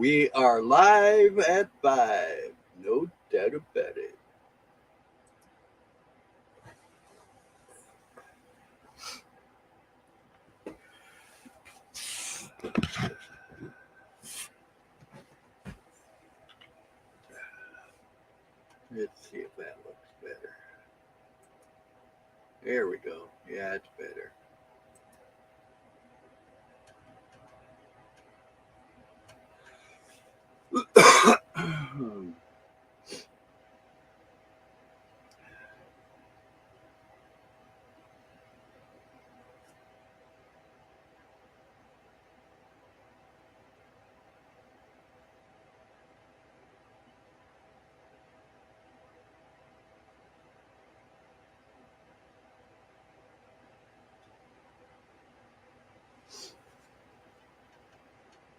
We are live at 5. No doubt about it. Let's see if that looks better. There we go. Yeah, it's better.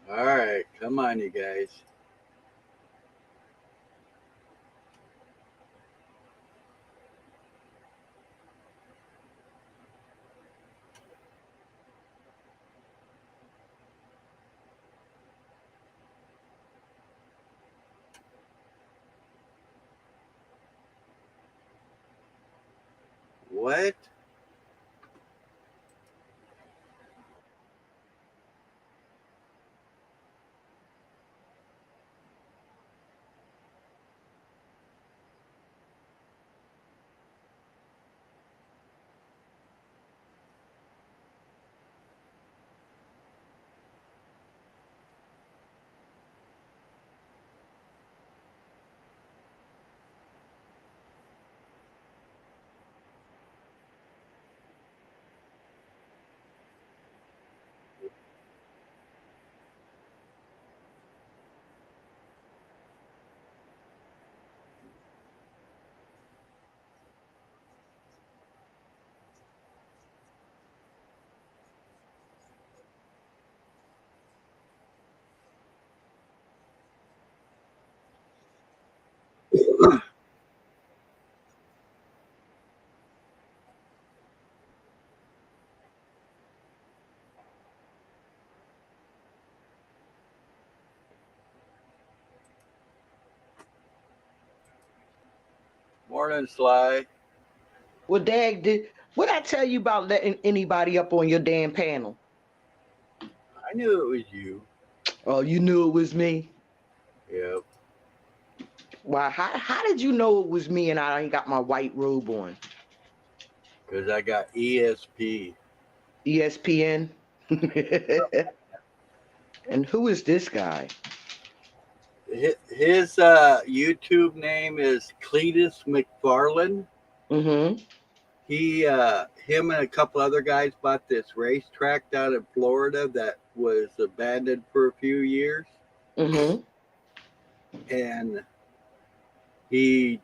All right, come on, you guys. What? Morning, Sly. Well, Dag, what I tell you about letting anybody up on your damn panel? I knew it was you. Oh, you knew it was me? Yep. Why? How did you know it was me and I ain't got my white robe on? Because I got ESP. ESPN? And who is this guy? His YouTube name is Cletus McFarland. Mm-hmm. Him and a couple other guys bought this racetrack down in Florida that was abandoned for a few years. Mm-hmm. And he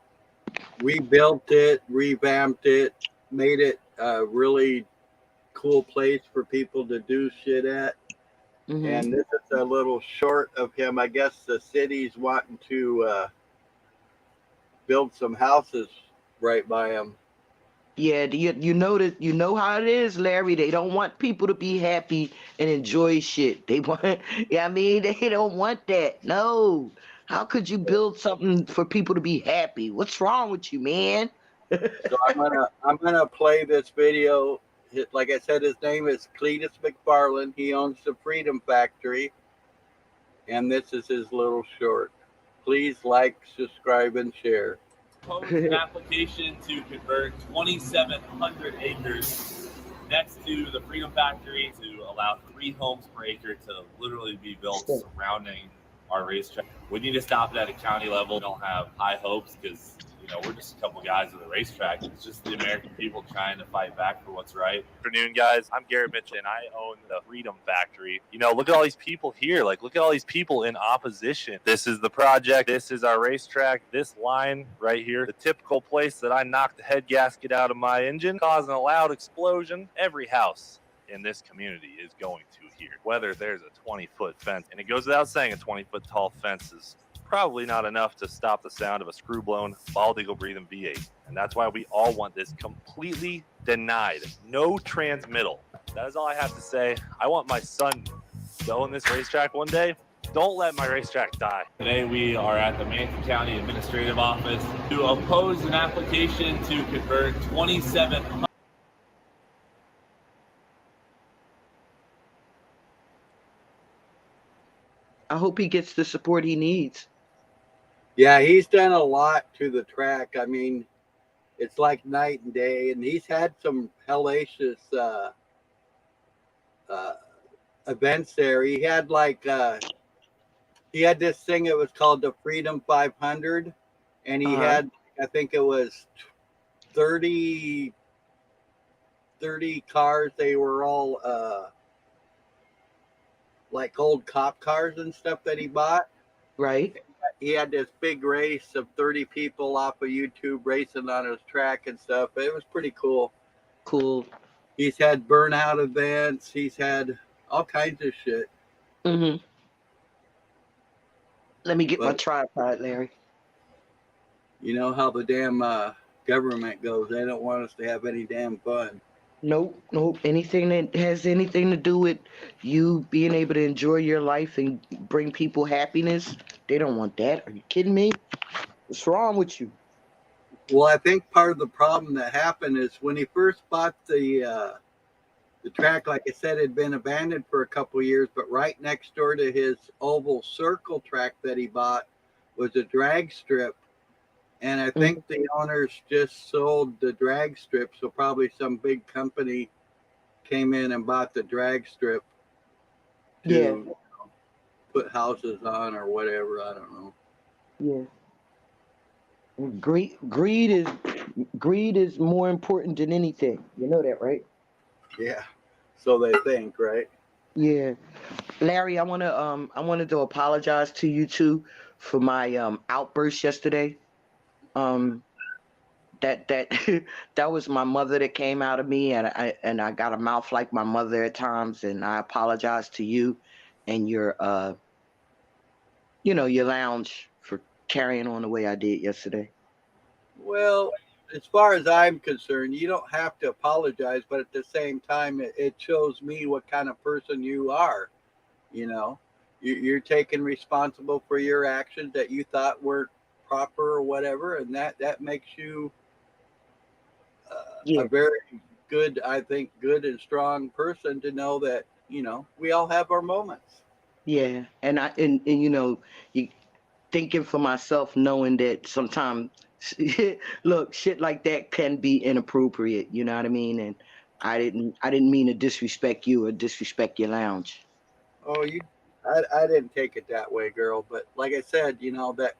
rebuilt it, revamped it, made it a really cool place for people to do shit at. Mm-hmm. And this is a little short of him. I guess the city's wanting to build some houses right by him. Yeah, you know that you know how it is, Larry. They don't want people to be happy and enjoy shit. They want, yeah, I mean, they don't want that. No, how could you build something for people to be happy? What's wrong with you, man? So I'm gonna play this video. Like I said, his name is Cletus McFarland. He owns the Freedom Factory, and this is his little short. Please like, subscribe, and share. Proposed application to convert 2,700 acres next to the Freedom Factory to allow 3 homes per acre to literally be built surrounding our racetrack. We need to stop it at a county level. We don't have high hopes because we're just a couple guys at the racetrack. It's just the American people trying to fight back for what's right. Good afternoon, guys. I'm Garrett Mitchell, and I own the Freedom Factory. Look at all these people here. Look at all these people in opposition. This is the project. This is our racetrack. This line right here, the typical place that I knocked the head gasket out of my engine, causing a loud explosion. Every house in this community is going to hear, whether there's a 20-foot fence. And it goes without saying, a 20-foot tall fence is probably not enough to stop the sound of a screw-blown, bald eagle breathing V8. And that's why we all want this completely denied. No transmittal. That is all I have to say. I want my son to own this racetrack one day, Don't let my racetrack die. Today we are at the Manatee County Administrative Office to oppose an application to convert 27. I hope he gets the support he needs. Yeah, he's done a lot to the track. I mean, it's like night and day, and he's had some hellacious events there. He had he had this thing that was called the Freedom 500, and he had, I think it was 30 cars. They were all like old cop cars and stuff that he bought. Right. He had this big race of 30 people off of YouTube racing on his track and stuff. It was pretty cool. Cool. He's had burnout events. He's had all kinds of shit. Mm-hmm. Let me get my tripod, Larry. You know how the damn government goes. They don't want us to have any damn fun. Nope. Anything that has anything to do with you being able to enjoy your life and bring people happiness, they don't want that. Are you kidding me? What's wrong with you? Well, I think part of the problem that happened is when he first bought the track, like I said, had been abandoned for a couple of years, but right next door to his oval circle track that he bought was a drag strip. And I think the owners just sold the drag strip. So probably some big company came in and bought the drag strip to put houses on or whatever. I don't know. Yeah. Greed is more important than anything. You know that, right? Yeah. So they think, right? Yeah. Larry, I wanted to apologize to you too for my outburst yesterday. That that was my mother that came out of me, and I got a mouth like my mother at times, and I apologize to you and your your lounge for carrying on the way I did yesterday. Well, as far as I'm concerned, you don't have to apologize, but at the same time, it shows me what kind of person you are. You know, you're taking responsible for your actions that you thought weren't proper or whatever, and that makes you a very good, I think, good and strong person to know that we all have our moments. Yeah, and you thinking for myself, knowing that sometimes, look, shit like that can be inappropriate. You know what I mean? And I didn't mean to disrespect you or disrespect your lounge. Oh, I didn't take it that way, girl. But like I said, that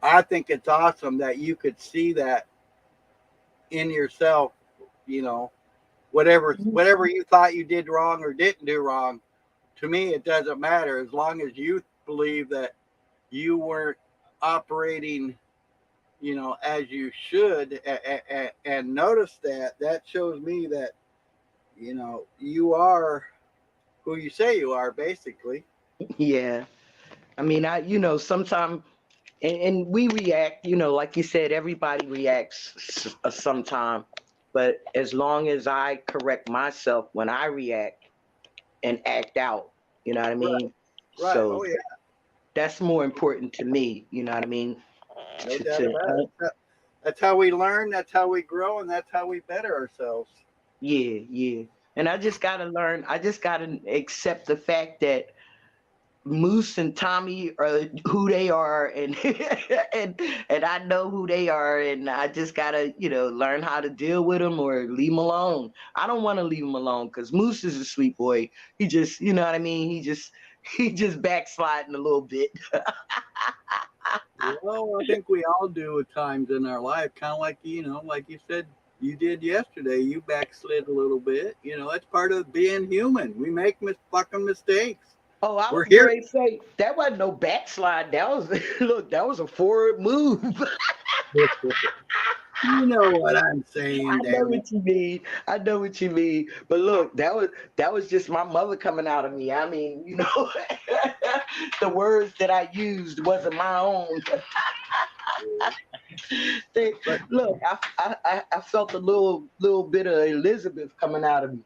I think it's awesome that you could see that in yourself. Whatever you thought you did wrong or didn't do wrong, to me it doesn't matter as long as you believe that you weren't operating as you should, and notice that shows me that you are who you say you are, basically. Yeah, I mean, sometimes, and we react, like you said, everybody reacts sometime, but as long as I correct myself when I react and act out, you know what I mean? Right. So Oh yeah, that's more important to me, you know what I mean? no doubt about it. That's how we learn, that's how we grow, and that's how we better ourselves. Yeah. And I just gotta learn, I just gotta accept the fact that Moose and Tommy are who they are, and and I know who they are, and I just gotta learn how to deal with them or leave them alone. I don't want to leave them alone because Moose is a sweet boy. He just, you know what I mean. He just backsliding a little bit. Well, I think we all do at times in our life, kind of like like you said you did yesterday. You backslid a little bit. That's part of being human. We make fucking mistakes. Oh, I We're was here. going to say that wasn't no backslide. That was look. That was a forward move. You know what I'm saying, I know damn it. what you mean. I know what you mean. But look, that was just my mother coming out of me. I mean, the words that I used wasn't my own. Look, I felt a little bit of Elizabeth coming out of me.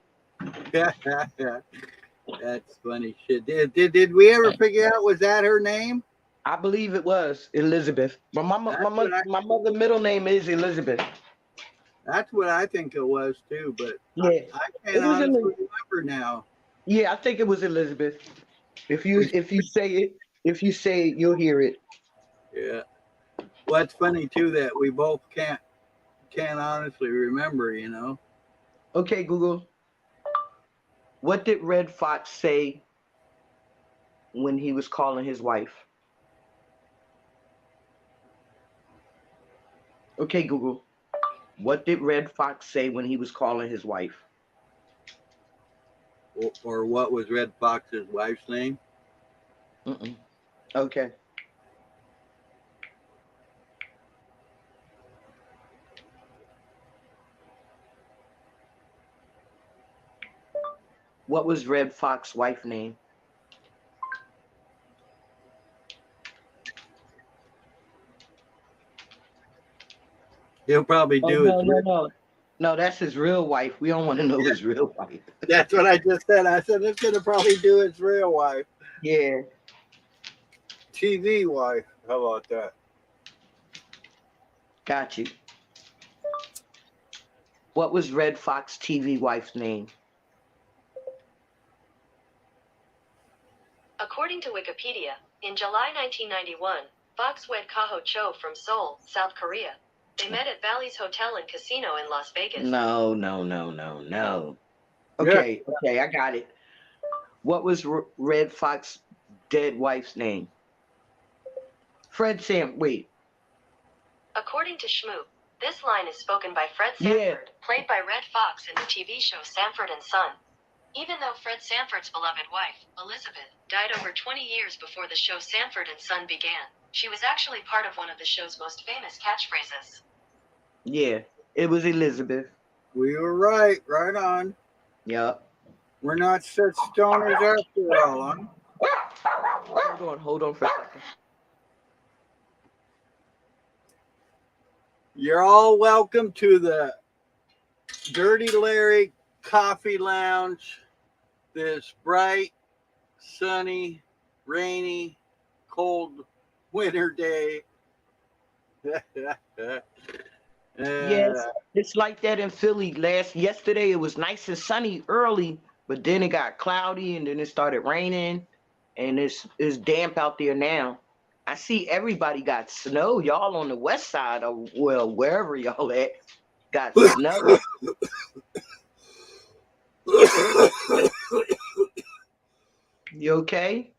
Yeah. That's funny shit. Did we ever figure out was that her name? I believe it was Elizabeth. That's what My mother's middle name is Elizabeth. That's what I think it was too, but Yeah, I it can't was honestly remember now. yeah, I think it was Elizabeth. If you say it, you'll hear it. Yeah. Well, it's funny too that we both can't honestly remember. You know. Okay, Google. What did Red Fox say when he was calling his wife? Okay, Google. What did Red Fox say when he was calling his wife? Or what was Red Fox's wife's name? Mm-mm. Okay. What was Red Fox's wife's name? He'll probably Oh do no. No, that's his real wife. We don't want to know his real wife. That's what I just said. I said it's gonna probably do his real wife, Yeah. TV wife. How about that? Got you. What was Red Fox TV wife's name? According to Wikipedia, in July 1991, Fox wed Kaho Cho from Seoul, South Korea. They met at Bally's Hotel and Casino in Las Vegas. No. Okay, I got it. What was Red Fox dead wife's name? Wait. According to Shmoo, this line is spoken by Fred Yeah. Sanford, played by Red Fox in the TV show Sanford and Son. Even though Fred Sanford's beloved wife, Elizabeth, died over 20 years before the show Sanford and Son began, she was actually part of one of the show's most famous catchphrases. Yeah, it was Elizabeth. We were right. Right on. Yep. We're not such stoners after all, huh? Hold on for a second. You're all welcome to the Dirty Larry Coffee Lounge this bright, sunny, rainy, cold winter day. Yes, it's like that in Philly. Yesterday it was nice and sunny early, but then it got cloudy and then it started raining, and it's damp out there now. I see everybody got snow. Y'all on the west side, or well, wherever y'all at, got snow. You okay?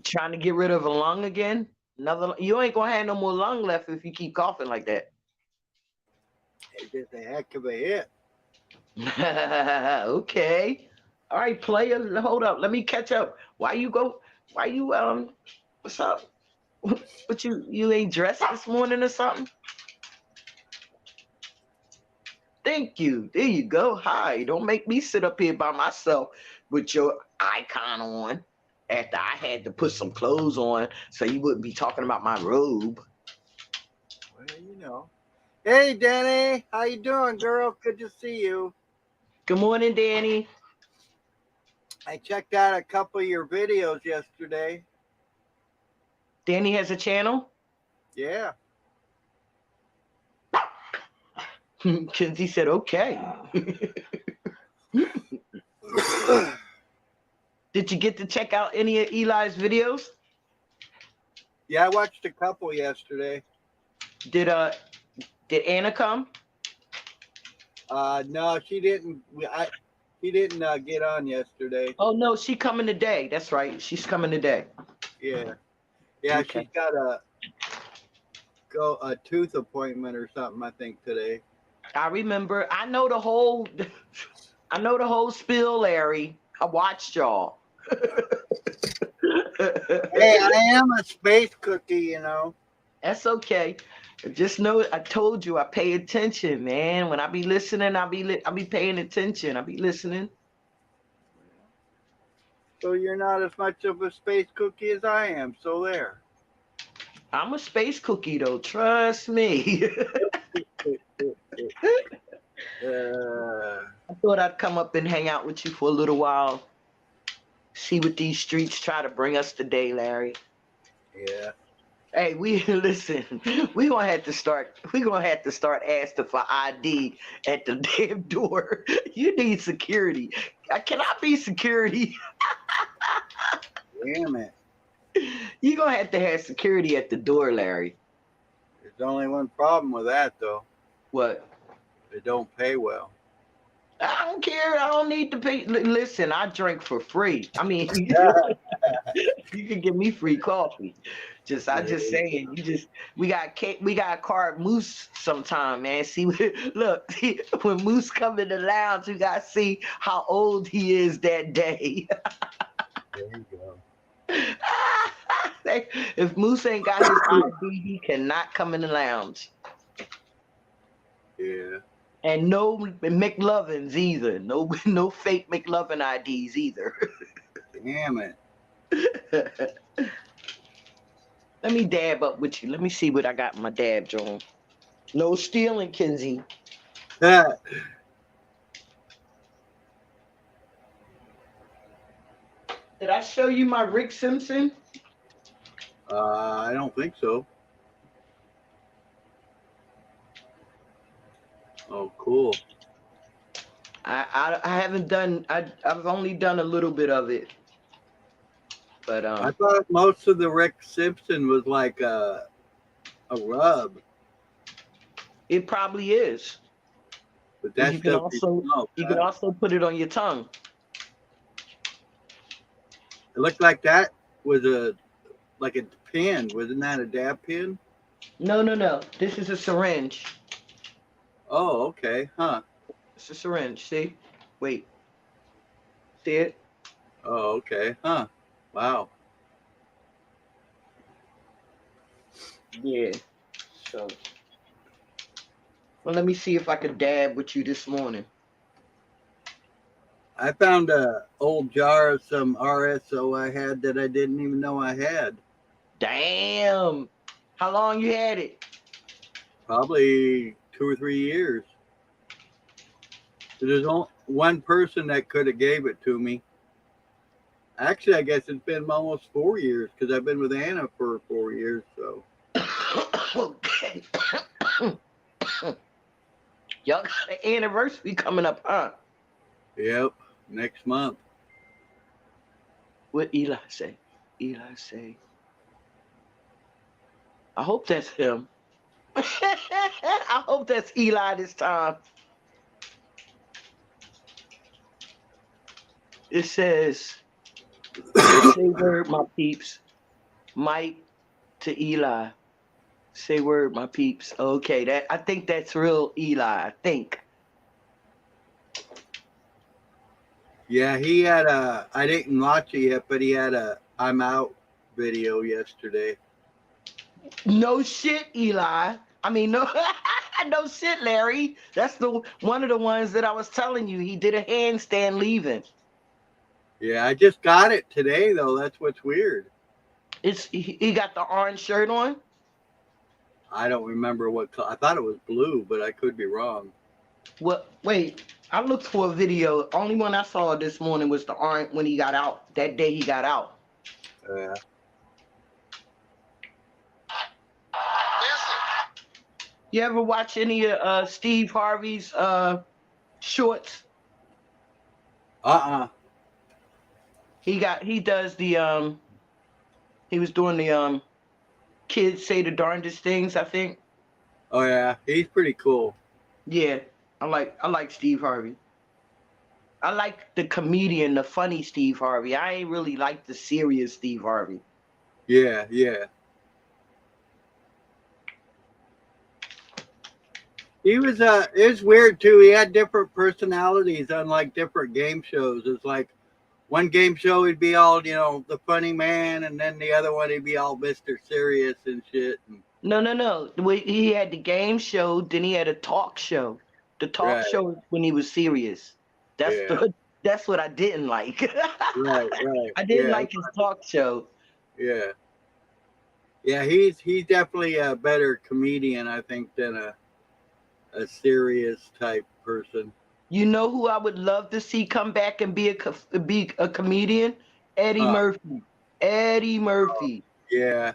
Trying to get rid of a lung again? You ain't gonna have no more lung left if you keep coughing like that. It's just a heck of a hit. Okay. All right, player. Hold up. Let me catch up. Why you what's up? What you ain't dressed this morning or something? Thank you. There you go. Hi. Don't make me sit up here by myself with your icon on after I had to put some clothes on so you wouldn't be talking about my robe. Well, you know. Hey, Danny. How you doing, girl? Good to see you. Good morning, Danny. I checked out a couple of your videos yesterday. Danny has a channel? Yeah. Kinsey said, okay. Did you get to check out any of Eli's videos? Yeah, I watched a couple yesterday. Did Anna come? No, she didn't. She didn't get on yesterday. Oh no, she coming today. That's right. She's coming today. Yeah, Okay. She's got a tooth appointment or something, I think, today. I remember. I know the whole spiel, Larry. I watched y'all. Hey, I am a space cookie, you know. That's okay. Just know, I told you, I pay attention, man. When I be listening, I be paying attention. I be listening. So you're not as much of a space cookie as I am. So there. I'm a space cookie, though. Trust me. I thought I'd come up and hang out with you for a little while. See what these streets try to bring us today, Larry. Yeah. Hey, we listen. We gonna have to start. We gonna have to start asking for ID at the damn door. You need security. Can I be security? Damn it. You gonna have to have security at the door, Larry. There's only one problem with that, though. What? They don't pay well. I don't care. I don't need to pay. Listen, I drink for free. I mean, you can give me free coffee. I just saying. We got card Moose sometime, man. See, look, when Moose come in the lounge, we got to see how old he is that day. There you go. If Moose ain't got his ID, he cannot come in the lounge. Yeah. And no McLovins either. No fake McLovin IDs either. Damn it. Let me dab up with you. Let me see what I got in my dab, John. No stealing, Kinsey. Did I show you my Rick Simpson? I don't think so. Oh, cool. I haven't done. I've only done a little bit of it. But I thought most of the Rick Simpson was like a rub. It probably is. But that's you can also put it on your tongue. It looked like that was a pin. Wasn't that a dab pin? No. This is a syringe. Oh, okay. Huh. It's a syringe. See? Wait. See it? Oh, okay. Huh. Wow. Yeah. So. Well, let me see if I could dab with you this morning. I found a old jar of some RSO I had that I didn't even know I had. Damn. How long you had it? Probably 2 or 3 years. There's only one person that could have gave it to me. Actually, I guess it's been almost 4 years because I've been with Anna for 4 years. So. Okay. Y'all got an anniversary coming up, huh? Yep. Next month. What Eli say? I hope that's him. I hope that's Eli this time. It says, say word, my peeps. Mike to Eli. Say word, my peeps. Okay, I think that's real Eli. I think. Yeah, he had I didn't watch it yet, but he had a I'm out video yesterday. No shit, Eli. I mean, no shit, Larry. That's one of the ones that I was telling you. He did a handstand leaving. Yeah, I just got it today, though. That's what's weird. He got the orange shirt on? I don't remember what I thought it was blue, but I could be wrong. What? Wait, I looked for a video. Only one I saw this morning was the orange when he got out. That day he got out. Yeah. You ever watch any of Steve Harvey's shorts? He does the he was doing the kids say the darndest things, I think. Oh yeah, he's pretty cool. Yeah, I like Steve Harvey. I like the comedian, the funny Steve Harvey. I ain't really like the serious Steve Harvey. Yeah. He was it's weird too. He had different personalities on like different game shows. It's like one game show he'd be all, the funny man, and then the other one he'd be all Mr. Serious and shit. No. He had the game show, then he had a talk show. The talk show was when he was serious. That's what I didn't like. Right. I didn't like his talk show. Yeah. Yeah, he's definitely a better comedian, I think, than a serious type person. You know who I would love to see come back and be a comedian? Eddie Uh, Murphy. Eddie Murphy. Yeah.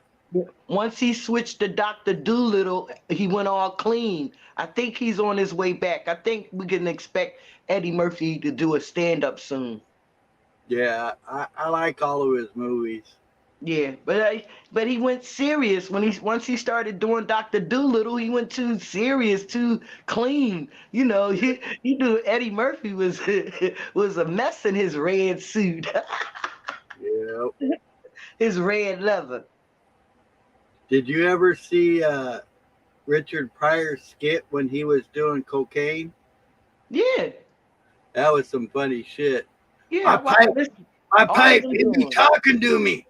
Once he switched to Dr. Doolittle, he went all clean. I think he's on his way back. I think we can expect Eddie Murphy to do a stand-up soon. Yeah. I like all of his movies. Yeah, but he went serious when once he started doing Dr. Doolittle, he went too serious, too clean. You know, you knew Eddie Murphy was was a mess in his red suit, Yeah. his red leather. Did you ever see Richard Pryor's skit when he was doing cocaine? Yeah, That was some funny shit. yeah. My pipe, my all pipe, they he be doing. talking to me.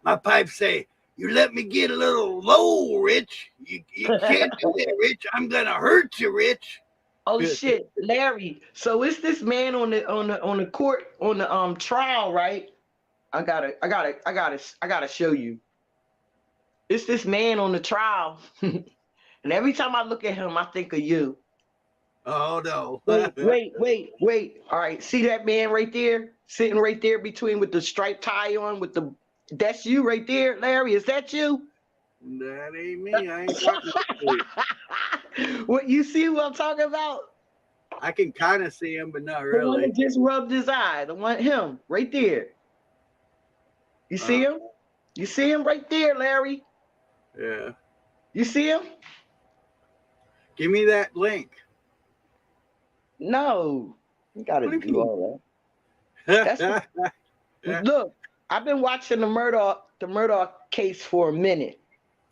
My pipe say, "You let me get a little low, Rich. You can't do that, Rich. I'm gonna hurt you, Rich." Oh shit, Larry. So it's this man on the court on the trial, right? I gotta show you. It's this man on the trial, and every time I look at him, I think of you. Oh no. Wait. All right, see that man right there, sitting right there between with the striped tie on, with the that's you right there, Larry. Is that you? That ain't me. I ain't talking to you. What you see? What I'm talking about? I can kind of see him, but not The one really. that just rubbed his eye. The one him right there. You see him? You see him right there, Larry? Yeah. You see him? Give me that link. No. You gotta What do you do all that. Look, I've been watching the Murdoch case for a minute.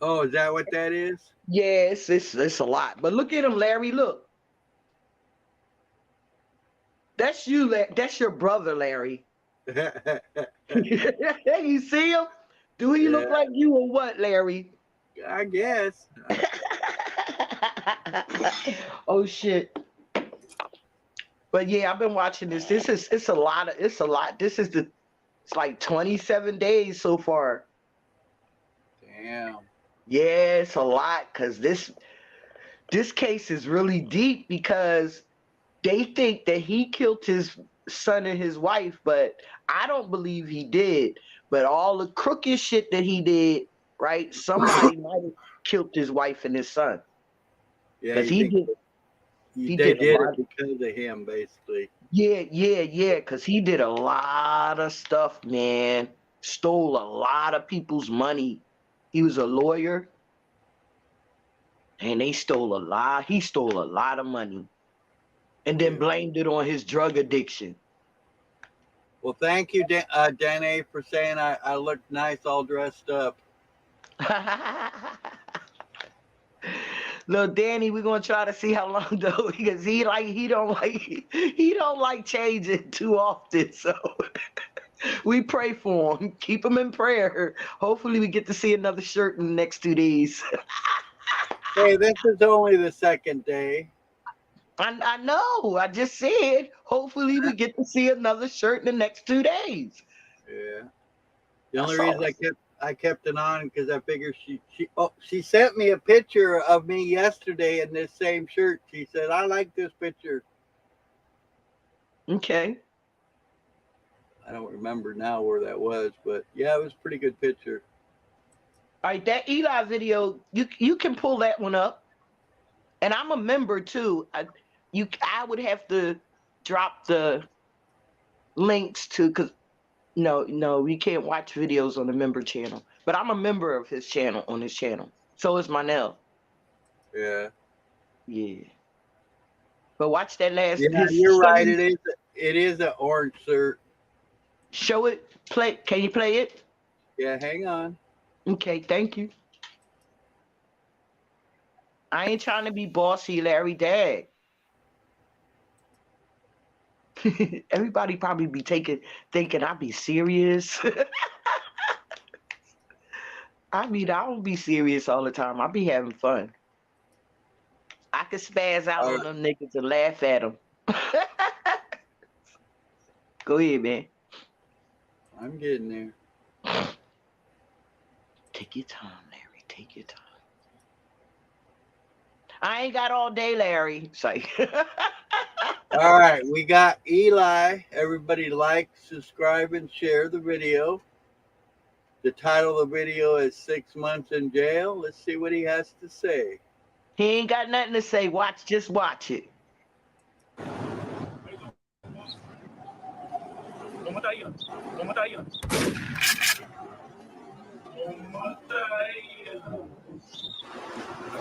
Oh, is that what that is? Yeah, it's a lot. But look at him, Larry. Look. That's you, that's your brother, Larry. You see him? Do he look like you or what, Larry? I guess. Oh shit. But yeah, I've been watching this. It's a lot. It's like 27 days so far. Damn. Yeah, it's a lot because this case is really deep because they think that he killed his son and his wife, but I don't believe he did. But all the crooked shit that he did, right? Somebody might have killed his wife and his son. Yeah, Because you he think did. they did a did lot it because of him, basically. Yeah. Because he did a lot of stuff, man. Stole a lot of people's money. He was a lawyer, and they stole a lot. He stole a lot of money, and then blamed it on his drug addiction. Well, thank you, Danae, for saying I looked nice all dressed up. Little Danny, we're gonna try to see how long though, because he don't like changing too often. So we pray for him. Keep him in prayer. Hopefully we get to see another shirt in the next 2 days. Hey, this is only the second day. I know. I just said hopefully we get to see another shirt in the next 2 days. Yeah. The only That's reason all. I kept it on because I figured she sent me a picture of me yesterday in this same shirt. She said, "I like this picture." Okay. I don't remember now where that was, but yeah, it was a pretty good picture. All right, that Eli video, you can pull that one up. And I'm a member too. I would have to drop the links to, because no, we can't watch videos on the member channel. But I'm a member of his channel, on his channel. So is Manel. Yeah. Yeah. But watch that last. Yeah, you're right. It is an orange shirt. Show it. Play. Can you play it? Yeah, hang on. Okay, thank you. I ain't trying to be bossy, Larry Dad. Everybody probably be thinking I be serious. I mean, I don't be serious all the time. I be having fun. I could spaz out on them niggas and laugh at them. Go ahead, man. I'm getting there. Take your time, Larry. Take your time. I ain't got all day, Larry. It's like, All right, we got Eli. Everybody like, subscribe, and share the video. The title of the video is 6 months in jail. Let's see what he has to say. he ain't got nothing to say. Just watch it.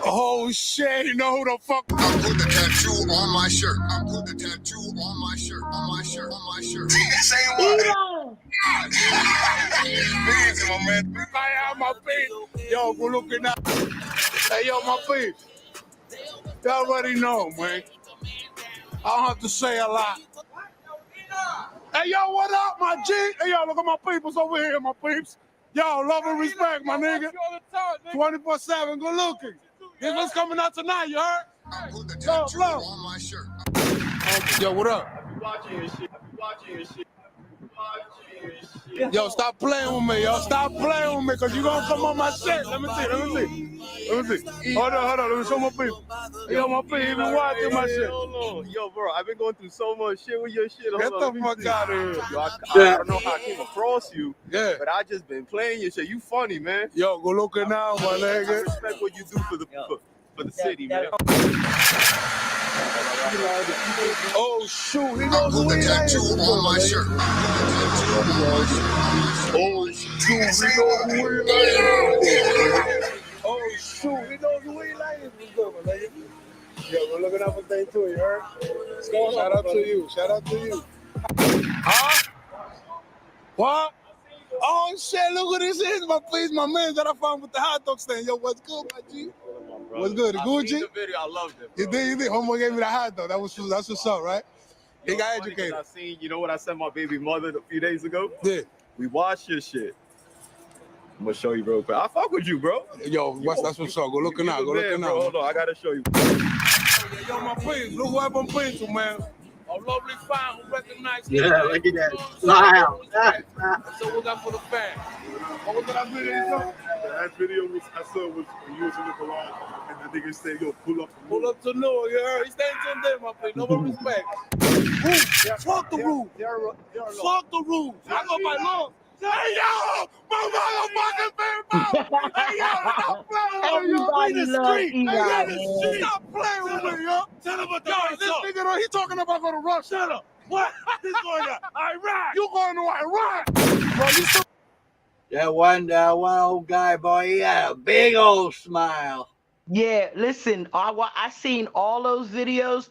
Oh shit, you know who the fuck? I put the tattoo on my shirt. I put the tattoo on my shirt. On my shirt. On my shirt. Say what? Easy, my man. I have my face. Yo, go looking up. Hey, yo, my face. You already know, man. I don't have to say a lot. Hey, yo, what up, my G? Hey, yo, look at my peoples over here, my peeps. Yo, love and respect, my nigga. 24/7, good looking. This what's coming out tonight, you heard? I put the tattoo on my shirt. Yo, what up? Yo, stop playing with me, yo. Stop playing with me, because you going to come on my shit. Let me see. Hold on. Let me show my people. Yo, my people even watching my shit. Yo, bro, I've been going through so much shit with your shit. Get the fuck out of here. Yo, I don't know how I came across you, Yeah. but I just been playing your shit. You funny, man. Yo, go looking now, my I nigga. respect what you do for the city, man. Oh, shoot. He knows who he is. On my shirt. Oh, shoot. He knows who he is. Oh, shoot. He knows who he is. Yo, we're looking up for things too, you heard? Shout out to you. Huh? What? Oh, shit. Look what this is, my man that I found with the hot dog stand. Yo, what's good, my G? What's good? The Gucci? The video, I loved it. You did. Homeboy gave me the hot dog. That's what's up, right? He got educated. I seen, you know what I sent my baby mother a few days ago? Yeah. We watched your shit. I'm gonna show you real quick. I fuck with you, bro. Yo, that's what's up. Go looking out. Hold on, I gotta show you. Yo, my please. Look who I've been playing to, man. A lovely fan who recognized Yeah, look at that smile. So we got for the fans. What was that video? That video was I saw was when you was in the garage and the nigga said, yo, pull up. Pull up to Noah, you heard? He staying tuned in, my please. No more respect. Fuck the rules. Fuck the rules. I go by law. Hey, yo! My motherfucking people! Hey, yo! Stop playing with me, yo! We the street! Hey, yo, the street! Stop playing with me, yo! Tell him about that. This nigga, he talking about going to Russia. Shut up! What? This going to Iraq! You going to Iraq! Bro, you still... That one old guy, boy, he had a big old smile. Yeah, listen, I seen all those videos.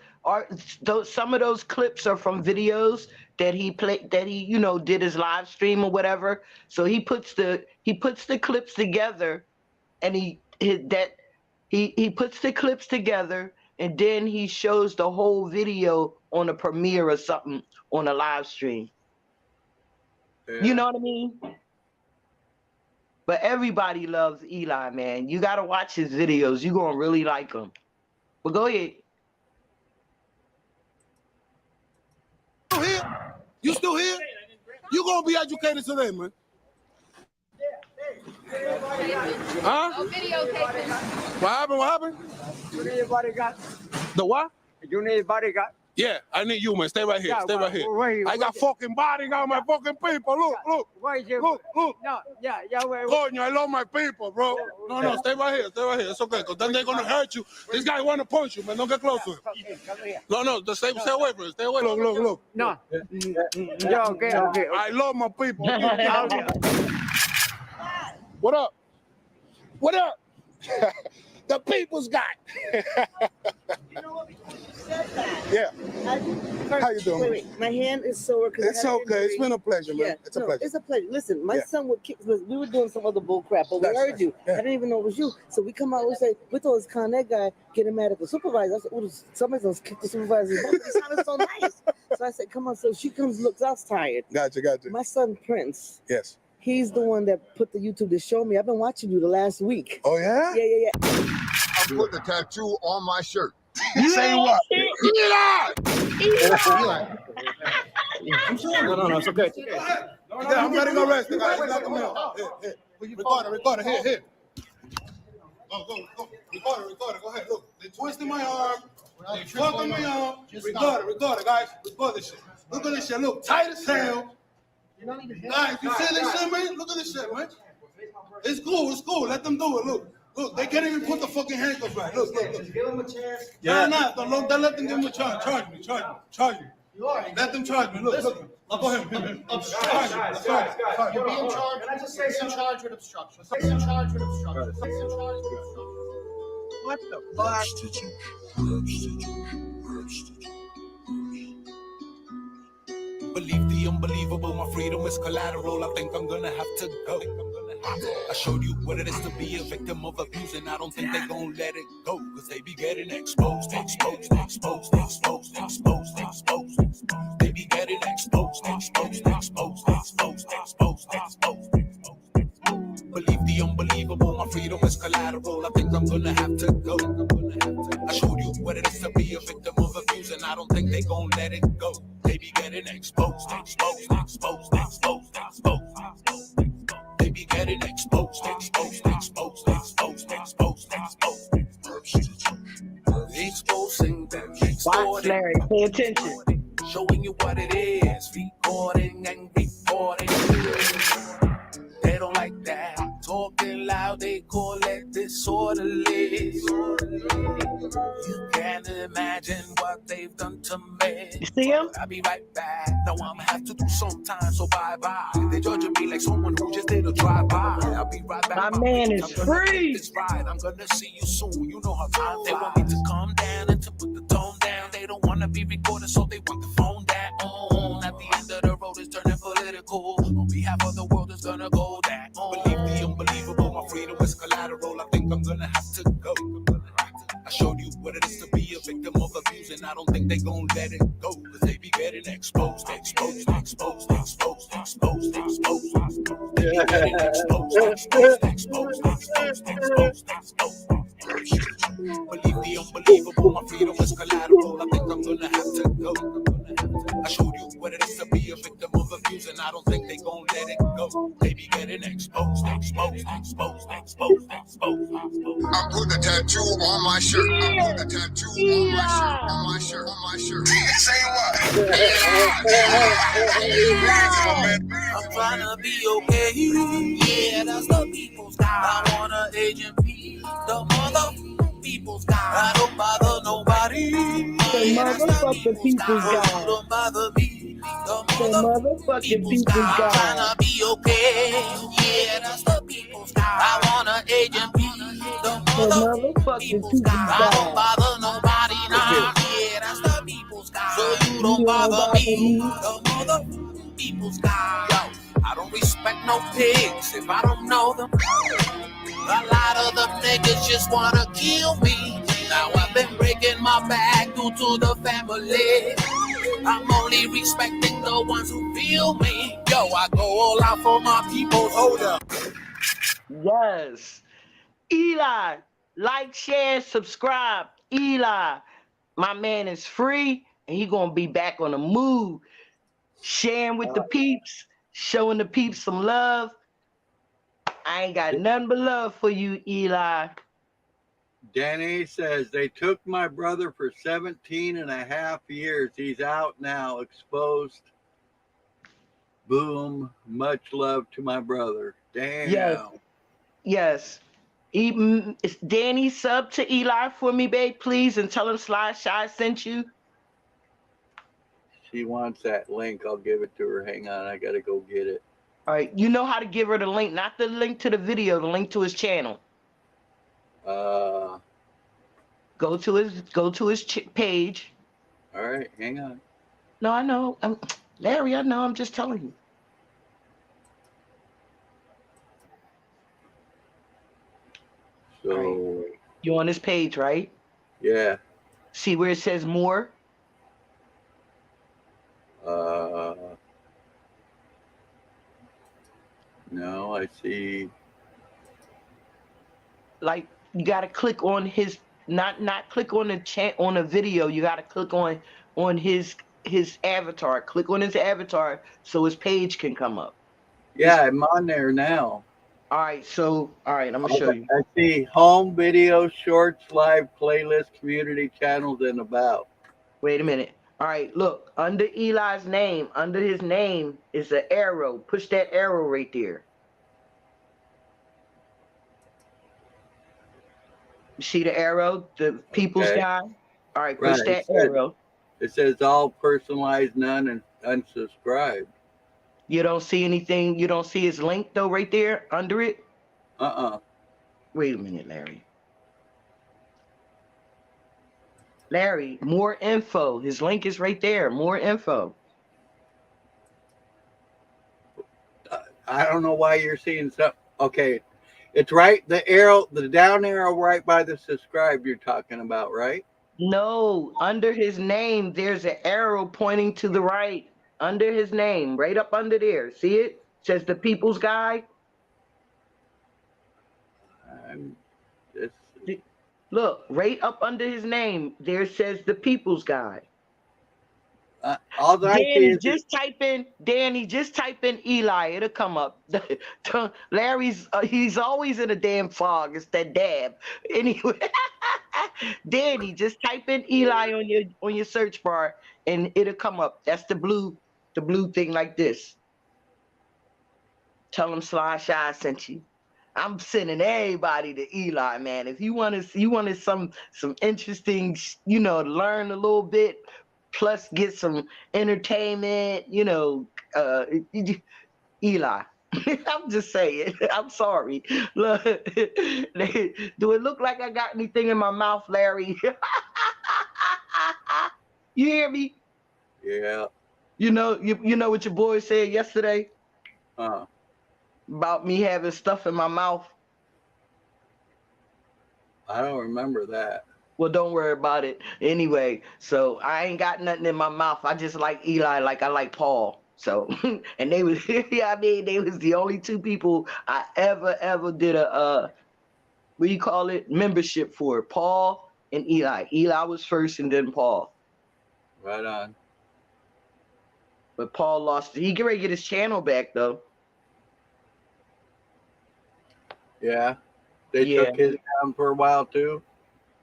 Some of those clips are from videos that he played, that he, did his live stream or whatever. So he puts the clips together, and he puts the clips together, and then he shows the whole video on a premiere or something on a live stream. Yeah. You know what I mean? But everybody loves Eli, man. You got to watch his videos. You're going to really like them. But go ahead. You still here? You going to be educated today, man. Huh? What happened? You need a bodyguard. The what? You need a bodyguard. Yeah, I need you, man. Stay right here. Yeah, Stay right here. wait, I got fucking bodyguard, my fucking people. Look. Wait, you. Look. No, yeah, wait. Coño, I love my people, bro. No, stay right here. It's okay, because then they're going to hurt you. This guy want to punch you, man. Don't get close to him. No, just stay away from him. Stay away. Look. No. Yeah, okay. I love my people. What up? The people's got. You know what? Because you said that. Yeah. How you doing? Wait. My hand is sore. It's okay. It's been a pleasure, man. Yeah, It's a pleasure. It's a pleasure. Listen, my son would kick. We were doing some other bull crap, but we heard you. Yeah. I didn't even know it was you. So we come out. We say, we thought it was Con Ed guy getting mad at the supervisor. I said, oh, somebody's gonna kick the supervisor's butt. It sounded so nice. So I said, come on. So she comes, looks us tired. Gotcha. My son Prince. Yes. He's the one that put the YouTube to show me. I've been watching you the last week. Oh yeah? Yeah. I put the tattoo on my shirt. Say what? Eli! No, it's okay. I'm ready to go rest. Record it. Here. Go. Record it. Go ahead. Look, they twisted my arm. They fucking me up. Record it, guys. Record this shit. Look at this shit. Look, tight as hell. Guys, you see this shit, man? Look at this shit, man. It's cool. Let them do it. Look, they can't even put the fucking handcuffs back. Look. Give them a chance. Yeah. Don't let them give me a charge. Charge me. Let them charge me. Look. Go ahead. Guys, you're being charged. Can I just say in charge with obstruction? What the fuck? Believe the unbelievable, my freedom is collateral. I think I'm gonna have to go. I showed you what it is to be a victim of abuse, and I don't think they gon' let it go, cause they be getting exposed. They be getting exposed. Believe the unbelievable, my freedom is collateral. I think I'm gonna have to go. I showed you what it is to be a victim of abuse, and I don't think they gon' let it go. They be getting exposed. They be getting exposed. Exposing them. Watch, Larry. Pay attention. Showing you what it is. Recording and reporting. They don't like that. Talking loud, they call it disorderly. You can't imagine what they've done to me. You see him? I'll be right back. Now I'ma have to do some time, so bye-bye. They judging me like someone who just did a drive-by. I'll be right back. My man is free. I'm gonna see you soon. You know how time they want me to calm down and to put the tone down. They don't wanna be recorded, so they want the phone down. At the end of the road is turning political. On behalf of the world is gonna go down. Believe the unbelievable, my freedom is collateral. I think I'm gonna have to go. I showed you what it is to be a victim of abuse, and I don't think they gon' let it go, cause they be getting exposed. They be getting exposed. Believe the unbelievable, my freedom is collateral. I think I'm gonna have to go. I showed you what it is to be a victim of abuse, and I don't think they gon' let it go. They be getting exposed. I put the tattoo on my shirt. I put the tattoo on my shirt. Say what? I'm trying to be okay. Yeah, that's the people's guy. I want an agent P. The mother people's guy. I don't bother nobody. The motherfucking people's guy. Don't bother me. The motherfucking people's guy. I'm trying to be okay. Yeah, that's the people's guy. I want an agent P. The motherfucking people's guy. I don't bother nobody now. Yeah, that's the people's guy. So you don't bother me. The mother people's guy. Yo, I don't respect no pigs if I don't know them. A lot of them niggas just wanna kill me. Now I've been breaking my back due to the family. I'm only respecting the ones who feel me. Yo, I go all out for my people. Hold up. Yes. Eli, like, share, subscribe. Eli, my man is free, and he gonna be back on the move. Sharing with the peeps, showing the peeps some love. I ain't got nothing but love for you, Eli. Danny says they took my brother for 17 and a half years. He's out now, exposed. Boom. Much love to my brother. Damn. Yes. Danny, sub to Eli for me, babe, please, and tell him Sly Shy sent you. She wants that link. I'll give it to her. Hang on. I got to go get it. All right. You know how to give her the link, not the link to the video, the link to his channel. Go to his page. All right, hang on. No, I know. Larry, I know. I'm just telling you. So right. You on his page, right? Yeah. See where it says more? No, I see. Like you gotta click on his not click on the chat on the video. You gotta click on his avatar. Click on his avatar so his page can come up. Yeah, I'm on there now. All right, so I'm gonna show you. I see home video, shorts, live playlist, community channels, and about. Wait a minute. All right, look, under Eli's name, under his name is an arrow. Push that arrow right there. You see the arrow, the people's Okay. guy? All right, push Right. that arrow. It says all personalized, none, and unsubscribed. You don't see anything, you don't see his link though right there under it? Wait a minute, Larry. Larry, more info. His link is right there. More info. I don't know why you're seeing something. Okay. It's right, the arrow, the down arrow right by the subscribe you're talking about, right? No, under his name, there's an arrow pointing to the right. Under his name, right up under there. See it? Says the People's Guide. Look, right up under his name, there says the People's Guide. All I see Danny, is just type in Eli. It'll come up. Larry's he's always in a damn fog. It's that dab. Anyway, Danny, just type in Eli on your search bar and it'll come up. That's the blue thing like this. Tell him Sly Shy sent you. I'm sending everybody to Eli, man. If you wanted some interesting, learn a little bit, plus get some entertainment, Eli. I'm just saying. I'm sorry. Look, do it look like I got anything in my mouth, Larry? You hear me? Yeah. You know what your boy said yesterday? About me having stuff in my mouth. I don't remember that. Well, don't worry about it. Anyway, so I ain't got nothing in my mouth. I just like Eli like I like Paul. So, and they was, they was the only two people I ever did a, what do you call it? Membership for. Paul and Eli. Eli was first and then Paul. Right on. But Paul lost. He get ready to get his channel back, though. Yeah. They took his down for a while, too?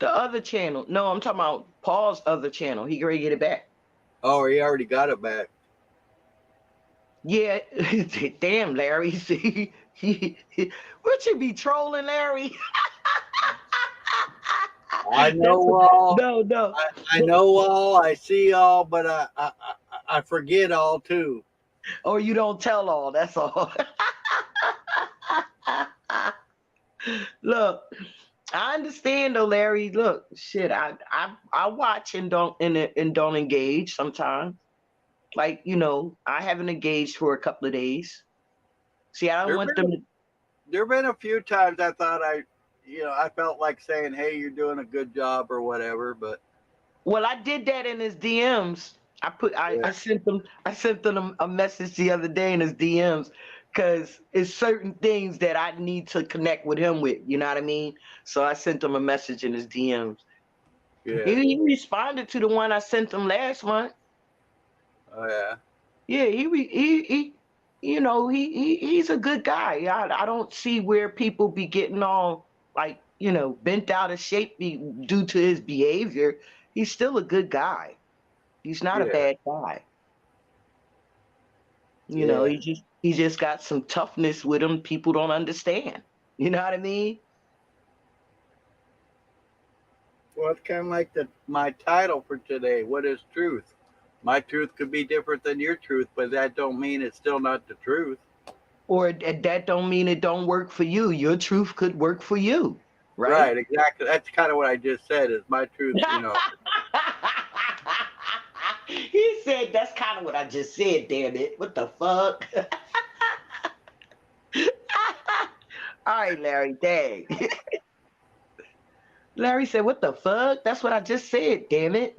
The other channel. No, I'm talking about Paul's other channel. He get ready to get it back. Oh, he already got it back. Yeah. Damn, Larry. See, what you be trolling, Larry? I know all. No. I know all. I see all, but I forget all too. Or you don't tell all. That's all. Look, I understand though, Larry. Look, shit. I watch and don't engage sometimes. Like, I haven't engaged for a couple of days. See, I don't want them to. There have been a few times I thought I felt like saying, "Hey, you're doing a good job" or whatever. But well, I did that in his DMs. I sent them a message the other day in his DMs because it's certain things that I need to connect with him with. You know what I mean? So I sent him a message in his DMs. Yeah. He responded to the one I sent him last month. Oh yeah. Yeah, he's a good guy. I don't see where people be getting all like, bent out of shape due to his behavior. He's still a good guy. He's not a bad guy. He just got some toughness with him people don't understand. You know what I mean? Well, it's kind of like my title for today. What is truth? My truth could be different than your truth, but that don't mean it's still not the truth. Or that don't mean it don't work for you. Your truth could work for you, right? Right, exactly. That's kind of what I just said. Is my truth, He said that's kind of what I just said. Damn it! What the fuck? All right, Larry. Dang. Larry said, "What the fuck? That's what I just said. Damn it."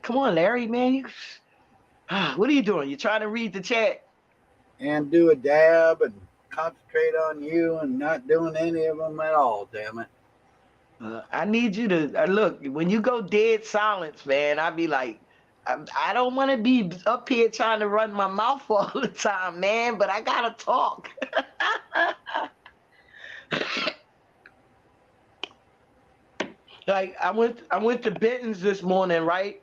Come on, Larry, man. What are you doing? You trying to read the chat? And do a dab and concentrate on you and not doing any of them at all, damn it. I need you to look, when you go dead silence, man, I'd be like, I don't want to be up here trying to run my mouth all the time, man, but I gotta talk. Like I went to Benton's this morning, right?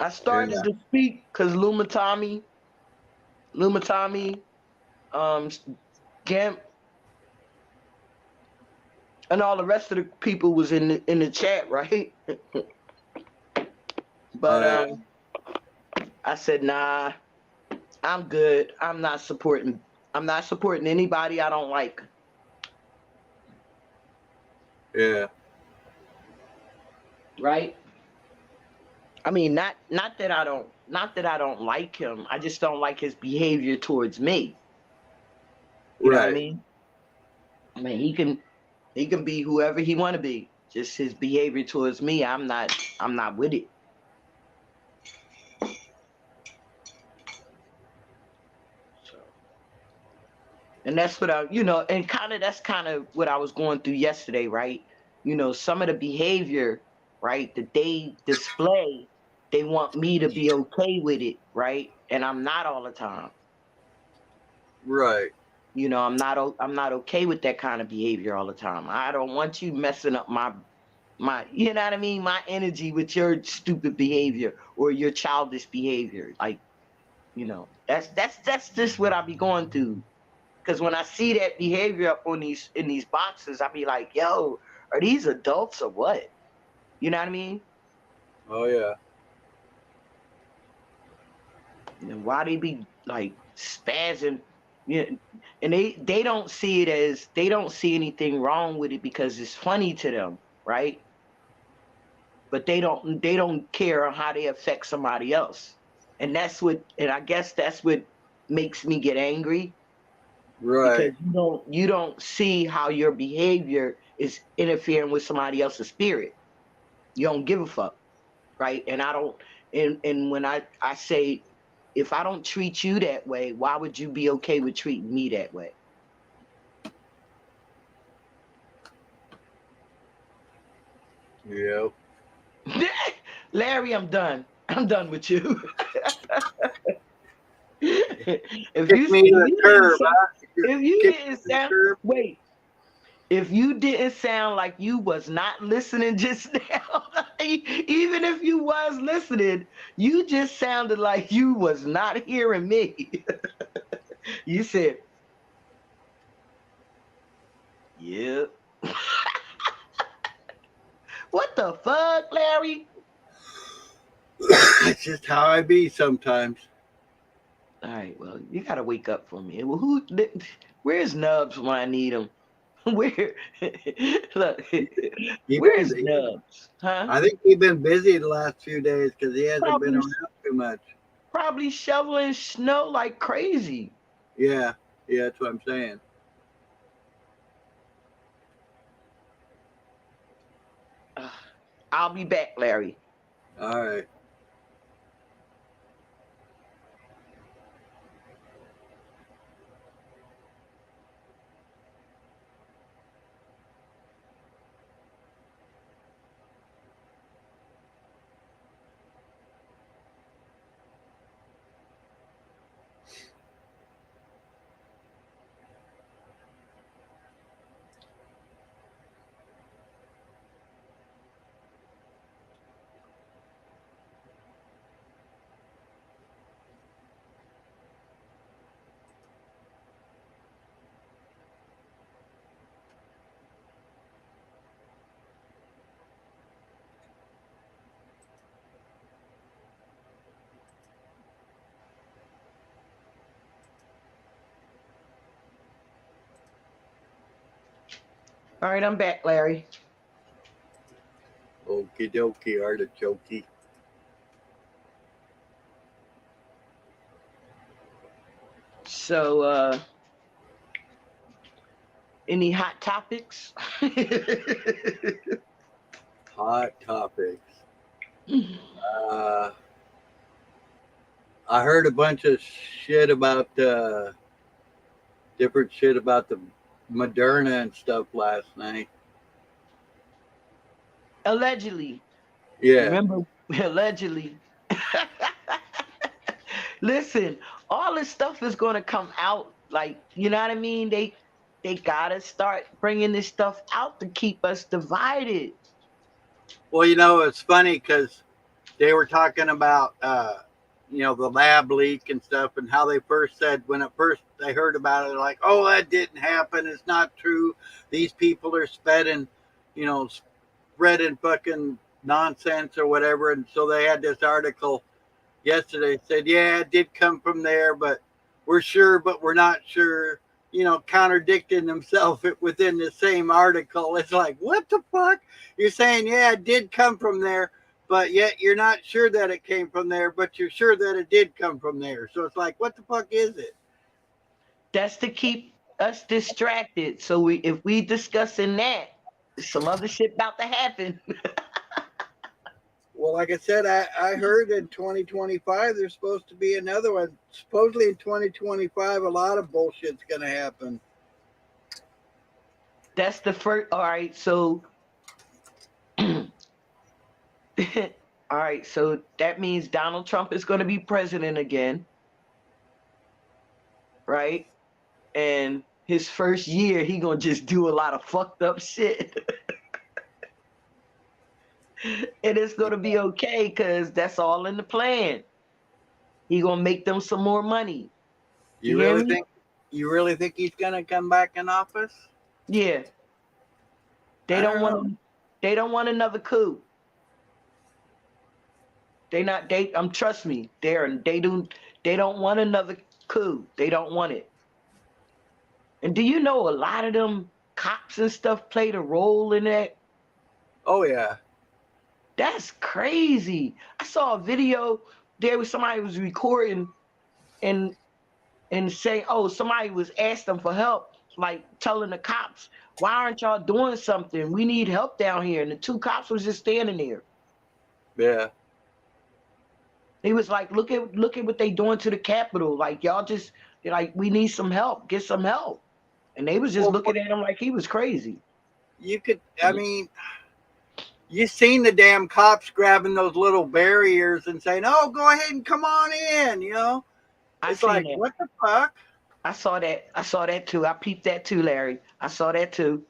I started to speak because Lumatami, Gamp, and all the rest of the people was in the chat, right? But I said, nah, I'm good. I'm not supporting anybody I don't like. Yeah. Right? I mean, not that I don't like him. I just don't like his behavior towards me. You know what I mean? I mean, he can be whoever he want to be. Just his behavior towards me, I'm not with it. So, and that's what that's kind of what I was going through yesterday, right? You know, some of the behavior, right, that they display, they want me to be okay with it, right? And I'm not all the time. Right. You know, I'm not okay with that kind of behavior all the time. I don't want you messing up my you know what I mean, my energy with your stupid behavior or your childish behavior. Like, you know, that's just what I be going through. Because when I see that behavior up on in these boxes, I be like, yo, are these adults or what? You know what I mean? Oh yeah. And why they be like spazzing? Yeah, and they don't see it as, they don't see anything wrong with it because it's funny to them, right? But they don't care on how they affect somebody else. And I guess that's what makes me get angry. Right. Because you don't see how your behavior is interfering with somebody else's spirit. You don't give a fuck, right? And I don't, and when I say, if I don't treat you that way, why would you be okay with treating me that way? Yep. Larry, I'm done. I'm done with you. If you didn't sound like you was not listening just now, even if you was listening, you just sounded like you was not hearing me. You said, yep. What the fuck, Larry? It's just how I be sometimes. All right, well, you gotta wake up for me. Well, where's Nubs when I need him? Where? Look, where's Nubs? Huh? I think he's been busy the last few days because he hasn't been around too much. Probably shoveling snow like crazy. Yeah, that's what I'm saying. I'll be back, Larry. All right. All right, I'm back, Larry. Okie dokie, artichoke. So, any hot topics? Hot topics. I heard a bunch of shit about different shit about the Moderna and stuff last night. Allegedly. Yeah. Remember, allegedly. Listen, all this stuff is going to come out. Like, you know what I mean? They gotta start bringing this stuff out to keep us divided. Well, it's funny because they were talking about, the lab leak and stuff, and how they first said when at first they heard about it, they're like, "Oh, that didn't happen. It's not true. These people are spreading fucking nonsense or whatever." And so they had this article yesterday said, "Yeah, it did come from there, but we're sure, but we're not sure." Contradicting themselves within the same article. It's like, what the fuck? You're saying, yeah, it did come from there, but yet you're not sure that it came from there, but you're sure that it did come from there. So it's like, what the fuck is it? That's to keep us distracted. So if we discussing that, some other shit about to happen. Well, like I said, I heard in 2025 there's supposed to be another one. Supposedly in 2025, a lot of bullshit's going to happen. That's the first. All right, so all right, so that means Donald Trump is going to be president again, right? And his first year, he gonna just do a lot of fucked up shit. And it's gonna be okay because that's all in the plan. He gonna make them some more money. You really think he's gonna come back in office? Yeah. They don't want another coup. Trust me, they don't want another coup. They don't want it. And do you know a lot of them cops and stuff played a role in that? Oh yeah. That's crazy. I saw a video. There was somebody was recording and saying, oh, somebody was asking for help, like telling the cops, why aren't y'all doing something? We need help down here. And the two cops was just standing there. Yeah. He was like, look at what they doing to the Capitol. Like, y'all just, like, we need some help. Get some help. And they was just looking at him like he was crazy. You seen the damn cops grabbing those little barriers and saying, oh, go ahead and come on in, It's like, that. What the fuck? I saw that too. I peeped that too, Larry. I saw that too.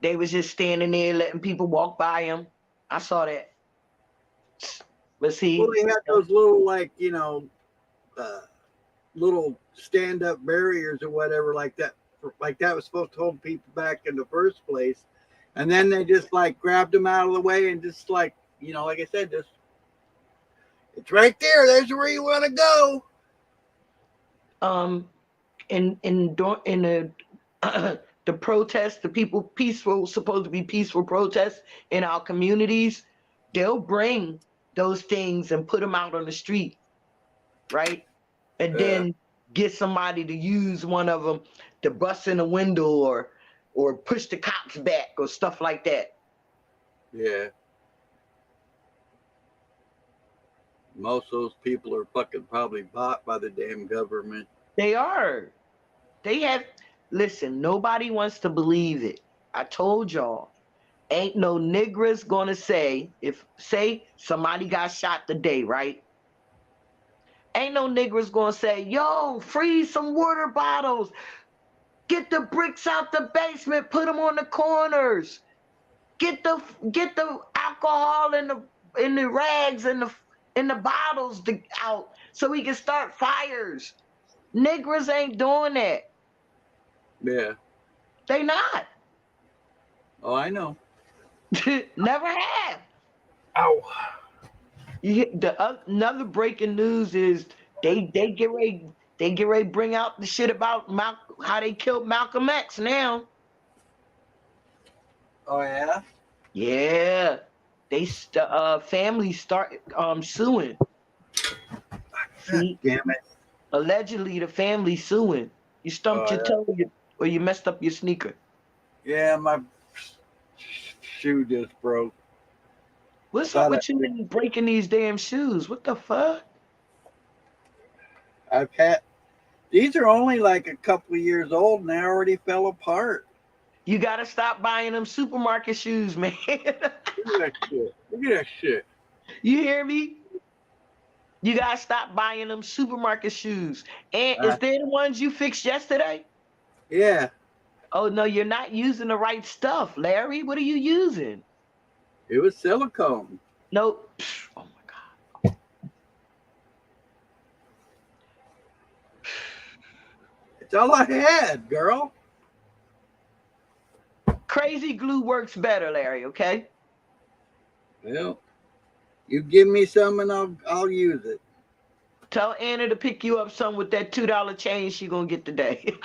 They was just standing there letting people walk by them. I saw that. But see, well, they had those little, little stand-up barriers or whatever like that. Like that was supposed to hold people back in the first place. And then they just grabbed them out of the way and just like I said, just it's right there. There's where you want to go. In the protest, the people supposed to be peaceful protests in our communities, they'll bring those things and put them out on the street, right? And then get somebody to use one of them to bust in a window or push the cops back or stuff like that. Yeah. Most of those people are fucking probably bought by the damn government. They are. Listen, nobody wants to believe it. I told y'all, ain't no niggers gonna say somebody got shot today, right? Ain't no niggers gonna say, yo, freeze some water bottles. Get the bricks out the basement, put them on the corners. Get the alcohol in the rags and the bottles out so we can start fires. Niggers ain't doing that. Yeah. They not. Oh, I know. Never have. Ow. Another breaking news is they get ready to bring out the shit about how they killed Malcolm X now. Oh yeah? Yeah. Family start suing. See? Damn it. Allegedly the family suing. You stumped your toe or you messed up your sneaker. Yeah, my shoe just broke. What's up with you and breaking these damn shoes? What the fuck? These are only like a couple of years old and they already fell apart. You gotta stop buying them supermarket shoes, man. Look at that shit. Look at that shit. You hear me? You gotta stop buying them supermarket shoes. And is they the ones you fixed yesterday? Yeah, Oh no, you're not using the right stuff, Larry. What are you using? it was silicone. No. Oh my God. It's all I had, girl. Crazy glue works better, Larry, okay? Well, you give me some and I'll use it. Tell Anna to pick you up some with that $2 change she gonna get today.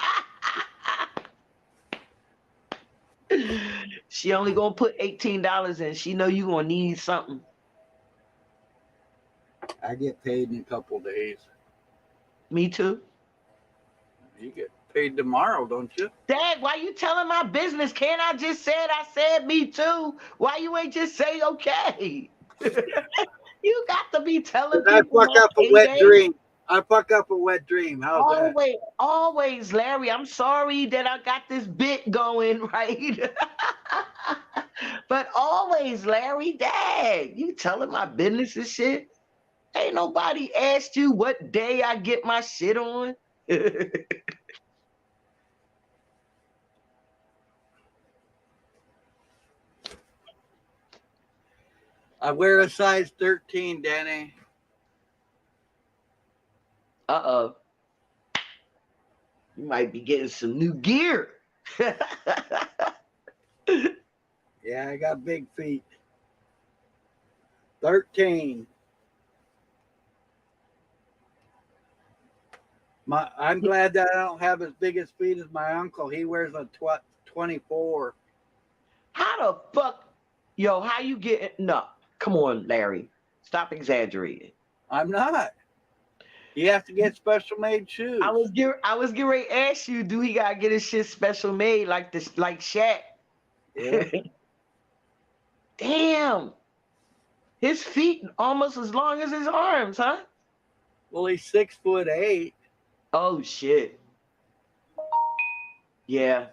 She only gonna put $18 in. She know you gonna need something. I get paid in a couple days. Me too. You get paid tomorrow, don't you? Dad, why you telling my business? Can't I just say it? I said me too. Why you ain't just say okay? You got to be telling I people. fuck up a wet dream. I fuck up a wet dream. How's that? Always, Larry. I'm sorry that I got this bit going, right? But always, Larry, Dad, you telling my business and shit. Ain't nobody asked you what day I get my shit on. I wear a size 13, Danny. Uh-oh. You might be getting some new gear. Yeah, I got big feet. 13. I'm glad that I don't have as big as feet as my uncle. He wears a 24. How the fuck? Yo, how you get? No, come on, Larry. Stop exaggerating. I'm not. You have to get special made shoes. I was getting ready to ask you, do he gotta get his shit special made like this, like Shaq? Yeah. Damn. His feet almost as long as his arms, huh? Well, he's 6'8". Oh shit. Yeah.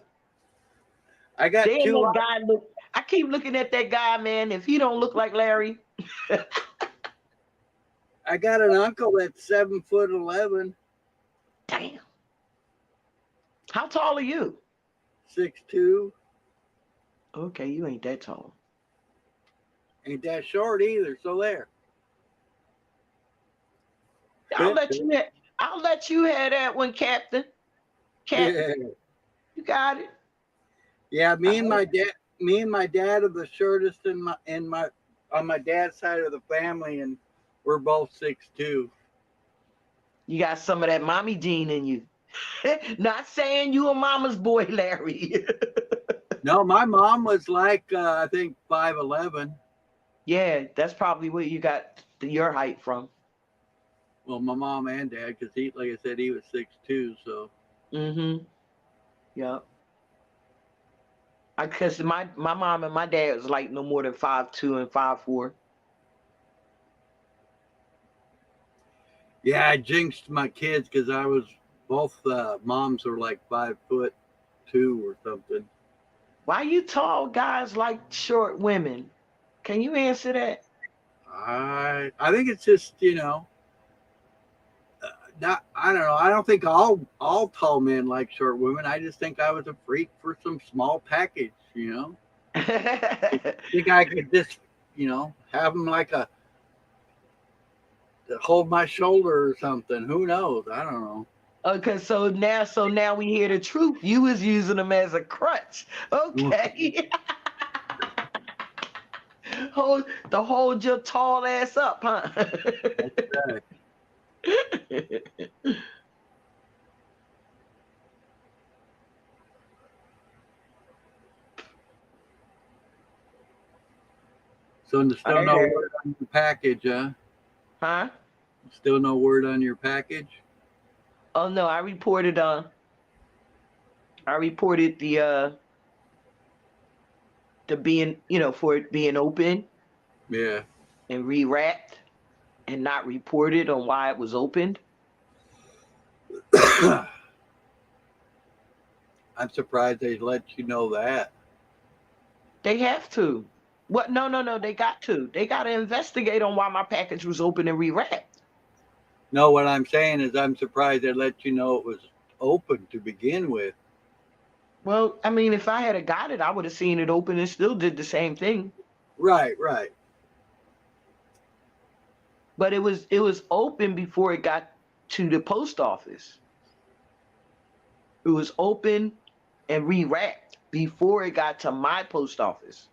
I got Damn, two. that guy look. I keep looking at that guy, man. If he don't look like Larry. I got an uncle that's 7'11". Damn. How tall are you? 6'2". Okay, you ain't that tall. Ain't that short either. So there. I'll let you have that one, Captain. Yeah. You got it. Yeah, me and my dad are the shortest on my dad's side of the family, and we're both 6'2". You got some of that mommy gene in you. Not saying you a mama's boy, Larry. No, my mom was like I think 5'11". Yeah, that's probably where you got your height from. Well, my mom and dad, because he, like I said, he was 6'2". So. Mm-hmm. Yep. Because my mom and my dad was like no more than 5'2" and 5'4". Yeah, I jinxed my kids because I was both moms were like 5'2" or something. Why you tall guys like short women? Can you answer that? I think it's just not. I don't know. I don't think all tall men like short women. I just think I was a freak for some small package. I think I could just have them like to hold my shoulder or something. Who knows? I don't know. Okay, so now we hear the truth. You was using them as a crutch. Okay. hold your tall ass up, huh? That's right. So still no word on your package, huh? Huh? Still no word on your package? Oh no, I reported the being, for it being open. Yeah. And rewrapped and not reported on why it was opened. I'm surprised they let you know that. They have to. What? No. They got to. They got to investigate on why my package was open and rewrapped. No, what I'm saying is I'm surprised they let you know it was open to begin with. Well, I mean, if I had got it, I would have seen it open and still did the same thing. Right. But it was open before it got to the post office. It was open and rewrapped before it got to my post office.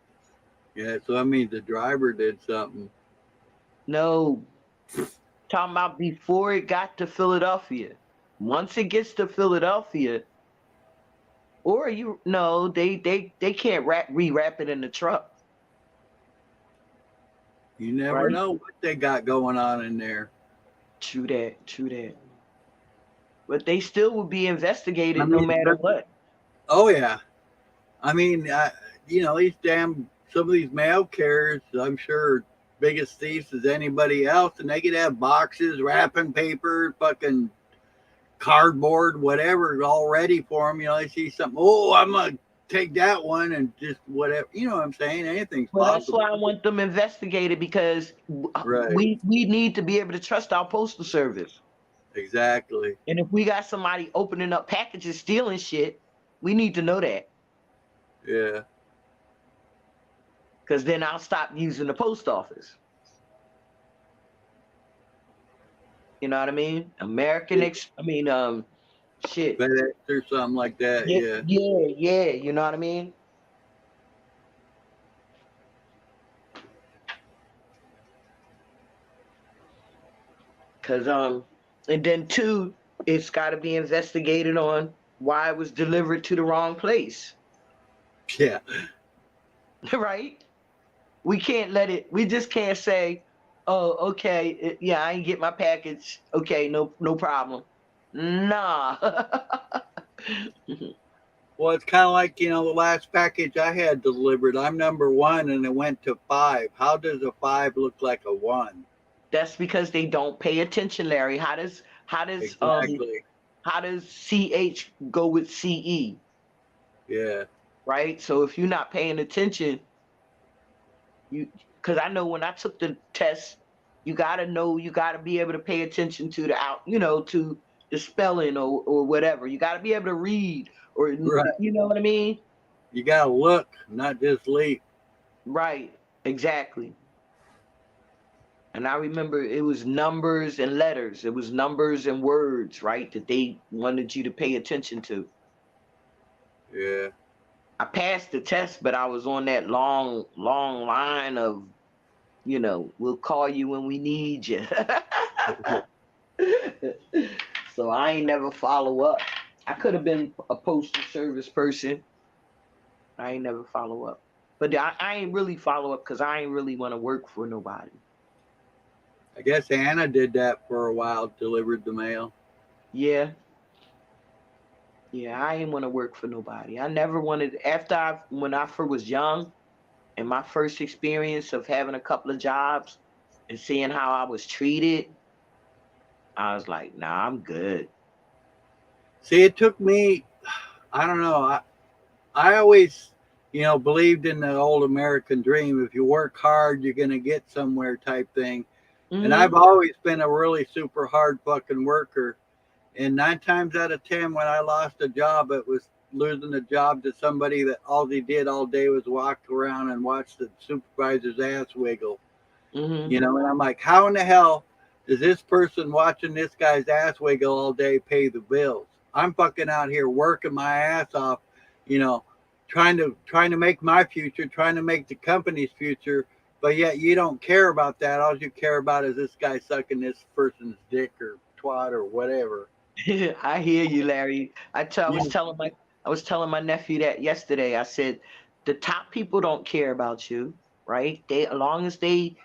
Yeah, so that means the driver did something. No, talking about before it got to Philadelphia. Once it gets to Philadelphia, or they can't rewrap it in the truck. You never Right. know what they got going on in there. True that. But they still will be investigated I no mean, matter what. Oh yeah, I mean, these some of these mail carriers, I'm sure, biggest thieves as anybody else, and they could have boxes, wrapping paper, fucking cardboard, whatever, all ready for them. They see something. Oh, I'm gonna take that one and just whatever. You know what I'm saying? Anything's Well, that's possible. why I want them investigated, because Right. we need to be able to trust our postal service. Exactly. And if we got somebody opening up packages, stealing shit, we need to know that. Yeah. Because then I'll stop using the post office. You know what I mean? Shit. FedEx or something like that. Yeah. Yeah. You know what I mean? Because and then two, it's got to be investigated on why it was delivered to the wrong place. Yeah. Right? We just can't say, oh, okay, I ain't get my package. Okay, no problem. Nah. Well, it's kind of like, the last package I had delivered. I'm number 1 and it went to 5. How does a 5 look like a 1? That's because they don't pay attention, Larry. How does Exactly. how does CH go with CE? Yeah. Right? So if you're not paying attention, because I know when I took the test, you gotta be able to pay attention to to the spelling or whatever. You gotta be able to read, or Right. You know what I mean? You got to look, not just leap. Right, exactly. And I remember it was numbers and letters. It was numbers and words, right, that they wanted you to pay attention to. Yeah. I passed the test, but I was on that long line of, we'll call you when we need you. So I ain't never follow up. I could have been a postal service person. I ain't never follow up. But I ain't really follow up because I ain't really want to work for nobody. I guess Anna did that for a while, delivered the mail. Yeah. Yeah, I ain't want to work for nobody. I never wanted, when I first was young, and my first experience of having a couple of jobs and seeing how I was treated, I was like, nah, I'm good. See, it took me, I don't know. I always, believed in the old American dream. If you work hard, you're going to get somewhere type thing. Mm-hmm. And I've always been a really super hard fucking worker. And 9 times out of 10, when I lost a job, it was losing a job to somebody that all they did all day was walk around and watch the supervisor's ass wiggle. Mm-hmm. And I'm like, how in the hell does this person watching this guy's ass wiggle all day pay the bills? I'm fucking out here working my ass off, trying to make my future, trying to make the company's future, but yet you don't care about that. All you care about is this guy sucking this person's dick or twat or whatever. I hear you, Larry. I was telling my nephew that yesterday. I said, the top people don't care about you, right? As long as they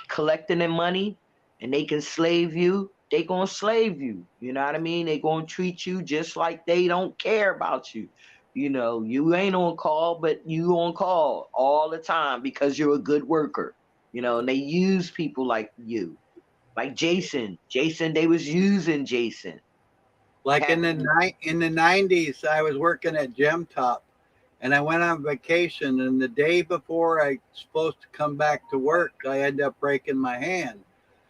collecting their money and they can slave you, they gonna slave you. You know what I mean? They gonna treat you just like they don't care about you. You ain't on call, but you on call all the time because you're a good worker. And they use people like you, like Jason. They was using Jason. Like in the 90s, I was working at Gem Top, and I went on vacation. And the day before I was supposed to come back to work, I ended up breaking my hand.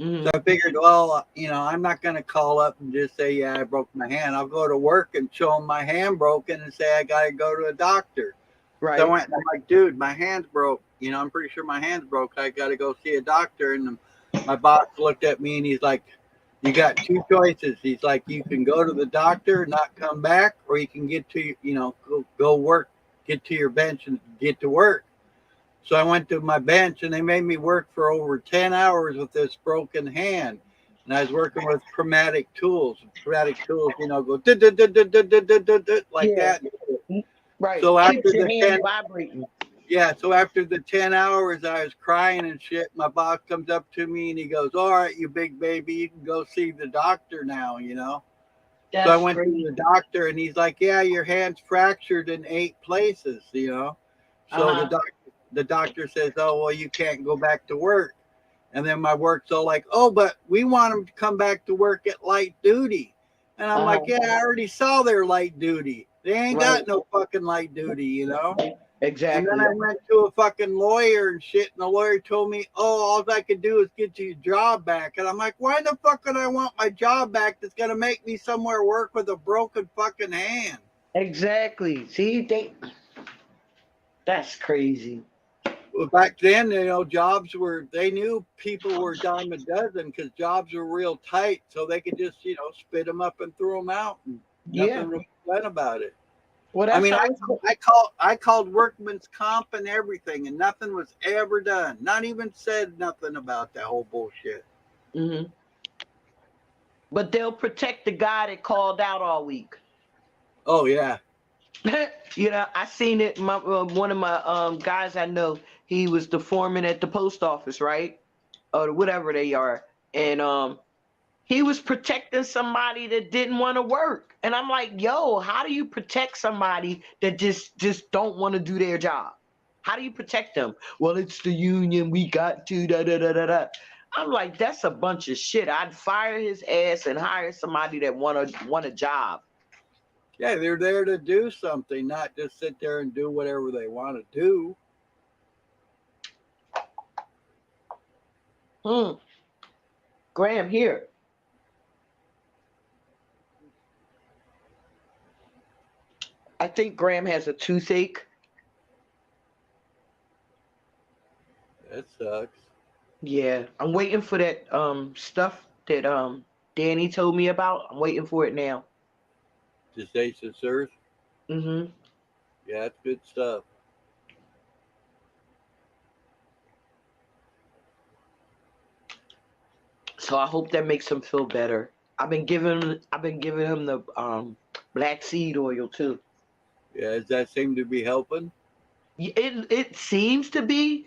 Mhm. So I figured, well, I'm not going to call up and just say, yeah, I broke my hand. I'll go to work and show them my hand broken and say I got to go to a doctor. Right. So I went and I'm like, dude, my hand's broke. I'm pretty sure my hand's broke. I got to go see a doctor. And my boss looked at me and he's like, you got two choices. He's like, you can go to the doctor, not come back, or you can get to, go work, get to your bench and get to work. So I went to my bench and they made me work for over 10 hours with this broken hand. And I was working with chromatic tools. Chromatic tools, go like Yeah. that. Right. So Keeps after your the hand 10, vibrating. yeah, so after the 10 hours, I was crying and shit. My boss comes up to me and he goes, all right, you big baby, you can go see the doctor now, That's So I went crazy. to the doctor and he's like, yeah, your hand's fractured in 8 places, So Uh-huh. the doctor says, oh, well, you can't go back to work. And then my work's all like, oh, but we want them to come back to work at light duty. And I'm like, yeah, I already saw their light duty. They ain't Right. got no fucking light duty, And Exactly. then I went to a fucking lawyer and shit, and the lawyer told me, oh, all I could do is get your job back. And I'm like, why the fuck would I want my job back that's going to make me somewhere work with a broken fucking hand? Exactly. See, that's crazy. Well, back then, jobs they knew people were dime a dozen because jobs were real tight. So they could just, spit them up and throw them out. And nothing was done about it. Well, that's I mean, how I called workman's comp and everything, and nothing was ever done. Not even said nothing about that whole bullshit. Mm-hmm. But they'll protect the guy that called out all week. Oh yeah. I seen it. One of my guys I know, he was the foreman at the post office, right, or whatever they are, and he was protecting somebody that didn't want to work. And I'm like, yo, how do you protect somebody that just don't want to do their job? How do you protect them? Well, it's the union. We got to da da da da da. I'm like, that's a bunch of shit. I'd fire his ass and hire somebody that want a job. Yeah, they're there to do something, not just sit there and do whatever they want to do. Graham, here. I think Graham has a toothache. That sucks. Yeah, I'm waiting for that stuff that Danny told me about. I'm waiting for it now. Cessation surge? Mm-hmm. Yeah, that's good stuff. So I hope that makes him feel better. I've been giving him the black seed oil too. Yeah, does that seem to be helping? It seems to be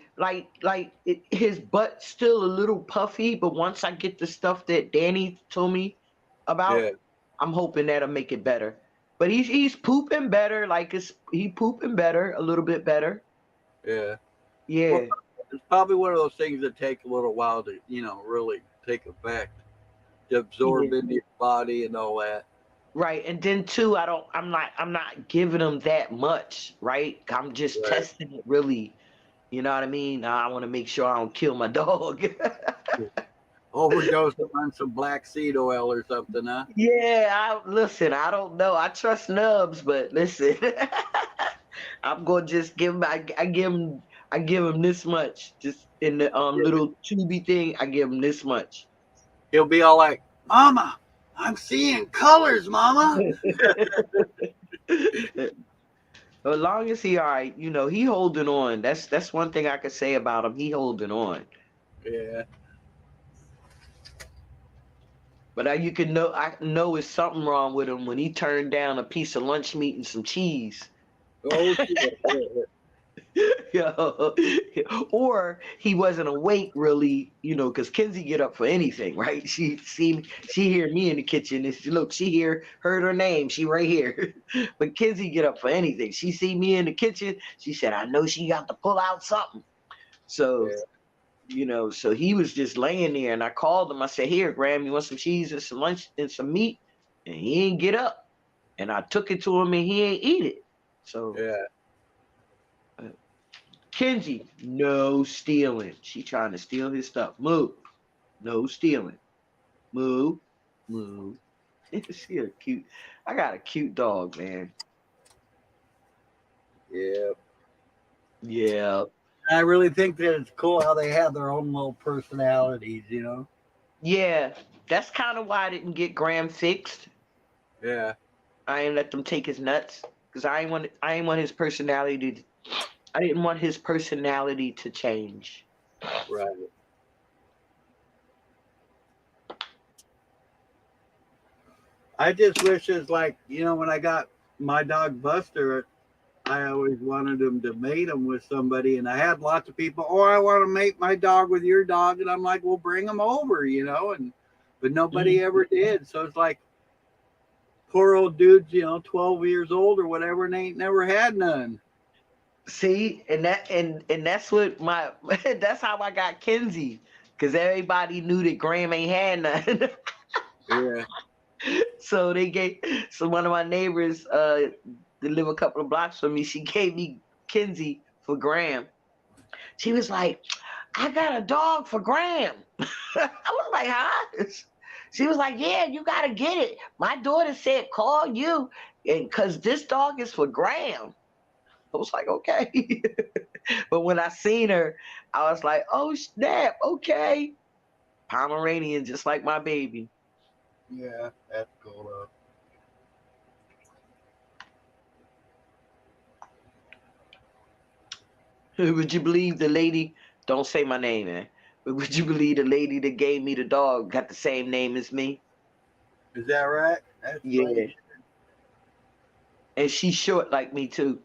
his butt's still a little puffy, but once I get the stuff that Danny told me about, I'm hoping that'll make it better. But he's pooping better, he pooping better, a little bit better. Yeah. Yeah. Well, it's probably one of those things that take a little while to, really take effect, to absorb into your body and all that. Right, and then too, I'm not giving them that much, right? I'm just testing it really. You know what I mean? I want to make sure I don't kill my dog. Overdose on some black seed oil or something, huh? Yeah, I don't know. I trust Nubs, but listen, I'm gonna just give him. I give him this much, just in the little tubey thing. I give him this much. He'll be all like, "Mama, I'm seeing colors, Mama." As long as he all right, he holding on. That's one thing I could say about him. He holding on. Yeah. But I know it's something wrong with him when he turned down a piece of lunch meat and some cheese. Oh shit. Or he wasn't awake really, because Kenzie get up for anything, right? She hear me in the kitchen and she heard her name, she right here. But Kenzie get up for anything. She see me in the kitchen, she said, I know she got to pull out something. So so he was just laying there, and I called him. I said, here, Graham, you want some cheese and some lunch and some meat? And he ain't get up. And I took it to him and he ain't eat it. So Kenzie, no stealing. She trying to steal his stuff. Move. No stealing. Move. Move. She a cute. I got a cute dog, man. Yeah. Yeah. I really think that it's cool how they have their own little personalities, you know? Yeah. That's kind of why I didn't get Graham fixed. Yeah. I ain't let them take his nuts because I ain't want his personality. I didn't want his personality to change. Right. I just wish it's like, you know, when I got my dog Buster, I always wanted him to mate him with somebody. And I had lots of people, oh, I want to mate my dog with your dog. And I'm like, well, bring him over, you know, but nobody ever did. So it's like, poor old dudes, you know, 12 years old or whatever, and they ain't never had none. See, and that's what that's how I got Kenzie, because everybody knew that Graham ain't had none. Yeah. So one of my neighbors that live a couple of blocks from me, she gave me Kenzie for Graham. She was like, I got a dog for Graham. I was like, huh? She was like, yeah, you got to get it. My daughter said, call you, and because this dog is for Graham. I was like, okay. But when I seen her, I was like, oh, snap, okay. Pomeranian, just like my baby. Yeah, that's cool. Would you believe the lady, don't say my name, man, but would you believe the lady that gave me the dog got the same name as me? Is that right? That's yeah. funny. And she's short like me, too.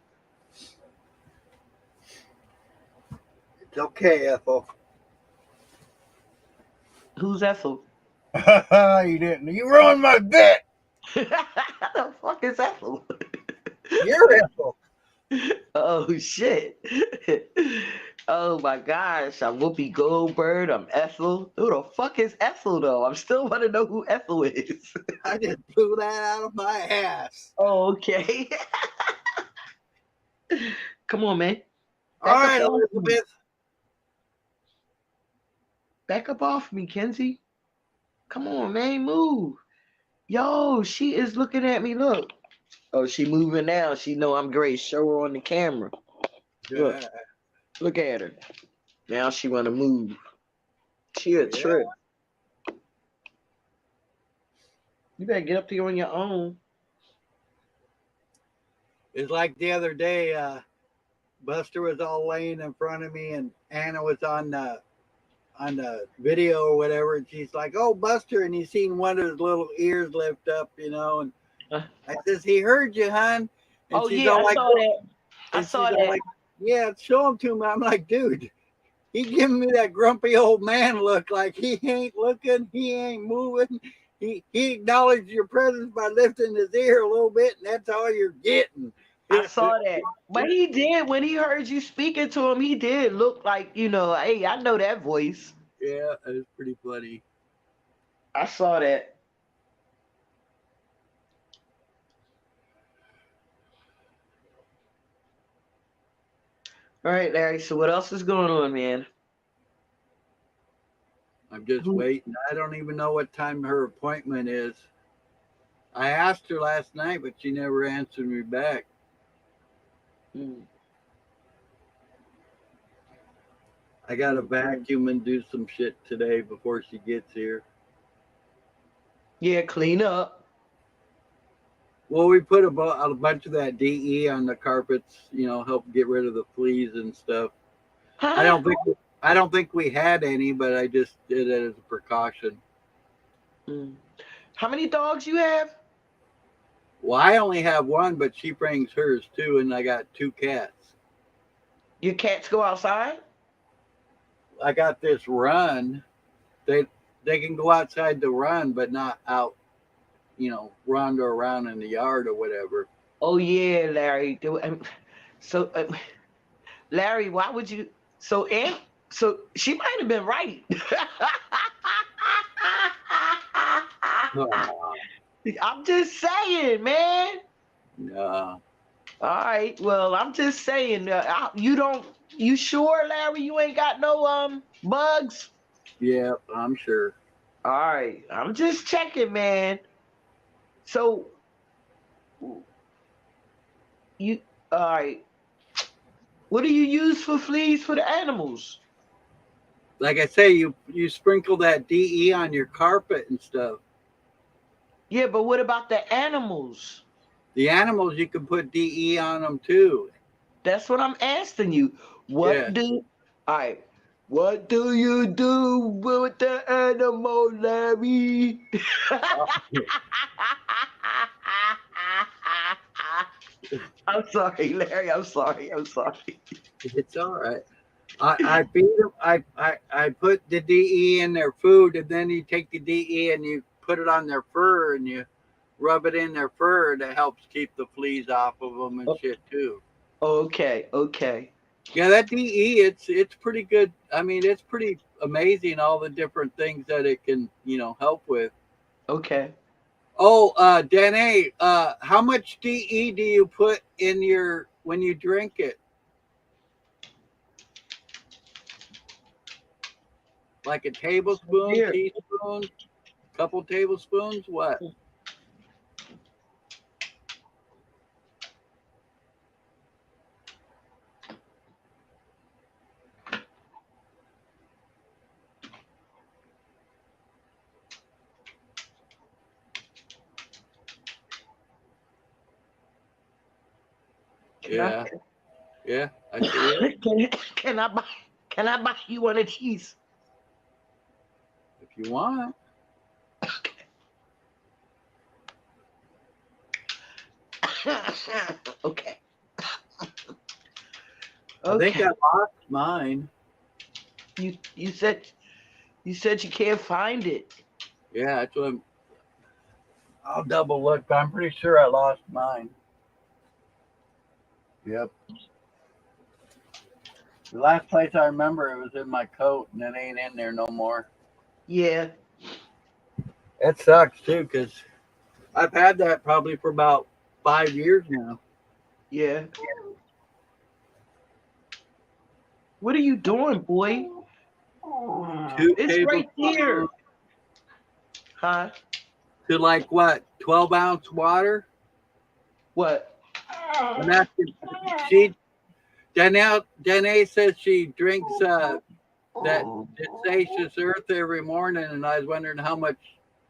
It's okay, Ethel. Who's Ethel? You didn't. You ruined my bit. The fuck is Ethel? You're Ethel. Oh, shit. Oh, my gosh. I'm Whoopi Goldberg. I'm Ethel. Who the fuck is Ethel, though? I still want to know who Ethel is. I just blew that out of my ass. Oh, okay. Come on, man. All right, Elizabeth. Back up off me, Kenzie. Come on, man. Move. Yo, she is looking at me. Look. Oh, she moving now. She know I'm great. Show her on the camera. Look. Look at her. Now she want to move. She a trip. You better get up here on your own. It's like the other day, Buster was all laying in front of me, and Anna was on the video or whatever, and she's like, "Oh, Buster," and he's seen one of his little ears lift up, you know, and I says, "He heard you, hon." And Oh she's yeah, all I like, saw that. I saw that. Like, yeah, show him to me. I'm like, dude, he giving me that grumpy old man look, like he ain't looking, he ain't moving. He acknowledged your presence by lifting his ear a little bit, and that's all you're getting. I saw that. But he did, when he heard you speaking to him, he did look like, you know, hey, I know that voice. Yeah, it was pretty funny. I saw that. All right, Larry. So what else is going on, man? I'm just waiting. I don't even know what time her appointment is. I asked her last night, but she never answered me back. I got to vacuum and do some shit today before she gets here. Yeah, clean up. Well, we put a bunch of that DE on the carpets, you know, help get rid of the fleas and stuff. I don't think we had any, but I just did it as a precaution. How many dogs you have? Well, I only have one, but she brings hers too, and I got 2 cats. Your cats go outside? I got this run. They can go outside to run, but not out, you know, wander around in the yard or whatever. Oh yeah, Larry. So, Larry, why would you? So she might have been right. I'm just saying, man. No. All right. Well, I'm just saying. You don't You sure, Larry? You ain't got no bugs? Yeah, I'm sure. All right, I'm just checking, man. So you all right? What do you use for fleas for the animals? Like I say, you sprinkle that DE on your carpet and stuff. Yeah, but what about the animals? The animals, you can put DE on them too. That's what I'm asking you. Yeah. All right, what do you do with the animal, Larry? I'm sorry, Larry. I'm sorry. It's all right. I feed them. I put the DE in their food, and then you take the DE and you put it on their fur, and you rub it in their fur. That helps keep the fleas off of them and shit too. Okay. Yeah, that DE, it's pretty good. I mean, it's pretty amazing all the different things that it can help with. Okay. Oh, Danae, how much DE do you put in when you drink it? Like a tablespoon, Here. teaspoon, couple tablespoons? What? Yeah. I see it. Can I buy you one of these? If you want. Okay. I think I lost mine. You said you can't find it. Yeah, that's what I'll double look, but I'm pretty sure I lost mine. Yep. The last place I remember, it was in my coat, and it ain't in there no more. Yeah. It sucks too, because I've had that probably for about 5 years now. Yeah. What are you doing, boy? It's right here. Huh? To like what? 12-ounce water? What? And that's Danae says she drinks that Tenacious Earth every morning, and I was wondering how much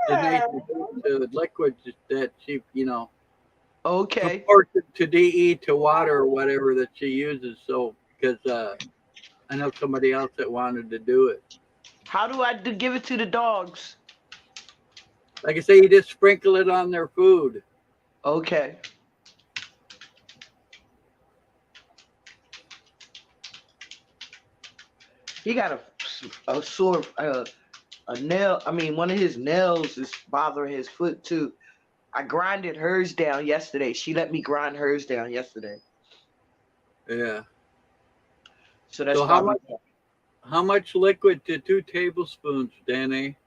to liquid that she, Okay. proportion to DE to water or whatever that she uses. So, because I know somebody else that wanted to do it. How do I give it to the dogs? Like I say, you just sprinkle it on their food. Okay. He got a sore a nail. I mean, one of his nails is bothering his foot too. I grinded hers down yesterday. She let me grind hers down yesterday. Yeah. So that's how much liquid to 2 tablespoons, Danny?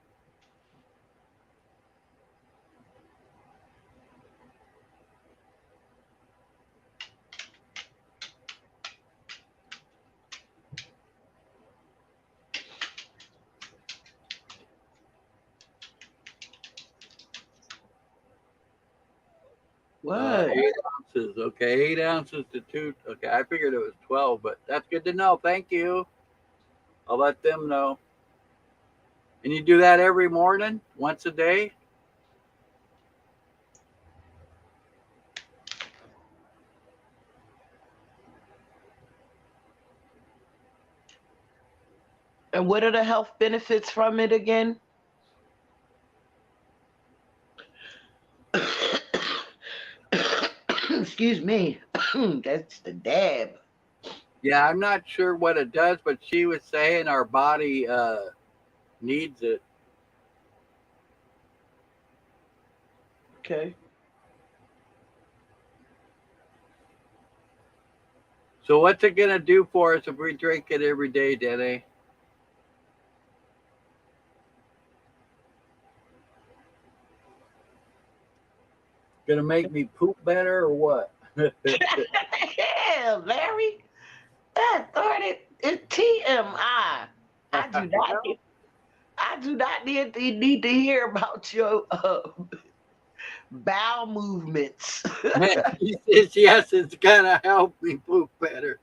What? 8 ounces. Okay, 8 ounces to 2. Okay, I figured it was 12, but that's good to know. Thank you. I'll let them know. And you do that every morning, once a day? And what are the health benefits from it again? Excuse me. That's the dab. Yeah, I'm not sure what it does, but she was saying our body needs it. Okay. So what's it gonna do for us if we drink it every day, Danny? Gonna make me poop better or what? Hell, Larry. That 30 TMI. I do not. I do not need to hear about your bowel movements. He says, yes, it's gonna help me poop better.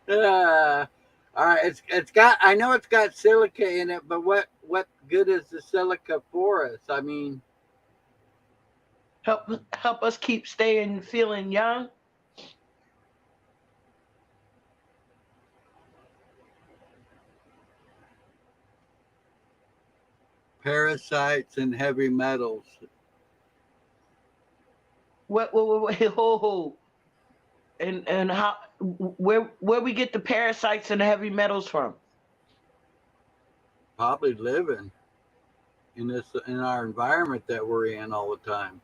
All right, it's got. I know it's got silica in it, but what good is the silica for us? I mean, help us keep staying feeling young. parasites and heavy metals. What? And how? Where we get the parasites and the heavy metals from? Probably living in our environment that we're in all the time.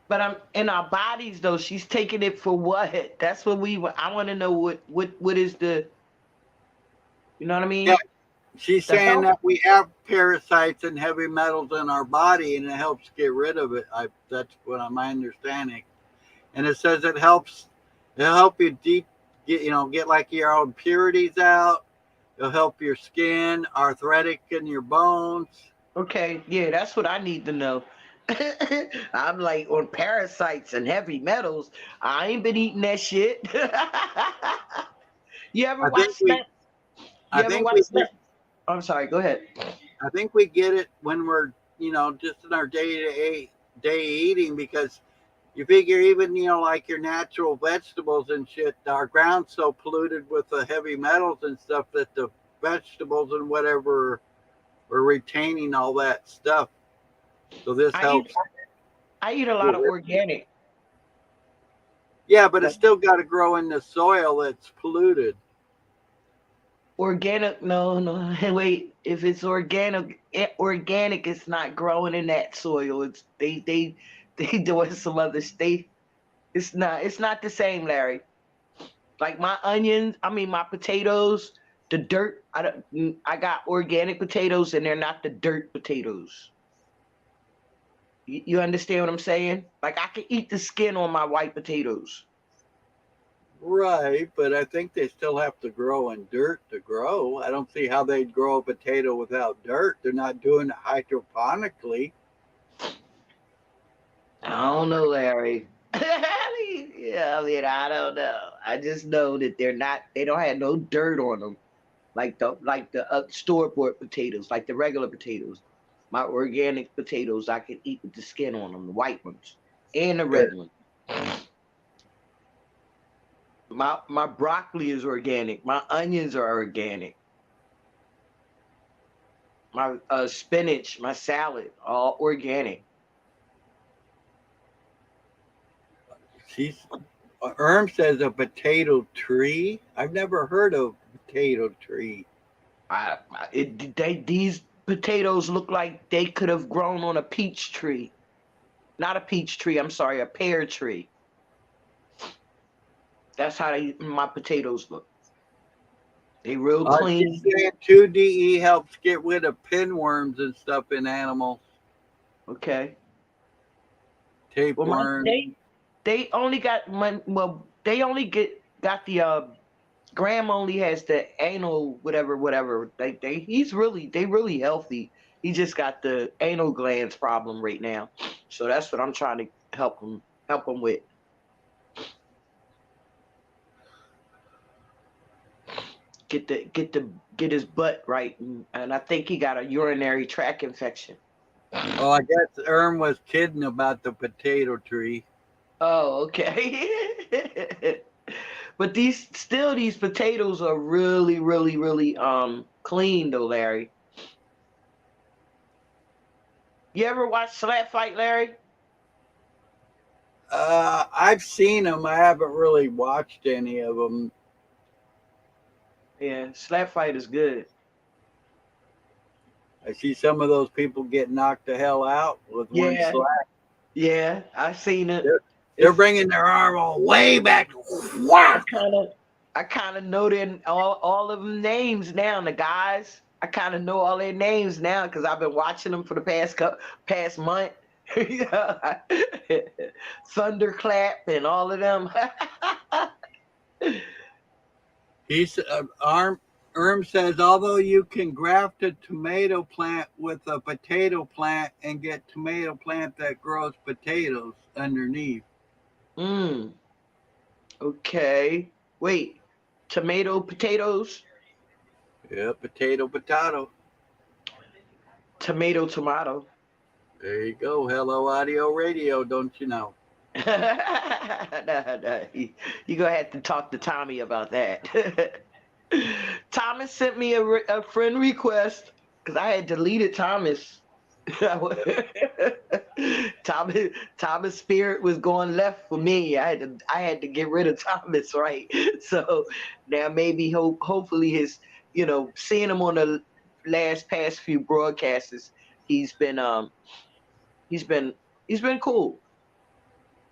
But I'm in our bodies though. She's taking it for what? That's what I want to know. What is the? You know what I mean? Yeah. She's saying that we have parasites and heavy metals in our body, and it helps get rid of it. That's what my understanding. And it says it'll help you get like your own impurities out. It'll help your skin, arthritic in your bones. Okay, yeah, that's what I need to know. I'm like on parasites and heavy metals. I ain't been eating that shit. You ever watch that? I'm sorry, go ahead. I think we get it when we're, just in our day eating, because you figure even, like your natural vegetables and shit, our ground's so polluted with the heavy metals and stuff that the vegetables and whatever are retaining all that stuff. So this helps. I eat a lot of organic. Yeah, but it's still got to grow in the soil that's polluted. Organic, no. Wait, if it's organic, it's not growing in that soil. It's they doing some other state. It's not the same, Larry. Like my onions, my potatoes, the dirt. I got organic potatoes, and they're not the dirt potatoes. You understand what I'm saying? Like I can eat the skin on my white potatoes. Right, but I think they still have to grow in dirt to grow. I don't see how they'd grow a potato without dirt. They're not doing it hydroponically. I don't know, Larry. I don't know. I just know that they don't have no dirt on them, like the store-bought potatoes, like the regular potatoes. My organic potatoes, I can eat with the skin on them, the white ones and the red ones. My broccoli is organic. My onions are organic. My spinach, my salad, all organic. Erm says a potato tree. I've never heard of potato tree. These potatoes look like they could have grown on a peach tree. Not a peach tree, I'm sorry, a pear tree. That's how my potatoes look. They real clean. 2DE helps get rid of pinworms and stuff in animals. Okay. Tapeworms. They only got got the Graham only has the anal whatever. They really healthy. He just got the anal glands problem right now. So that's what I'm trying to help him with. Get his butt right, and I think he got a urinary tract infection. Oh, I guess Erm was kidding about the potato tree. Oh, okay. But these potatoes are really, really, really clean though, Larry. You ever watch Slap Fight, Larry? I've seen them. I haven't really watched any of them. Yeah, Slap Fight is good. I see some of those people get knocked the hell out with one slap. Yeah, I've seen it. They're bringing their arm all way back. Wow. I kind of know all of them names now. The guys, I kind of know all their names now because I've been watching them for the past month. Thunderclap and all of them. He's says, although you can graft a tomato plant with a potato plant and get tomato plant that grows potatoes underneath. Okay. Wait. Potatoes? Yeah, potato. Tomato. There you go. Hello, audio radio, don't you know? Nah. You gonna have to talk to Tommy about that. Thomas sent me a friend request because I had deleted Thomas. Thomas spirit was going left for me. I had to get rid of Thomas, right? So now maybe hopefully his, seeing him on the past few broadcasts, he's been cool.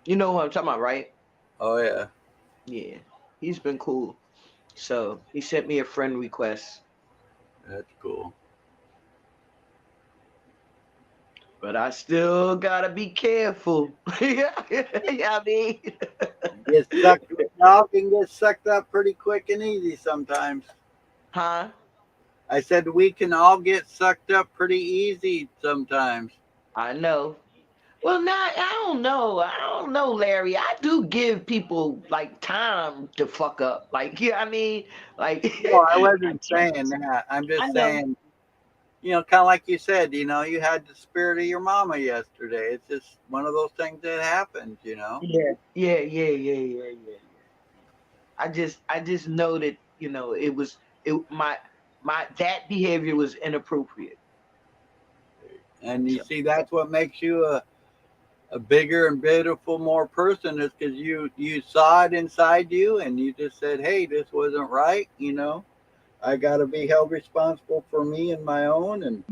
You know who I'm talking about, right? Oh yeah. Yeah, he's been cool. So he sent me a friend request. That's cool. But I still gotta be careful. I mean, y'all can get sucked up pretty quick and easy sometimes. Huh? I said we can all get sucked up pretty easy sometimes. I know. Well, I don't know, Larry. I do give people like time to fuck up. Like, I mean, like. No, I wasn't saying that. I'm just saying, kind of like you said, you had the spirit of your mama yesterday. It's just one of those things that happens, Yeah. I just know that that behavior was inappropriate. And you see, that's what makes you a bigger and beautiful more person, is because you saw it inside you and you just said, hey, this wasn't right. I got to be held responsible for me and my own. And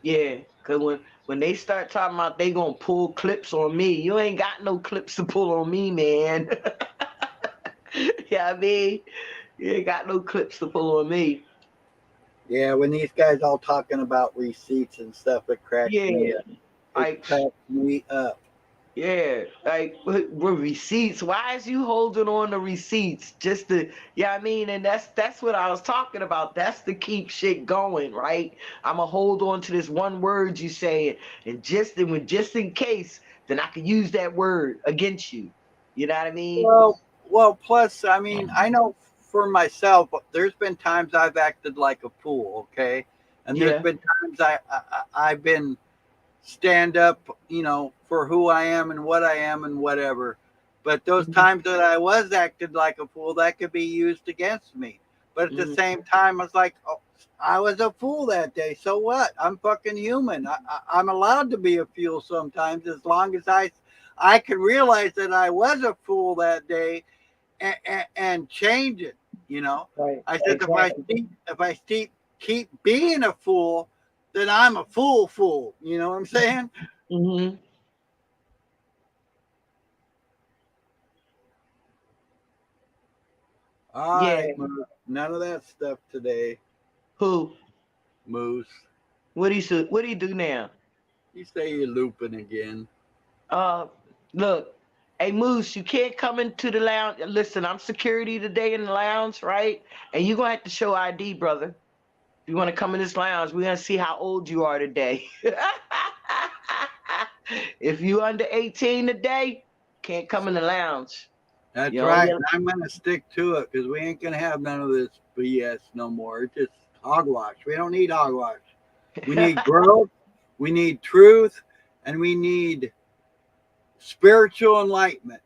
yeah, because when they start talking about they gonna pull clips on me, you ain't got no clips to pull on me, man. Yeah, I mean, you ain't got no clips to pull on me. Yeah, when these guys all talking about receipts and stuff, it cracks me up. It cracks me up. Yeah, like with receipts. Why is you holding on to receipts? Just to, I mean, and that's what I was talking about. That's to keep shit going, right? I'ma hold on to this one word you say, and just in case, then I can use that word against you. You know what I mean? Well, plus, I mean, I know for myself, there's been times I've acted like a fool, okay? And there's been times I've been stand up, for who I am and what I am and whatever. But those times that I was acted like a fool, that could be used against me. But at the same time, I was like, oh, I was a fool that day. So what? I'm fucking human. I'm allowed to be a fool sometimes, as long as I can realize that I was a fool that day and change it. Right. I said, if I keep being a fool, then I'm a fool. You know what I'm saying? Mm-hmm. All right, none of that stuff today. Who? Moose. What do you do now? You say you're looping again. Look, hey Moose, you can't come into the lounge. Listen, I'm security today in the lounge, right? And you're gonna have to show ID, brother. If you want to come in this lounge, we're gonna see how old you are today. If you under 18 today, can't come in the lounge. That's right. I'm gonna stick to it because we ain't gonna have none of this BS no more. It's just hogwash. We don't need hogwash. We need growth, we need truth, and we need spiritual enlightenment.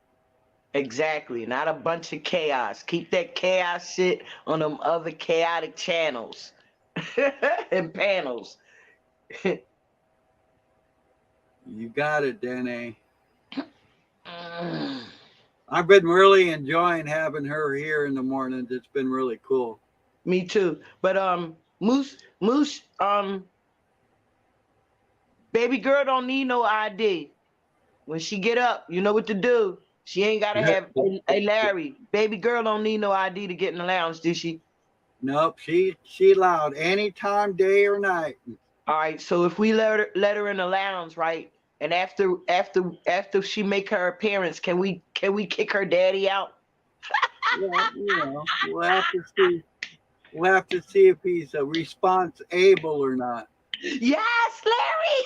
Exactly. Not a bunch of chaos. Keep that chaos shit on them other chaotic channels and panels. You got it, Danae. I've been really enjoying having her here in the mornings. It's been really cool. Me too. But Moose, baby girl don't need no ID. When she get up, you know what to do. She ain't gotta have hey Larry, baby girl don't need no ID to get in the lounge, does she? Nope, she allowed anytime, day or night. All right, so if we let her in the lounge, right? And after she make her appearance, can we kick her daddy out? Well, we'll have to see. We'll have to see if he's a response able or not. Yes, Larry.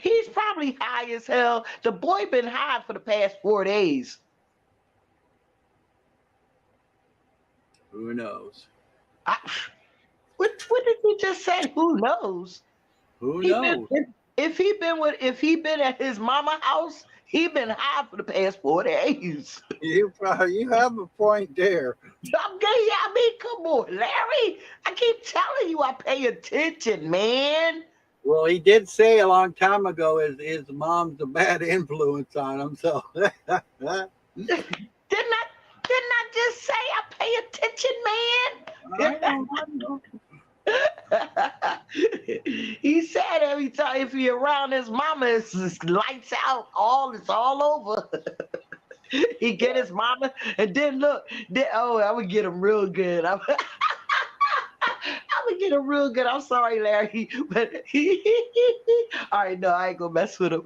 He's probably high as hell. The boy been high for the past 4 days. Who knows? What did you just say? Who knows? Who knows? If he been at his mama house, he been high for the past 4 days. You have a point there. I mean, come on, Larry. I keep telling you I pay attention, man. Well, he did say a long time ago his mom's a bad influence on him. So Didn't I just say I pay attention, man? He said every time if he around his mama, it's just lights out. It's all over. He get his mama, and then look. I would get him real good. I would get him real good. I'm sorry, Larry, but all right, no, I ain't gonna mess with him.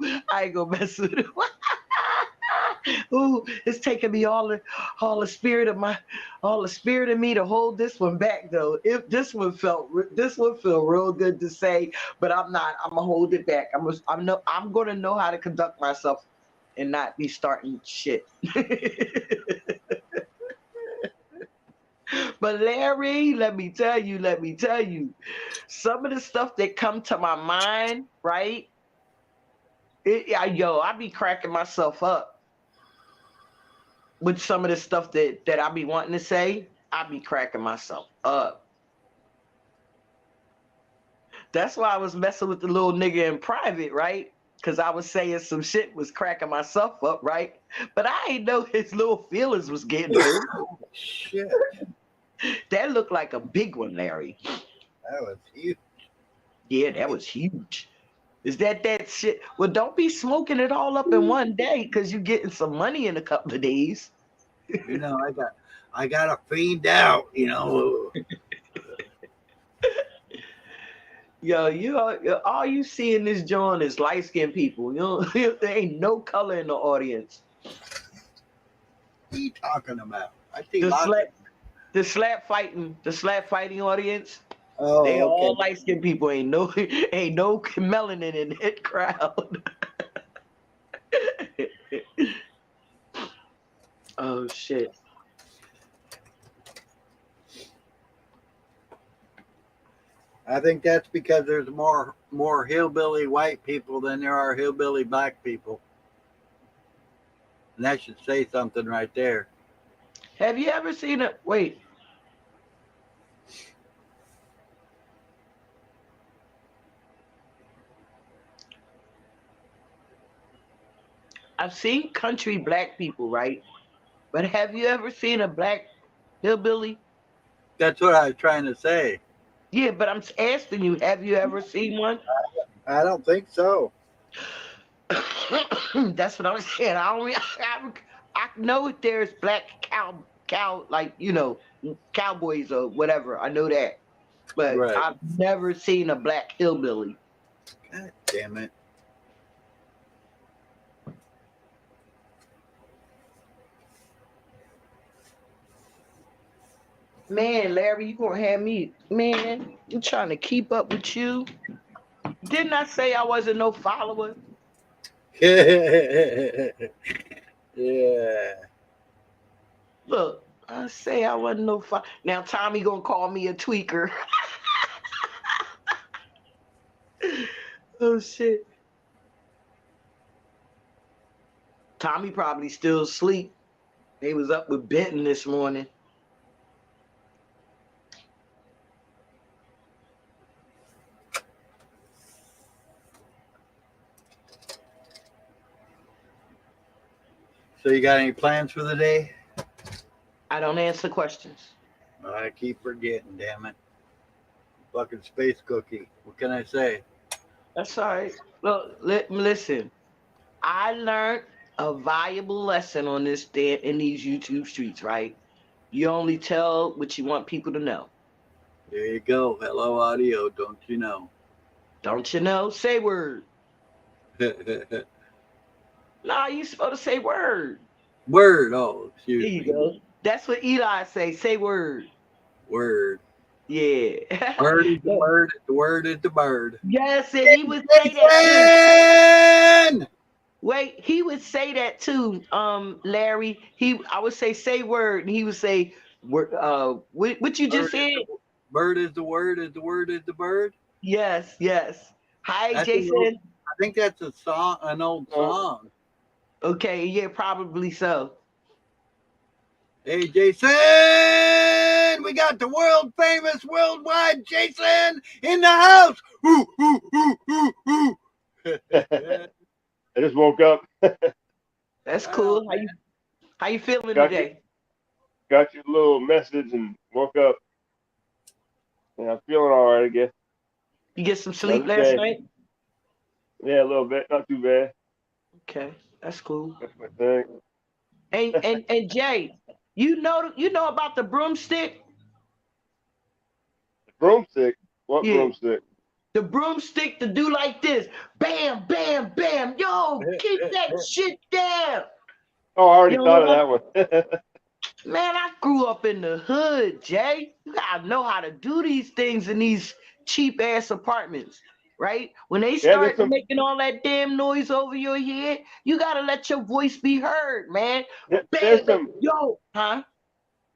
Ooh, it's taking me all the spirit of me to hold this one back though. If this one felt real good to say, but I'm not. I'm gonna hold it back. I'm gonna know how to conduct myself and not be starting shit. But Larry, let me tell you, some of the stuff that come to my mind, right? I be cracking myself up with some of the stuff that I be wanting to say. I be cracking myself up. That's why I was messing with the little nigga in private, right? Because I was saying some shit was cracking myself up, right? But I ain't know his little feelings was getting hurt. Shit. That looked like a big one, Larry. That was huge. Yeah, that was huge. Is that shit? Well, don't be smoking it all up in one day because you're getting some money in a couple of days. I got to fiend out, Yo, all you see in this joint is light-skinned people. There ain't no color in the audience. What are you talking about? I see the slap fighting audience. Oh, they okay. all light-skinned people. Ain't no melanin in that crowd. Oh shit. I think that's because there's more hillbilly white people than there are hillbilly black people. And that should say something right there. Have you ever seen a wait? I've seen country black people, right? But have you ever seen a black hillbilly? That's what I was trying to say. Yeah, but I'm asking you, have you ever seen one? I don't think so. That's what I'm saying. I know there's black cow, like, cowboys or whatever. I know that. But right. I've never seen a black hillbilly. God damn it. Man, Larry, you gonna have me, man, I'm trying to keep up with you. Didn't I say I wasn't no follower? Yeah. Look, I say I wasn't no follower. Now Tommy gonna call me a tweaker. Oh shit. Tommy probably still asleep. They was up with Benton this morning. So you got any plans for the day? I don't answer questions. I keep forgetting, damn it. Fucking space cookie. What can I say? That's all right. Look, listen. I learned a valuable lesson on this day in these YouTube streets, right? You only tell what you want people to know. There you go. Hello, audio. Don't you know? Don't you know? Say word. Nah, you supposed to say word. Word. Oh, excuse There you me. go. That's what Eli say. Say word. Word. Yeah. Word is the word. The word is the bird. Yes, and he would say that too. Jason! Wait, he would say that too, Larry. I would say word, and he would say, word. What you just said? Bird is the word. Is the word is the bird. Yes, yes. Hi, That's Jason. I think that's a song, an old song. Okay, yeah, probably so. Hey, Jason! We got the world famous, worldwide Jason in the house. Ooh, ooh, ooh, ooh, ooh. I just woke up. That's cool. How you feeling got today? Got your little message and woke up. Yeah, I'm feeling all right, I guess. You get some sleep Another last day. night? Yeah, a little bit. Not too bad. Okay, that's cool. That's my thing. And Jay, you know about the broomstick? The broomstick? What Yeah. broomstick? The broomstick to do like this. Bam, bam, bam. Yo, keep that shit down. Oh, I already You thought know of that one. Man, I grew up in the hood, Jay. You gotta know how to do these things in these cheap ass apartments, right? When they start making all that damn noise over your head, you gotta let your voice be heard, man.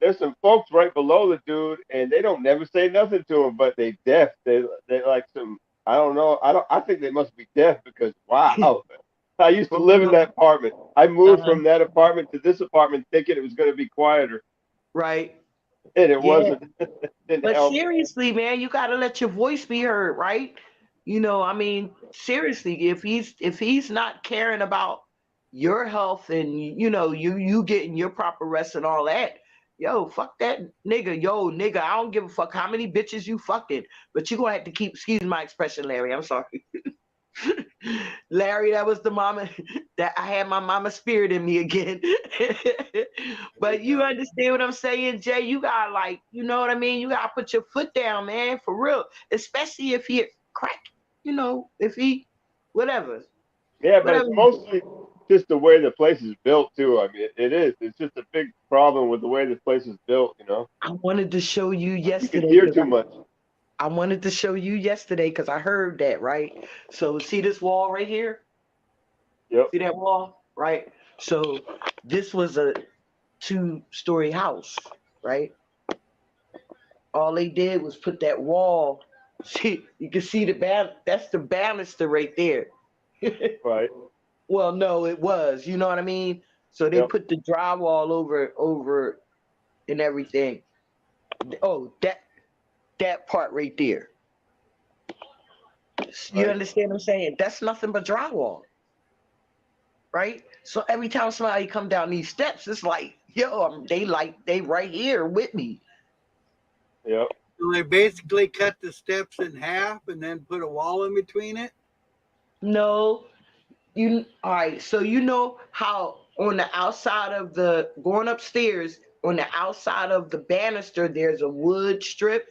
There's some folks right below the dude, and they don't never say nothing to him, but they deaf. They like some. I don't know. I think they must be deaf because wow. I used to live in that apartment. I moved from that apartment to this apartment thinking it was going to be quieter. Right. And it wasn't. But seriously, man, you gotta let your voice be heard, right? You know, I mean, seriously, if he's not caring about your health and you getting your proper rest and all that, yo, fuck that nigga. Yo, nigga, I don't give a fuck how many bitches you fucking, but you gonna have to keep, excuse my expression, Larry. I'm sorry. Larry, that was the mama that I had my mama spirit in me again. But you understand what I'm saying, Jay? You gotta you know what I mean? You gotta put your foot down, man, for real. Especially if he crack, if he whatever. Yeah, but it's mostly just the way the place is built too. I mean, it is. It's just a big problem with the way the place is built, I wanted to show you yesterday. You can hear too much. I wanted to show you yesterday because I heard that, right? So see this wall right here? Yep. See that wall? Right? So this was a 2-story house, right? All they did was put that wall. See, you can see that's the banister right there. Right. Well, no, it was. You know what I mean? So they put the drywall over and everything. Oh, that part right there. You understand what I'm saying? That's nothing but drywall. Right? So every time somebody come down these steps, it's like, yo, they right here with me. Yep. So they basically cut the steps in half and then put a wall in between it? No. All right, so you know how on the outside of going upstairs, on the outside of the banister, there's a wood strip?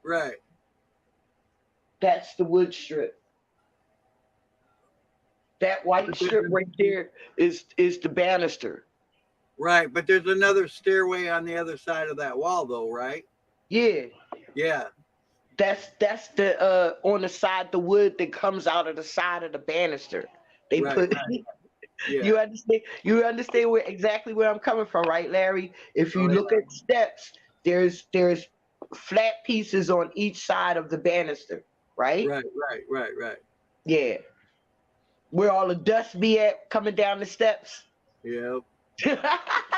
Right. That's the wood strip. That white strip right there is the banister. Right, but there's another stairway on the other side of that wall though, right? Yeah. Yeah. That's the on the side, the wood that comes out of the side of the banister. They put Yeah. You understand exactly where I'm coming from, right, Larry? If you look at steps, there's flat pieces on each side of the banister, right? Right. Yeah. Where all the dust be at coming down the steps. Yep.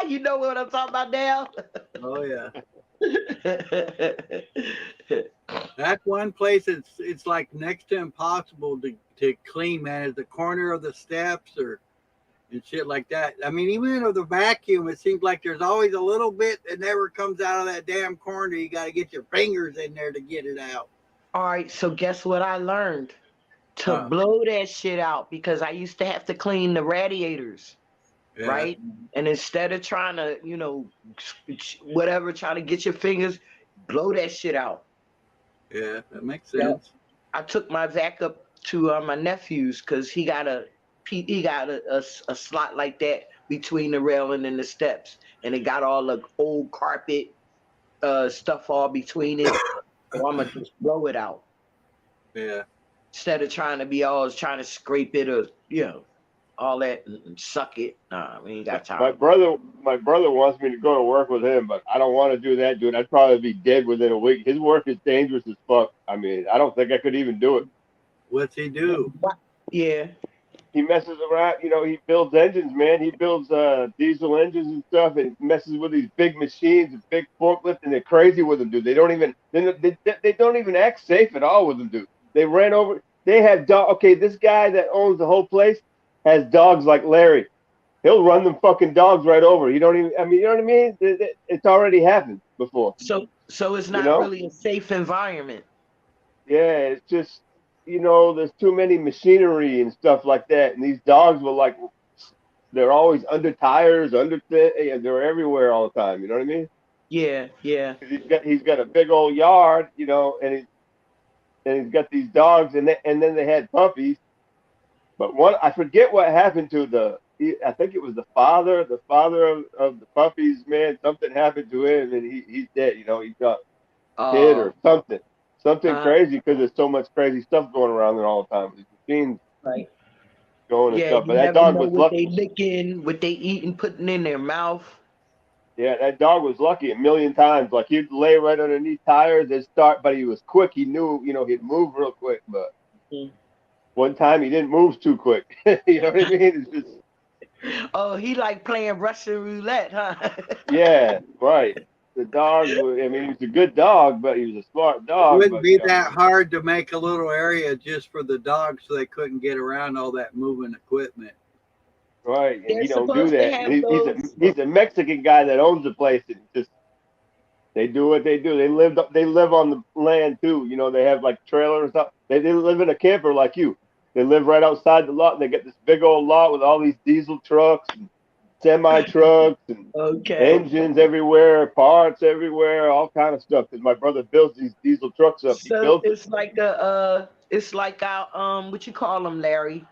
You know what I'm talking about now? Oh yeah. That's one place it's like next to impossible to clean, man, is the corner of the steps and shit like that. I mean, even with the vacuum, it seems like there's always a little bit that never comes out of that damn corner. You got to get your fingers in there to get it out. All right, so guess what I learned? To blow that shit out, because I used to have to clean the radiators, right? And instead of trying to, trying to get your fingers, blow that shit out. Yeah, that makes sense. I took my vac up to my nephew's because he got a slot like that between the railing and the steps, and it got all the old carpet stuff all between it. So I'm gonna just blow it out Yeah. instead of trying to scrape it or all that and suck it. Nah, we ain't got time. My brother wants me to go to work with him, but I don't want to do that, dude. I'd probably be dead within a week. His work is dangerous as fuck. I mean, I don't think I could even do it. What's he do? Yeah. He messes around, he builds engines, man. He builds diesel engines and stuff, and messes with these big machines and big forklifts, and they're crazy with them, dude. They don't even act safe at all with them, dude. They ran over. They have dog. Okay, this guy that owns the whole place has dogs like Larry. He'll run them fucking dogs right over. You don't even. I mean, you know what I mean? It's already happened before. So it's not really a safe environment. Yeah, it's just. There's too many machinery and stuff like that. And these dogs will they're always under tires, and they're everywhere all the time. You know what I mean? Yeah, yeah. He's got a big old yard, and he's got these dogs, and then they had puppies. But I forget what happened to I think it was the father of the puppies, man. Something happened to him, and he's dead. He got hit or something. Something crazy because there's so much crazy stuff going around there all the time. These machines going and stuff. But that dog was lucky. What they licking, what they eating, putting in their mouth. Yeah, that dog was lucky a million times. Like he'd lay right underneath tires and but he was quick. He knew, he'd move real quick. But one time he didn't move too quick. You know what I mean? It's just. Oh, he like playing Russian roulette, huh? Yeah, right. The dog, he's a good dog, but he was a smart dog. It wouldn't be that hard to make a little area just for the dogs so they couldn't get around all that moving equipment. Right, and he don't do that. He's a Mexican guy that owns the place, and just they do what they do. They live on the land too. They have like trailers and stuff. They live in a camper like you. They live right outside the lot, and they get this big old lot with all these diesel trucks and semi trucks and engines everywhere, parts everywhere, all kind of stuff. Because my brother builds these diesel trucks up. So it's like it's like our what you call them, Larry?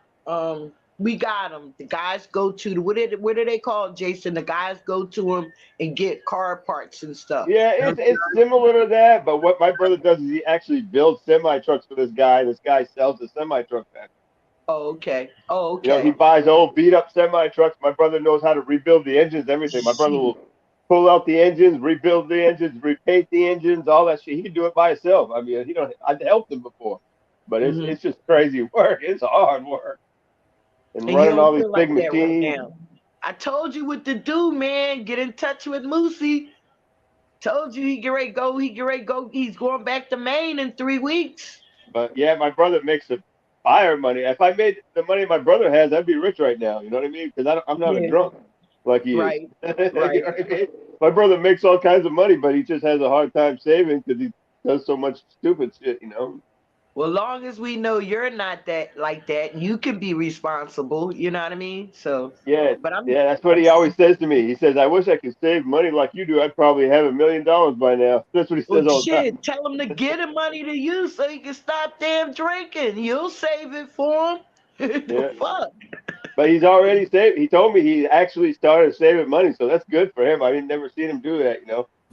We got them. The guys go to what do they call, Jason? The guys go to them and get car parts and stuff. Yeah, it's similar to that. But what my brother does is he actually builds semi trucks for this guy. This guy sells the semi truck back. Oh, okay. Oh, okay. He buys old beat up semi trucks. My brother knows how to rebuild the engines, everything. My brother will pull out the engines, rebuild the engines, repaint the engines, all that shit. He can do it by himself. I mean, I'd helped him before, but it's just crazy work. It's hard work. And running all these big machines. Right, I told you what to do, man. Get in touch with Moosey. Told you he get ready to go. He's going back to Maine in 3 weeks. But yeah, my brother makes a fire money. If I made the money my brother has, I'd be rich right now. You know what I mean? Because I'm not a drunk like he is. Right. You know what I mean? My brother makes all kinds of money, but he just has a hard time saving because he does so much stupid shit, Well, long as we know you're not like that, you can be responsible. You know what I mean? So yeah, that's what he always says to me. He says, "I wish I could save money like you do. I'd probably have $1 million by now." That's what he says all the time. Tell him to get the money to you so he can stop damn drinking. You'll save it for him. The fuck. But he's already saved. He told me he actually started saving money, so that's good for him. I didn't never seen him do that,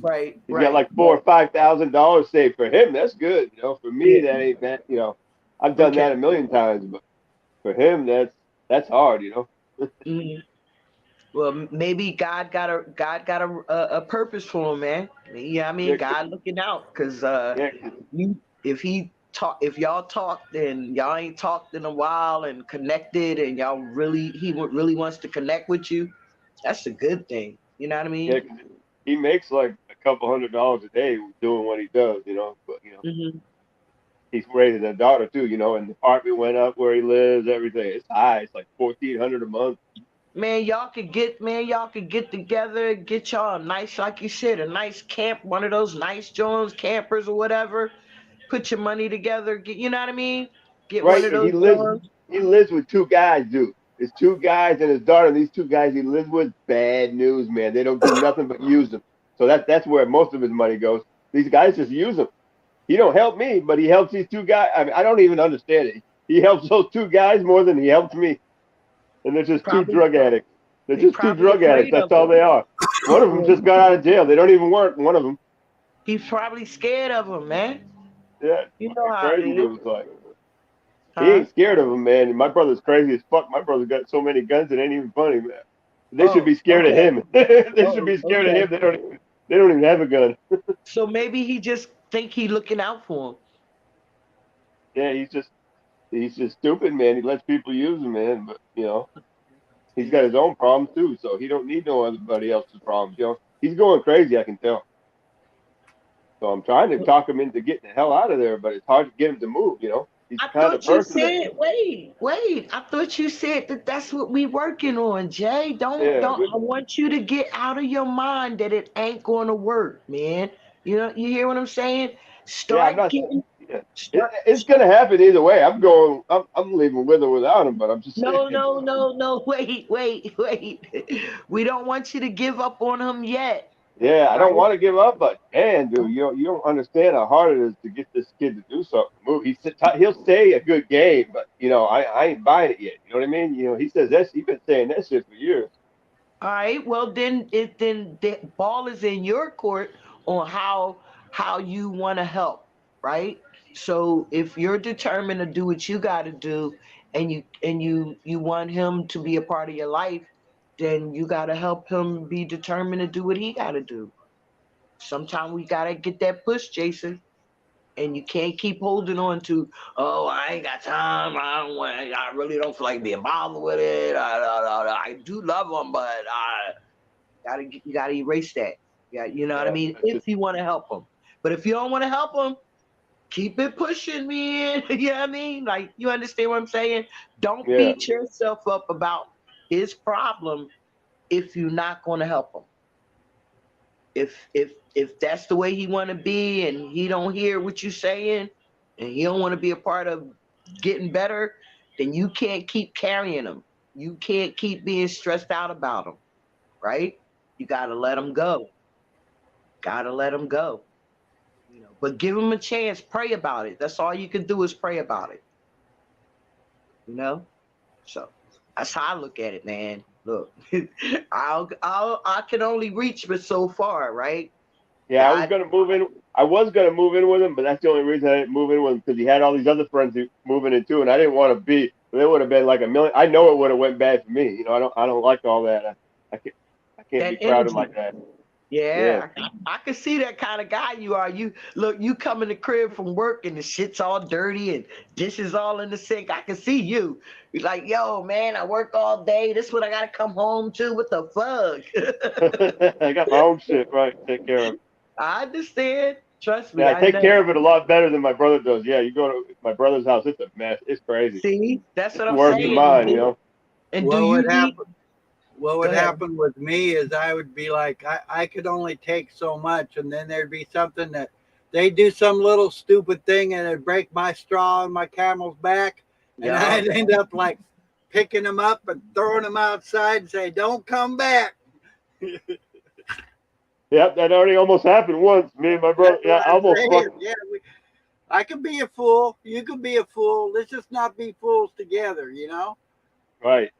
Right. He's got like $4,000 or $5,000 saved. For him, that's good. For me, that ain't that. I've done that a million times, but for him, that's hard. Mm-hmm. Well, maybe God got a purpose for him, man. Yeah, I mean, God looking out, because if y'all talked and y'all ain't talked in a while and connected, and he really wants to connect with you, that's a good thing. You know what I mean? Yeah, he makes like a couple $100 a day doing what he does, But he's raising a daughter too, and the apartment went up where he lives. Everything it's high. It's like $1,400 a month. Man, y'all could get together, get y'all a nice, like you said, a nice camp, one of those nice Jones campers or whatever. Put your money together. You know what I mean? Get one of those. He lives with two guys, dude. It's two guys and his daughter. And these two guys he lives with, bad news, man. They don't do nothing but use him. So that's where most of his money goes. These guys just use him. He don't help me, but he helps these two guys. I mean, I don't even understand it. He helps those two guys more than he helps me. And they're just two drug addicts. They're They just two probably drug addicts. afraid That's of all him. they are. One of them just got out of jail. They don't even work. One of them. He's probably scared of him, man. Yeah, You know how crazy it is. dude. Like he Huh? ain't scared of him, man. And my brother's crazy as fuck. My brother got so many guns it ain't even funny, man. They should Oh, be scared of okay. him. They should Oh, be scared of okay. him. They don't even have a gun. So maybe he just think he looking out for him. Yeah, he's just stupid, man. He lets people use him, man. But you know, he's got his own problems too, so he don't need no anybody else's problems. You know, he's going crazy. I can tell. So I'm trying to talk him into getting the hell out of there, but it's hard to get him to move. You know, he's I the kind of thought you person that. said, wait. I thought you said that that's what we working on, Jay. Yeah, Don't. I want you to get out of your mind that it ain't going to work, man. You know, you hear what I'm saying? Yeah, I'm Start not. getting. Yeah. Start, It's gonna happen either way. I'm leaving with or without him, but I'm just saying. no. Wait. We don't want you to give up on him yet. Yeah, I don't Right? want to give up, but man, dude, you don't understand how hard it is to get this kid to do something. Move. He'll say a good game, but you know, I ain't buying it yet. You know what I mean? You know, he says that he's been saying that shit for years. All right. Well, then the ball is in your court on how you want to help, right? So if you're determined to do what you got to do, and you want him to be a part of your life, then you got to help him be determined to do what he got to do. Sometimes we got to get that push, Jason. And you can't keep holding on to, oh, I ain't got time. I really don't feel like being bothered with it. I do love them, but you gotta erase that. Yeah, you know what I mean? If you want to help them. But if you don't want to help them, keep it pushing, man. You know what I mean? Like, you understand what I'm saying? Don't beat yourself up about his problem if you're not going to help him. If that's the way he want to be and he don't hear what you're saying and he don't want to be a part of getting better, then you can't keep carrying him. You can't keep being stressed out about him, right? You got to let him go. Gotta let him go. You know, but give him a chance. Pray about it. That's all you can do is pray about it. You know? So that's how I look at it, man. Look, I can only reach but so far, right? Yeah, I was gonna move in. I was gonna move in with him, but that's the only reason I didn't move in with him because he had all these other friends moving in too, and I didn't want to be. They would have been like a million. I know it would have went bad for me. You know, I don't like all that. I can't be proud of my dad. Yeah. I can see that kind of guy you are. You come in the crib from work and the shit's all dirty and dishes all in the sink. I can see you. You're like, yo, man, I work all day. This is what I gotta come home to. What the fuck? I got my own shit right. Take care of. I understand. Trust me. Yeah, I take know. care of it a lot better than my brother does. Yeah, you go to my brother's house, it's a mess. It's crazy. See, that's what it's I'm worse saying. than mine, you know. And what do you need? What would happen with me is I would be like, I could only take so much, and then there'd be something that they do some little stupid thing and it'd break my straw on my camel's back, and I'd end up like picking them up and throwing them outside and say, "Don't come back." Yep, that already almost happened once. Me and my brother, I could be a fool. You could be a fool. Let's just not be fools together, you know? Right.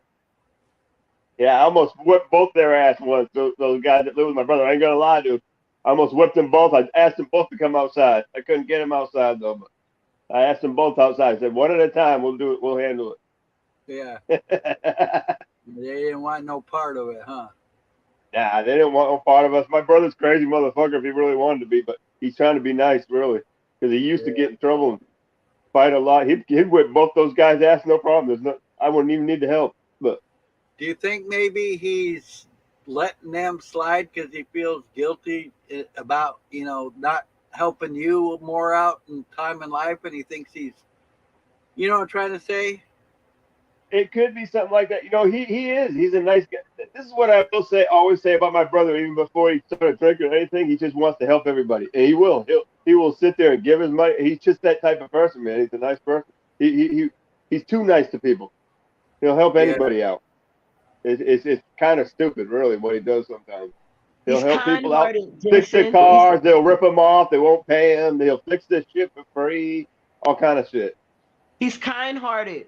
Yeah, I almost whipped both their ass once. Those guys that live with my brother. I ain't gonna lie, dude. I almost whipped them both. I asked them both to come outside. I couldn't get them outside though, but I asked them both outside. I said, one at a time, we'll do it. We'll handle it. Yeah. They didn't want no part of it, huh? Nah, they didn't want no part of us. My brother's crazy motherfucker if he really wanted to be, but he's trying to be nice, really, because he used to get in trouble and fight a lot. He'd whip both those guys' ass, no problem. I wouldn't even need the help. But do you think maybe he's letting them slide because he feels guilty about, you know, not helping you more out in time in life, and he thinks he's, you know what I'm trying to say? It could be something like that. You know, he is. He's a nice guy. This is what I will say, always say about my brother, even before he started drinking or anything. He just wants to help everybody, and he will. He will sit there and give his money. He's just that type of person, man. He's a nice person. He's too nice to people. He'll help anybody out. It's kind of stupid, really, what he does sometimes. He'll help people out, fix their cars. They'll rip them off. They won't pay him. They'll fix their shit for free. All kind of shit. He's kind-hearted.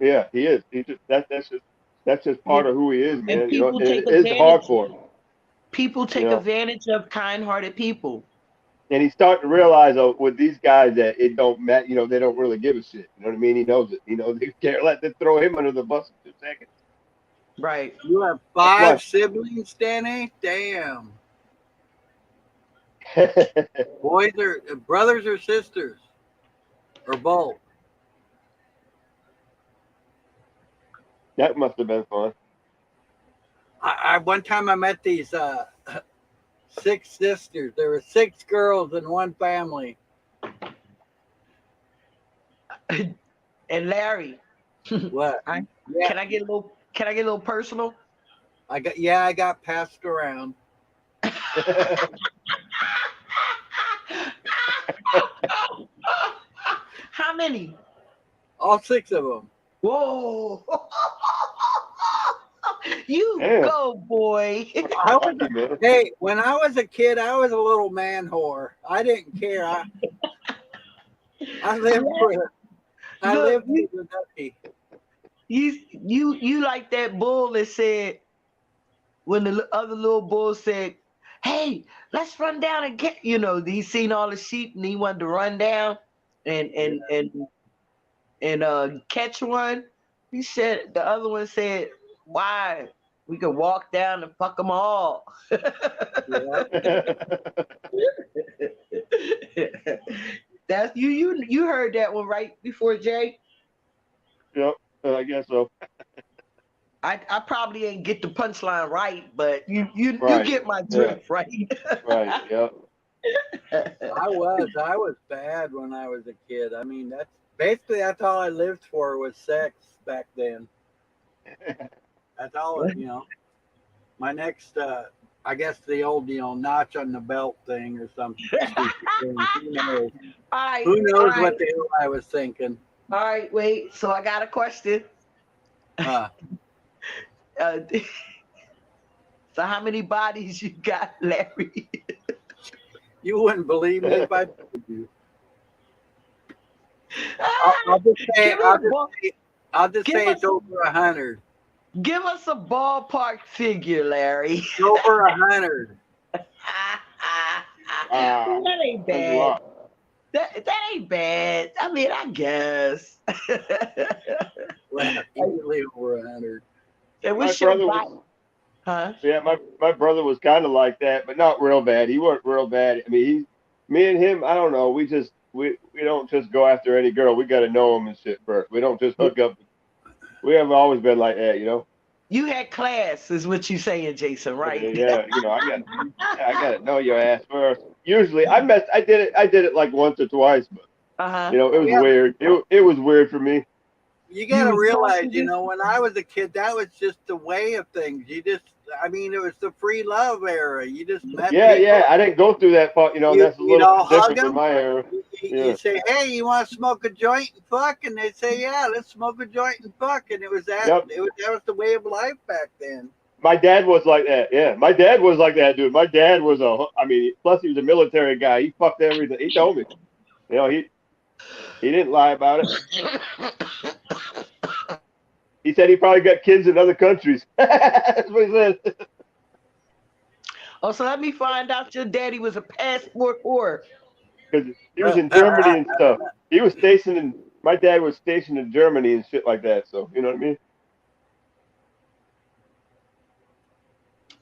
Yeah, he is. He just that's That's just part of who he is, man. And You know, people and take it is advantage. hardcore. People take You know? advantage of kind-hearted people. And he's starting to realize with these guys that it don't matter. You know, they don't really give a shit. You know what I mean? He knows it. You know, they can't let them throw him under the bus in 2 seconds. Right. You have That's 5 why- siblings, Danny? Damn. Boys or brothers or sisters? Or both? That must have been fun. I one time I met these 6 sisters. There were 6 girls in one family. And Larry, What? can I get a little personal? I got passed around. How many? All 6 of them. Whoa. You Damn. go, boy. Hey, when I was a kid, I was a little man whore. I didn't care. I lived for it. I lived for the nutty. You like that bull that said when the other little bull said, "Hey, let's run down and get," you know, he seen all the sheep and he wanted to run down and catch one. He said the other one said, "Why? We could walk down and fuck them all." That's you heard that one right before Jay. Yep, I guess so. I probably ain't get the punchline right, but you Right. get my drift, right? Right. Yep. I was bad when I was a kid. I mean, that's all I lived for was sex back then. That's all, you know. My next, I guess the old, notch on the belt thing or something. Who knows? Who knows what the hell I was thinking? All right, wait. So I got a question. So how many bodies you got, Larry? You wouldn't believe me if I told you. I'll just say it's over 100. Give us a ballpark figure, Larry. It's over 100. That ain't bad. That ain't bad. I mean, I guess. Well, easily over 100. And My brother was, huh? Yeah, my brother was kind of like that, but not real bad. He wasn't real bad. I mean, me and him, I don't know. We don't just go after any girl. We got to know them and shit first. We don't just hook up. We have always been like that, you know. You had class, is what you saying, Jason, right? Yeah, I got to know your ass first. Usually, I did it like once or twice, but Uh-huh. you know, it was weird. It was weird for me. You got to realize, when I was a kid, that was just the way of things. It was the free love era. You just met people. Yeah. I didn't go through that part. You know, that's a little bit different from my era. You say, "Hey, you want to smoke a joint and fuck?" And they say, "Yeah, let's smoke a joint and fuck." And it was that. Yep. That was the way of life back then. My dad was like that. Yeah, my dad was like that, dude. My dad was plus he was a military guy. He fucked everything. He told me. You know, he didn't lie about it. He said he probably got kids in other countries. That's what he said. Oh, so let me find out your daddy was a passport whore. Because he was in Germany and stuff. My dad was stationed in Germany and shit like that. So, you know what I mean?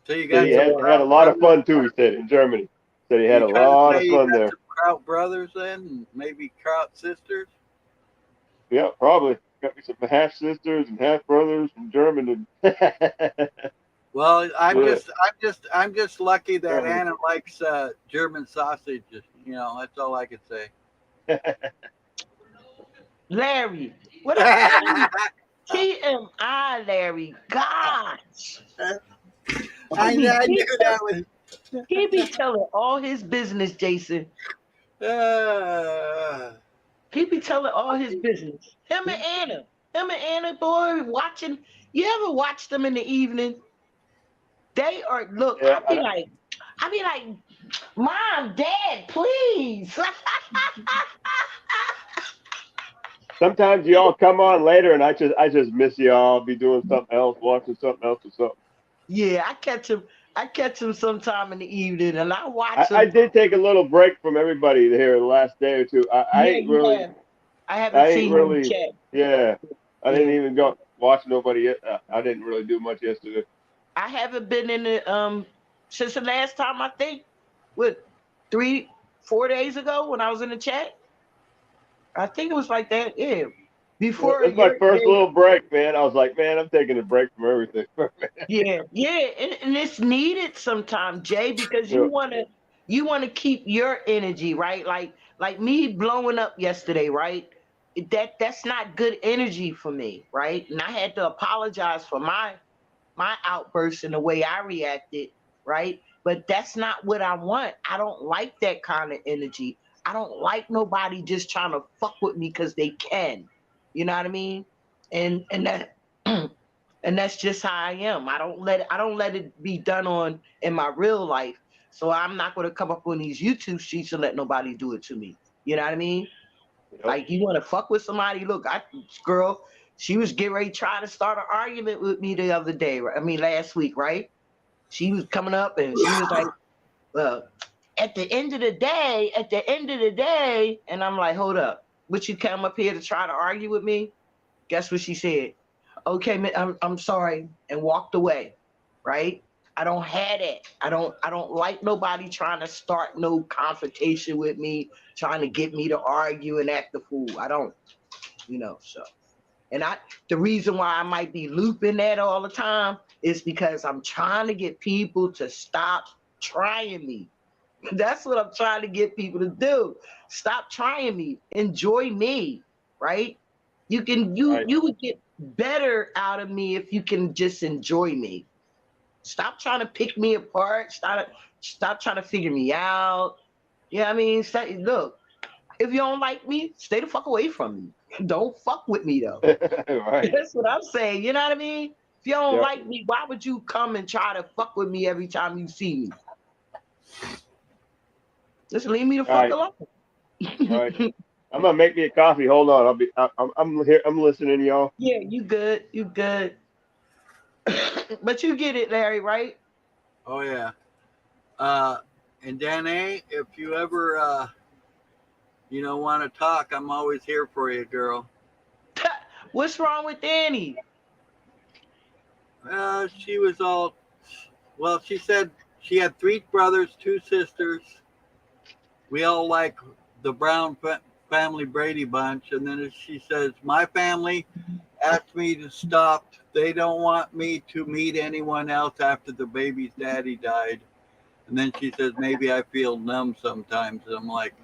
So you got he had a lot of fun too, he said, in Germany. Said he had a lot of fun there. Some Kraut brothers then, and maybe Kraut sisters? Yeah, probably. Got me some half sisters and half brothers from Germany. Well, I'm just lucky that Anna likes German sausages. You know, that's all I could say. Larry, what up? TMI, Larry. Gosh. I knew that was. He be telling all his business, Jason. He be telling all his business. Him and Anna, boy, watching. You ever watch them in the evening? They are, look, Yeah, I be like, Mom, Dad, please. Sometimes y'all come on later, and I just miss y'all. I'll be doing something else, watching something else or something. Yeah, I catch him sometime in the evening, and I watch him. I did take a little break from everybody here the last day or two. I Yeah, ain't you really. have. I haven't seen you in the chat. Yeah, I didn't Yeah. even go watch nobody yet. I didn't really do much yesterday. I haven't been in the since the last time, I think, 3-4 days ago when I was in the chat. I think it was like that. Yeah. Before It's my first little break, man. I was like, man, I'm taking a break from everything. Yeah, and it's needed sometimes, Jay, because Yeah. you wanna keep your energy, right? Like me blowing up yesterday, right? That's not good energy for me, right? And I had to apologize for my outburst and the way I reacted, right? But that's not what I want. I don't like that kind of energy. I don't like nobody just trying to fuck with me because they can. You know what I mean? And that and that's just how I am. I don't let it be done in my real life. So I'm not gonna come up on these YouTube streets and let nobody do it to me. You know what I mean? Yep. Like, you want to fuck with somebody? Look, this girl, she was getting ready to try to start an argument with me the other day. Last week, right? She was coming up and she was like, well, at the end of the day, and I'm like, hold up. Would you come up here to try to argue with me? Guess what she said? Okay, man, I'm sorry, and walked away, right? I don't have that. I don't like nobody trying to start no confrontation with me, trying to get me to argue and act the fool. I don't, so. And the reason why I might be looping that all the time is because I'm trying to get people to stop trying me. That's what I'm trying to get people to do. Stop trying me. Enjoy me, right? You would get better out of me if you can just enjoy me. Stop trying to pick me apart. Stop trying to figure me out. Yeah, I mean, look, if you don't like me, stay the fuck away from me. Don't fuck with me though. Right. That's what I'm saying. You know what I mean? If you don't Yep. like me, why would you come and try to fuck with me every time you see me? Just leave me the fuck alone. Right. I'm gonna make me a coffee. Hold on. I'm here. I'm listening, y'all. Yeah, you good. You good. But you get it, Larry, right? Oh yeah. And Danae, if you ever want to talk, I'm always here for you, girl. What's wrong with Danny? She was she said she had 3 brothers, 2 sisters. We all like the Brown family Brady Bunch. And then she says, my family asked me to stop. They don't want me to meet anyone else after the baby's daddy died. And then she says, maybe I feel numb sometimes. And I'm like,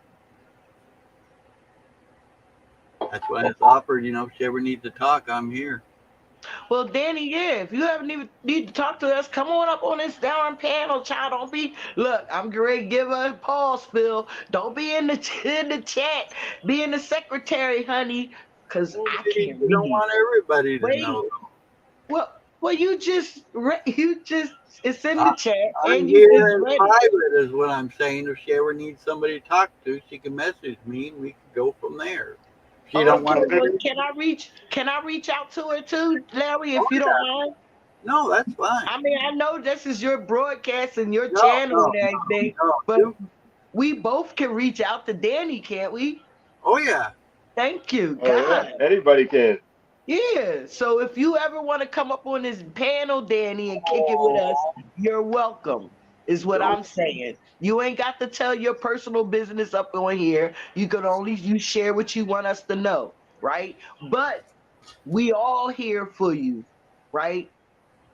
that's why it's offered, if she ever needs to talk, I'm here. Well, Danny, yeah, if you ever need to talk to us, come on up on this darn panel, child. Don't be, look, I'm going to give her a pause spill. Don't be in the chat. Be in the secretary, honey, because I can't read. Don't want everybody to know. Well, you just, it's in the chat. I'm and here you in just private is what I'm saying. If she ever needs somebody to talk to, she can message me and we can go from there. She don't want to. Can I reach out to her too, Larry, if you don't mind? No, that's fine. I mean, I know this is your broadcast and your channel and everything, but we both can reach out to Danny, can't we? Oh yeah. Thank you. Oh, God. yeah. Anybody can. Yeah. So if you ever want to come up on this panel, Danny, and kick it with us, you're welcome. Is what I'm saying. You ain't got to tell your personal business up on here. You can only share what you want us to know, right? But we all here for you, right?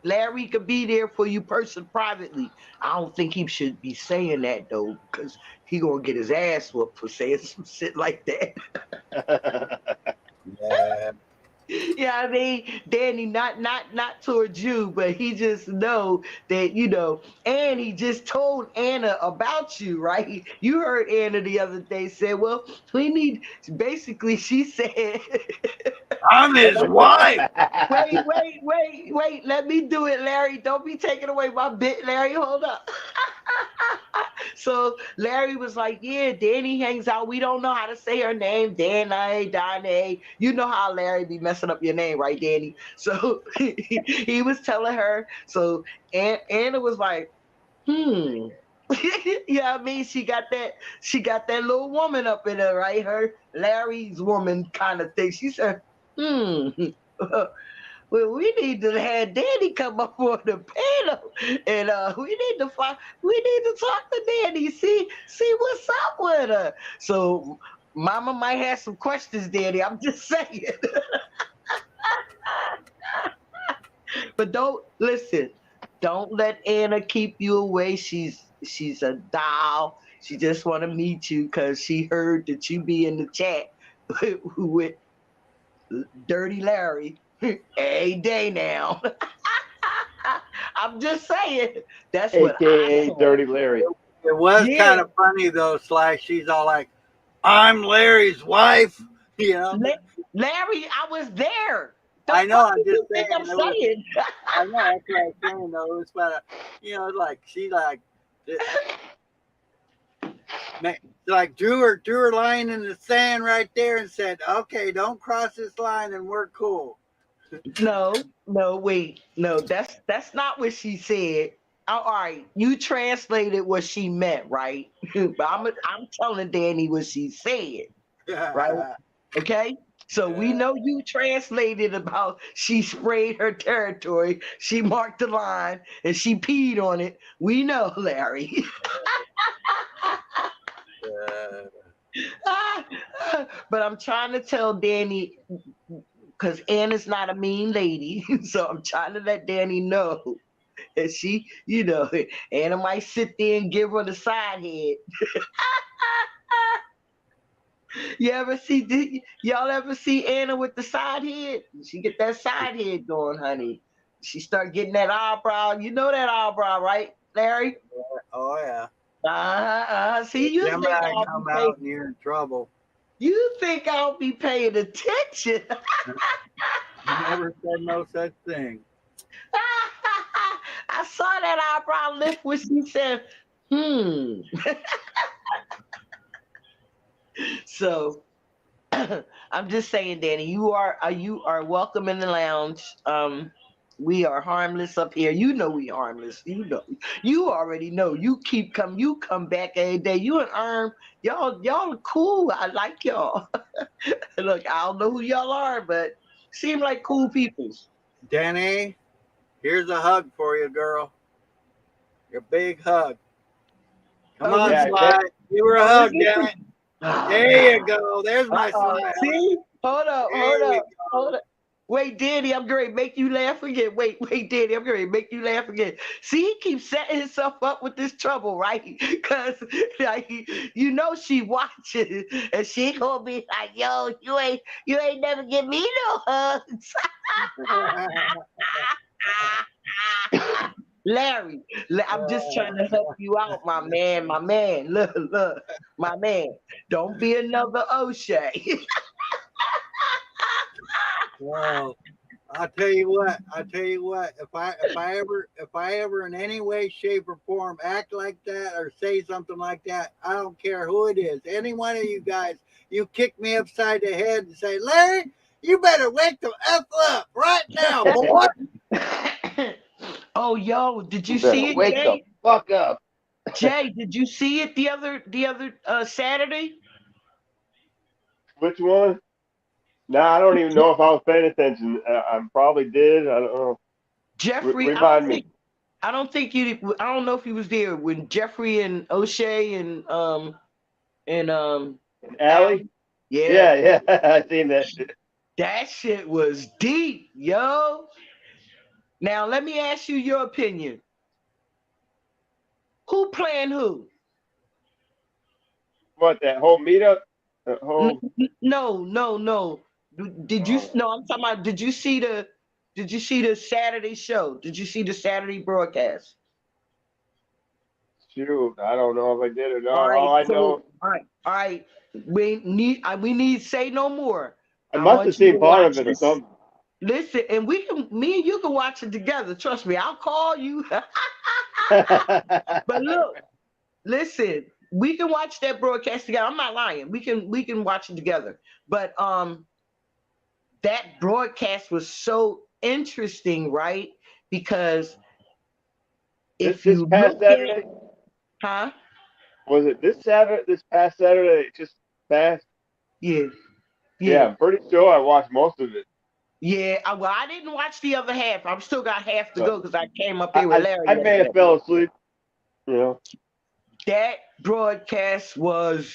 Larry could be there for you privately. I don't think he should be saying that though, because he gonna get his ass whooped for saying some shit like that. Yeah. Yeah, I mean, Danny, not towards you, but he just know that, and he just told Anna about you, right? You heard Anna the other day say, well, basically she said, I'm his wife. Wait. Let me do it, Larry. Don't be taking away my bit, Larry. Hold up. So Larry was like, yeah, Danny hangs out. We don't know how to say her name. Danae. You know how Larry be messing up your name, right, Danny? So he was telling her. So Anna was like, you know what I mean? She got that little woman up in her, right? Her Larry's woman kind of thing. She said, well, we need to have Danny come up on the panel, and we need to talk to Danny, see what's up with her. So Mama might have some questions, Danny. I'm just saying. But don't let Anna keep you away. She's a doll. She just want to meet you because she heard that you be in the chat with Dirty Larry every day now. I'm just saying. That's what AKA Dirty Larry. It was kind of funny though, Slash. She's all like, "I'm Larry's wife," you know. Larry, I was there. I know. I'm just saying. I know. That's what I'm saying. Though it was kind of, like she drew her line in the sand right there and said, "Okay, don't cross this line, and we're cool." No, wait, no, that's not what she said. All right, you translated what she meant, right? But I'm telling Danny what she said, right? Okay. So we know you translated about she sprayed her territory, she marked the line, and she peed on it. We know, Larry. But I'm trying to tell Danny, because Anna's not a mean lady, so I'm trying to let Danny know that she, Anna might sit there and give her the side head. Y'all ever see Anna with the side head? She get that side head going, honey. She start getting that eyebrow. You know that eyebrow, right, Larry? Oh yeah. See, you think I'll come out and you're in trouble. You think I'll be paying attention? I never said no such thing. I saw that eyebrow lift when she said, So I'm just saying, Danny, you are welcome in the lounge. We are harmless up here. You know we harmless. You already know. You come back every day. You and Erm, y'all are cool. I like y'all. Look, I don't know who y'all are, but seem like cool people. Danny, here's a hug for you, girl. Your big hug. Come on, Sly. Give her a hug, damn it. There you go. There's my Sly. See? Hold up. Wait, Danny, I'm going to make you laugh again. Wait, Danny, I'm going to make you laugh again. See, he keeps setting himself up with this trouble, right? Because, she watching, and she going to be like, yo, you ain't never give me no hugs. Larry, I'm just trying to help you out, my man. Look, my man. Don't be another O'Shea. Well, I'll tell you what. If I ever in any way, shape, or form act like that or say something like that, I don't care who it is. Any one of you guys, you kick me upside the head and say, Larry, you better wake the F up right now, boy. Oh, yo, did you see it, wake Jay? the fuck up. Jay, did you see it the other Saturday? Which one? No, I don't even know if I was paying attention. I probably did. I don't know. Jeffrey, remind me. I don't know if he was there when Jeffrey and O'Shea and Allie? Yeah, I seen that shit. That shit was deep, yo. Now let me ask you your opinion. Who playing who? What, that whole meetup? No. Did you? No, I'm talking about. Did you see the Saturday show? Did you see the Saturday broadcast? Shoot, I don't know if I did or not. All right, All I so, know. All right. We need say no more. I must have seen part of it or something. Listen, and me and you can watch it together. Trust me, I'll call you. But look, listen, we can watch that broadcast together. I'm not lying. We can watch it together. But that broadcast was so interesting, right? Because if this you past look Saturday, huh? Was it this Saturday? This past Saturday, it just passed. Yeah. I'm pretty sure I watched most of it. Yeah, well, I didn't watch the other half. I've still got half to go because I came up here with Larry. I may have fell asleep. You know. That broadcast was,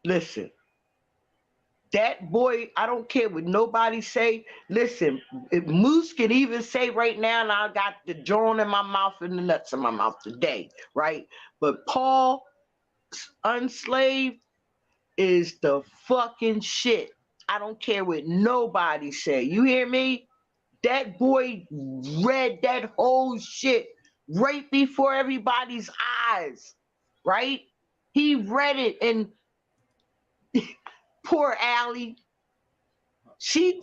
listen, that boy, I don't care what nobody say. Listen, if Moose can even say right now, and I got the jaw in my mouth and the nuts in my mouth today, right? But Paul Unslaved is the fucking shit. I don't care what nobody say. You hear me? That boy read that whole shit right before everybody's eyes, right? He read it, and poor Allie, she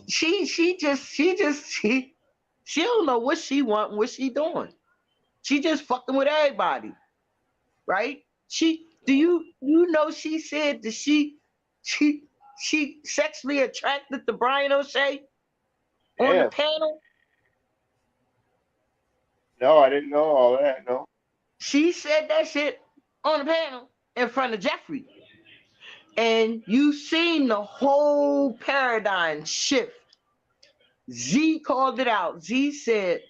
don't know what she want, what she doing. She just fucking with everybody, right? Do you know she said that she sexually attracted to Brian O'Shea on the panel? No, I didn't know all that. No. She said that shit on the panel in front of Jeffrey. And you seen the whole paradigm shift. Z called it out. Z said,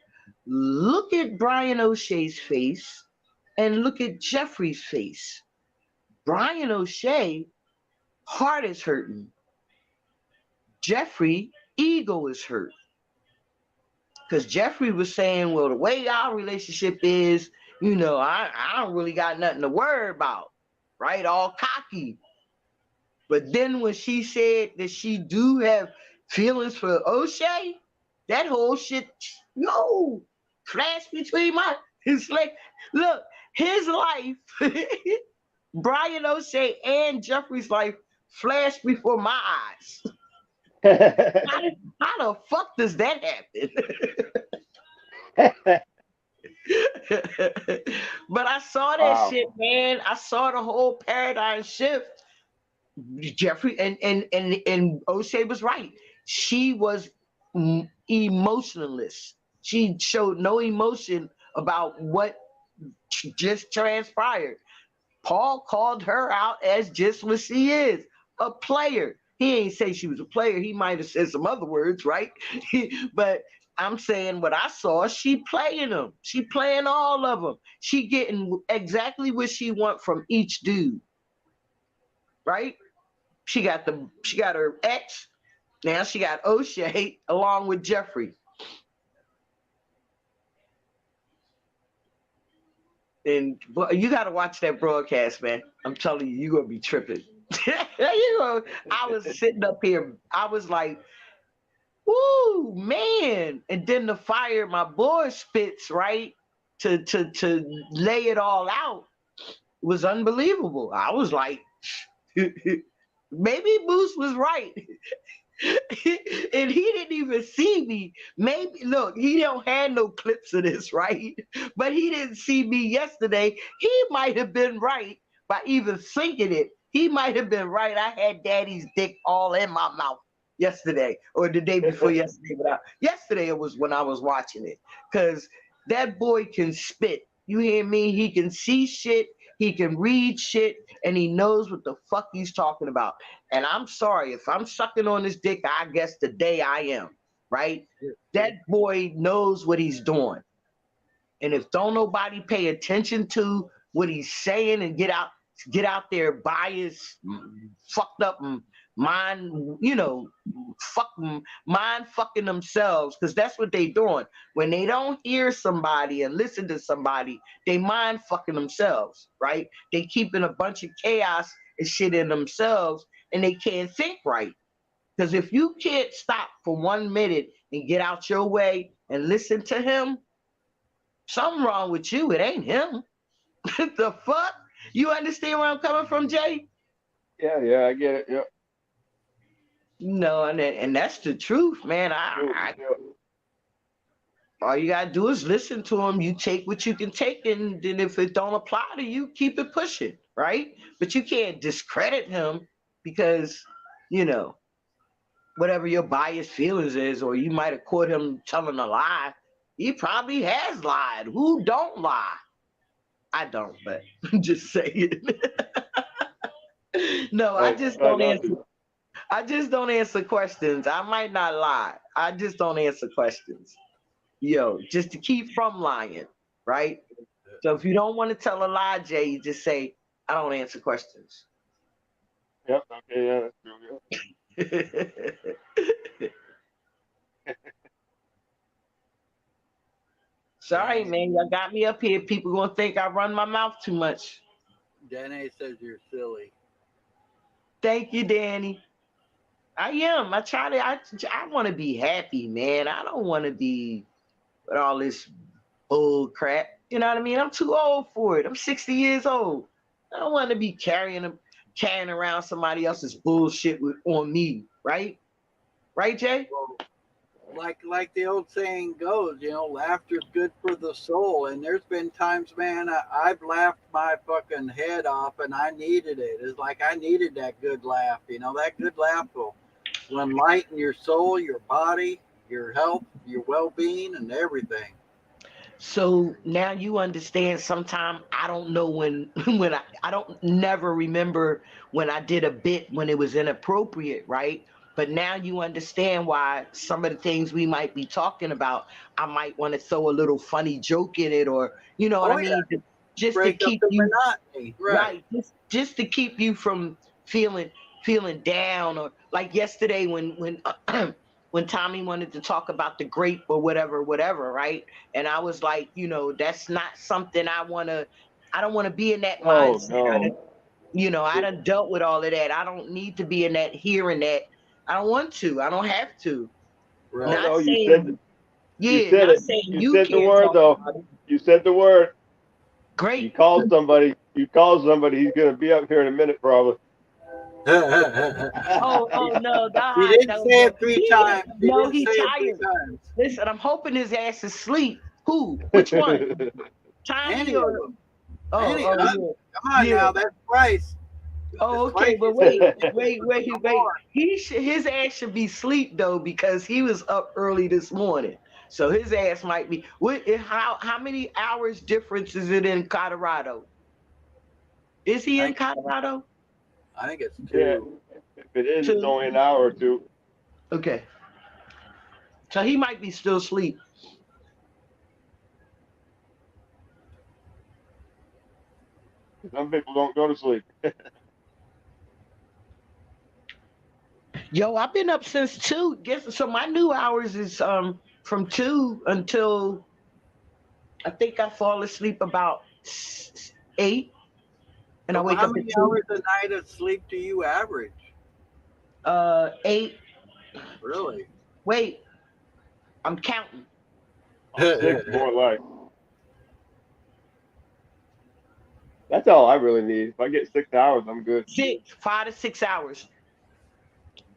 look at Brian O'Shea's face and look at Jeffrey's face. Brian O'Shea, heart is hurting. Jeffrey, ego is hurt. Because Jeffrey was saying, well, the way our relationship is, you know, I don't really got nothing to worry about, right? All cocky. But then when she said that she do have feelings for O'Shea, that whole shit, flashed between it's like, look, his life, Brian O'Shea and Jeffrey's life flashed before my eyes. How the fuck does that happen? But I saw that shit, man. I saw the whole paradigm shift. Jeffrey and O'Shea was right. She was emotionless. She showed no emotion about what just transpired. Paul called her out as just what she is, a player. He ain't say she was a player. He might have said some other words, right? But I'm saying what I saw, she playing them. She playing all of them. She getting exactly what she want from each dude, right? She got her ex. Now she got O'Shea along with Jeffrey. And you got to watch that broadcast, man. I'm telling you, you're going to be tripping. I was sitting up here. I was like, "Ooh, man!" And then the fire my boy spits right to lay it all out was unbelievable. I was like, maybe Moose was right. And he didn't even see me. Maybe look, he don't have no clips of this, right? But he didn't see me yesterday. He might have been right by even thinking it. He might have been right. I had daddy's dick all in my mouth yesterday or the day before yesterday. But yesterday it was when I was watching it. Because that boy can spit. You hear me? He can see shit. He can read shit. And he knows what the fuck he's talking about. And I'm sorry. If I'm sucking on his dick, I guess today I am. Right? That boy knows what he's doing. And if don't nobody pay attention to what he's saying and get out there biased, fucked up mind, mind fucking themselves, because that's what they doing. When they don't hear somebody and listen to somebody, they mind fucking themselves, right? They keeping a bunch of chaos and shit in themselves, and they can't think right. Because if you can't stop for 1 minute and get out your way and listen to him, something wrong with you. It ain't him. The fuck? You understand where I'm coming from, Jay? Yeah, I get it. Yeah. No, and that's the truth, man. All you gotta do is listen to them. You take what you can take, and then if it don't apply to you, keep it pushing, right? But you can't discredit him because, you know, whatever your biased feelings is, or you might have caught him telling a lie. He probably has lied. Who don't lie? I don't, but I'm just saying. No, I just don't answer. I just don't answer questions. I might not lie. I just don't answer questions. Yo, just to keep from lying, right? So if you don't want to tell a lie, Jay, you just say, I don't answer questions. Yep. Okay. Yeah, that's true. Yeah. Sorry, man. Y'all got me up here. People gonna think I run my mouth too much. Danny says you're silly. Thank you, Danny. I am. I try to. I want to be happy, man. I don't want to be with all this bull crap. You know what I mean? I'm too old for it. I'm 60 years old. I don't want to be carrying around somebody else's bullshit on me, right? Right, Jay? Like the old saying goes, you know, laughter's good for the soul. And there's been times, man, I've laughed my fucking head off, and I needed it. It's like I needed that good laugh. You know, that good laugh will enlighten your soul, your body, your health, your well-being, and everything. So now you understand. Sometimes I don't know when I don't never remember when I did a bit when it was inappropriate, right? But now you understand why some of the things we might be talking about, I might want to throw a little funny joke in it, or you know what I mean, just to keep you monotony, right? Just to keep you from feeling down, or like yesterday when when Tommy wanted to talk about the grape or whatever, right? And I was like, you know, that's not something I don't want to be in that mindset. No. You know, I done dealt with all of that. I don't need to be in that, hearing that. I don't want to. I don't have to. Right. Not No, saying, you said it. you said it. You said the word, though. You said the word. Great. You called somebody. He's going to be up here in a minute, probably. Oh no, He didn't say it 3 times. No, he's tired. Listen, I'm hoping his ass is asleep. Who? Which one? Tommy or? Come on now, that's Bryce. Oh, okay, but wait. His ass should be asleep though, because he was up early this morning. So his ass might be. How many hours difference is it in Colorado? Is he in Colorado? I think it's 2. Yeah. If it is, it's only an hour or 2. Okay. So he might be still asleep. Some people don't go to sleep. Yo, I've been up since 2. So my new hours is from 2 until I think I fall asleep about 8, and I wake up. How many hours a night of sleep do you average? 8. Really? Wait, I'm counting. 6 more like. That's all I really need. If I get 6 hours, I'm good. 5 to 6 hours.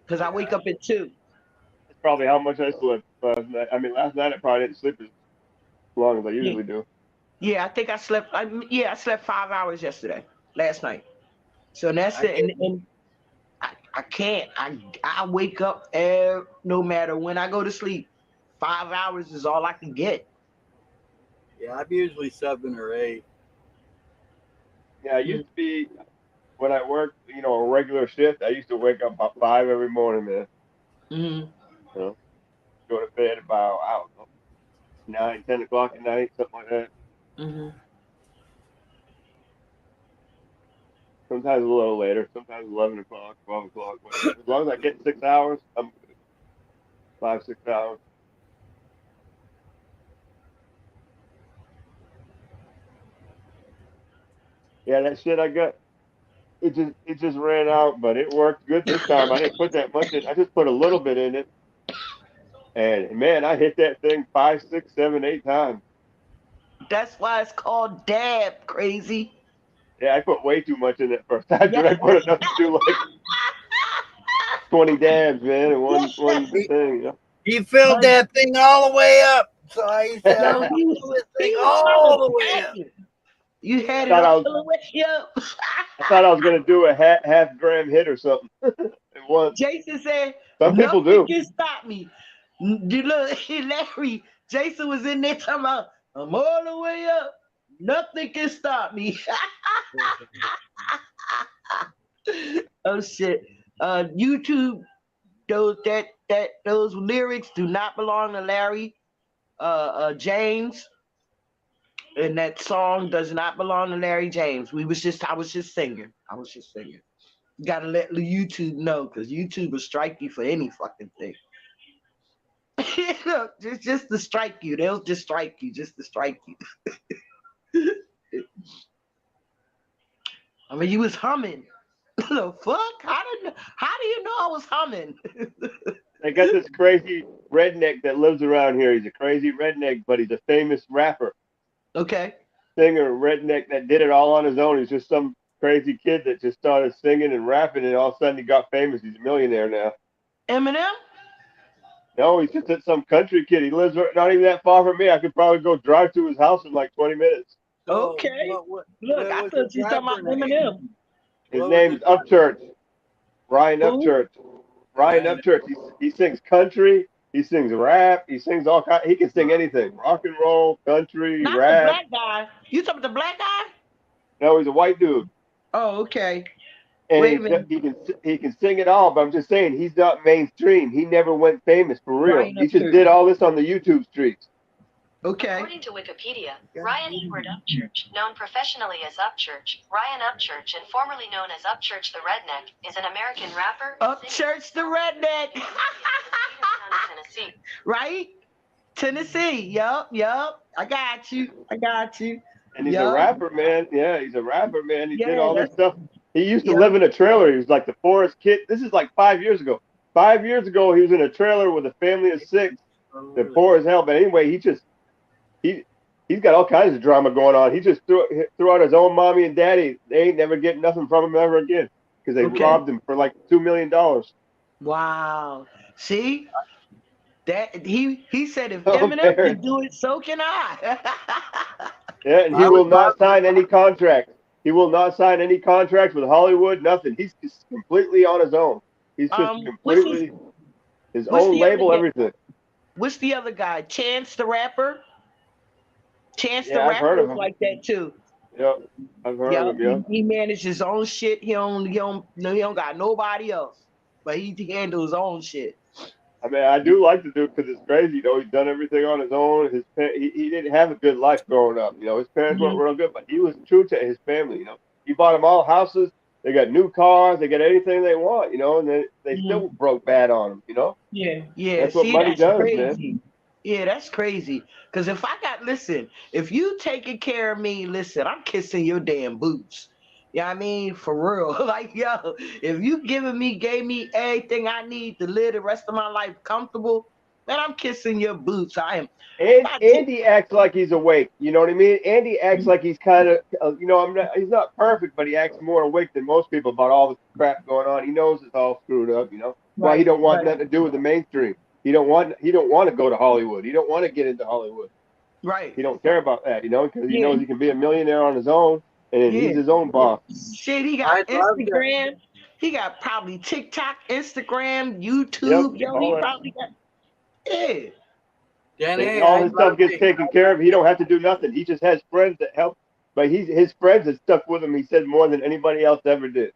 Because I wake up at 2. That's probably how much I slept last night. I mean, last night I probably didn't sleep as long as I usually do. Yeah, I think I slept. I slept 5 hours last night. So that's it. And I can't. I wake up no matter when I go to sleep. 5 hours is all I can get. Yeah, I'm usually 7 or 8. Yeah, I used to be, when I worked, you know, a regular shift, I used to wake up about 5 every morning, man. Mm-hmm. You know, go to bed about, I don't know, 9, 10 o'clock at night, something like that. Mm-hmm. Sometimes a little later, sometimes 11 o'clock, 12 o'clock. Whatever. As long as I get 6 hours, I'm good. 5, 6 hours. Yeah, that shit I got, it just ran out, but it worked good this time. I didn't put that much in. I just put a little bit in it. And man, I hit that thing 5, 6, 7, 8 times. That's why it's called dab, crazy. Yeah, I put way too much in it first time. I put enough to do like 20 dabs, man, and one thing. You know? He filled that thing all the way up. So I said, Yo, I he was, fill this he thing was all the trying to way pack up. it. You had it Thought I all was- the way up. I thought I was gonna do a half gram hit or something. It was. Jason said, Some people nothing do. can stop me. You look, Larry, Jason was in there talking about, I'm all the way up. Nothing can stop me. Oh shit. YouTube, those lyrics do not belong to Larry James. And that song does not belong to Larry James. I was just singing. You gotta let the YouTube know, because YouTube will strike you for any fucking thing. just to strike you. They'll just strike you just to strike you. I mean, you was humming. The fuck? How do you know I was humming? They got this crazy redneck that lives around here. He's a crazy redneck, but he's a famous rapper, Okay. singer, redneck that did it all on his own. He's just some crazy kid that just started singing and rapping, and all of a sudden he got famous. He's a millionaire now. Eminem? No, he's just some country kid. He lives not even that far from me. I could probably go drive to his house in like 20 minutes. So, Okay. what Look, I was thought his you talking about rapper name? Eminem. His What was name's his rapper Upchurch. Ryan Who? Upchurch. Ryan Ryan Upchurch. He sings country. He sings rap. He sings all kind. He can sing anything: rock and roll, country, Not the rap. black guy. You talking about the black guy? No, he's a white dude, Oh, okay. and Wait a minute. he can sing it all. But I'm just saying, he's not mainstream. He never went famous for real. Ryan He just Upchurch. did all this on the YouTube streets. Okay. According to Wikipedia, Ryan Edward Upchurch, known professionally as Upchurch, Ryan Upchurch and formerly known as Upchurch the Redneck, is an American rapper, Upchurch the redneck. Tennessee. Right? Tennessee. Yup. I got you. And he's Yeah. a rapper, man. Yeah, he's a rapper, man. He did Yeah, all this that's- stuff. He used to Yeah. live in a trailer. He was like the poorest kid. This is like 5 years ago. 5 years ago, he was in a trailer with a family of 6. They're poor as hell. But anyway, he's got all kinds of drama going on. He just threw out his own mommy and daddy. They ain't never getting nothing from him ever again because they Okay. robbed him for like $2 million. Wow. See? That he said if Oh, Eminem Barry. can do it, so can I. Yeah, and he I will would not love- sign any contracts. He will not sign any contracts with Hollywood, nothing. He's just completely on his own. He's just what's completely his what's own the other label, guy? everything. What's the other guy? Chance the Rapper? Chance the Yeah, I've heard Rapper of is him. like that too. Yeah, I've heard Yeah, of him, yeah. he managed his own shit. He don't got nobody else, but he handles his own shit. I mean, I do like the dude because it's crazy. You know, he's done everything on his own. He didn't have a good life growing up. You know, his parents weren't real good, but he was true to his family. You know, he bought them all houses. They got new cars. They got anything they want. You know, and they still broke bad on him. You know. Yeah. That's what money does, crazy. man. Yeah, that's crazy. Because if you taking care of me, listen, I'm kissing your damn boots. Yeah, I mean, for real. Like, yo, if you gave me everything I need to live the rest of my life comfortable, man, I'm kissing your boots. I am. And Andy acts like he's awake. You know what I mean? Andy acts like he's kind of, he's not perfect, but he acts more awake than most people about all the crap going on. He knows it's all screwed up. You know why he don't want nothing to do with the mainstream. He don't want to go to Hollywood. He don't want to get into Hollywood. Right. He don't care about that. You know, because he knows he can be a millionaire on his own, and then he's his own boss. Shit, he got Instagram. He got probably TikTok, Instagram, YouTube. Yep, Yo, he all that. probably got. Yeah. And all his stuff gets taken care of. He don't have to do nothing. He just has friends that help. But his friends have stuck with him. He said more than anybody else ever did.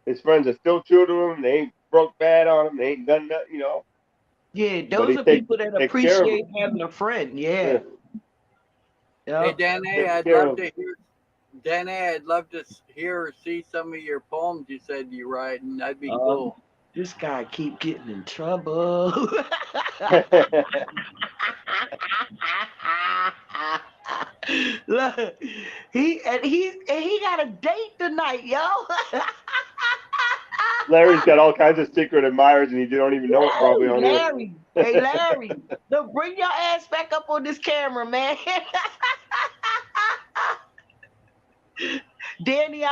His friends are still true to him. They ain't broke bad on him. They ain't done nothing. You know. Yeah, But those he are take- people that take care of appreciate him. having a friend. Yeah. Hey, Danny, I'd love to hear. Danny, I'd love to hear or see some of your poems you said you write, and that'd be cool. This guy keep getting in trouble. Look, he got a date tonight, yo. Larry's got all kinds of secret admirers, and you don't even know it probably on here. Larry, hey Larry, no, bring your ass back up on this camera, man. Danny,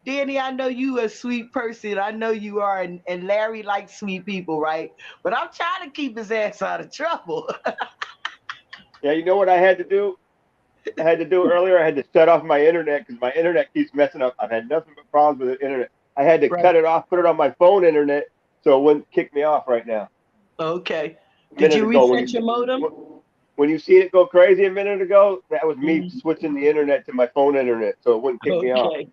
Danny, I know you a sweet person. I know you are, and Larry likes sweet people, right? But I'm trying to keep his ass out of trouble. Yeah, you know what I had to do? I had to do earlier. I had to shut off my internet because my internet keeps messing up. I've had nothing but problems with the internet. I had to Right. cut it off, put it on my phone internet, so it wouldn't kick me off right now. Okay. A Did minute you ago, reset your modem? when you see it go crazy a minute ago, that was me Mhm. switching the internet to my phone internet, so it wouldn't kick me off. Okay.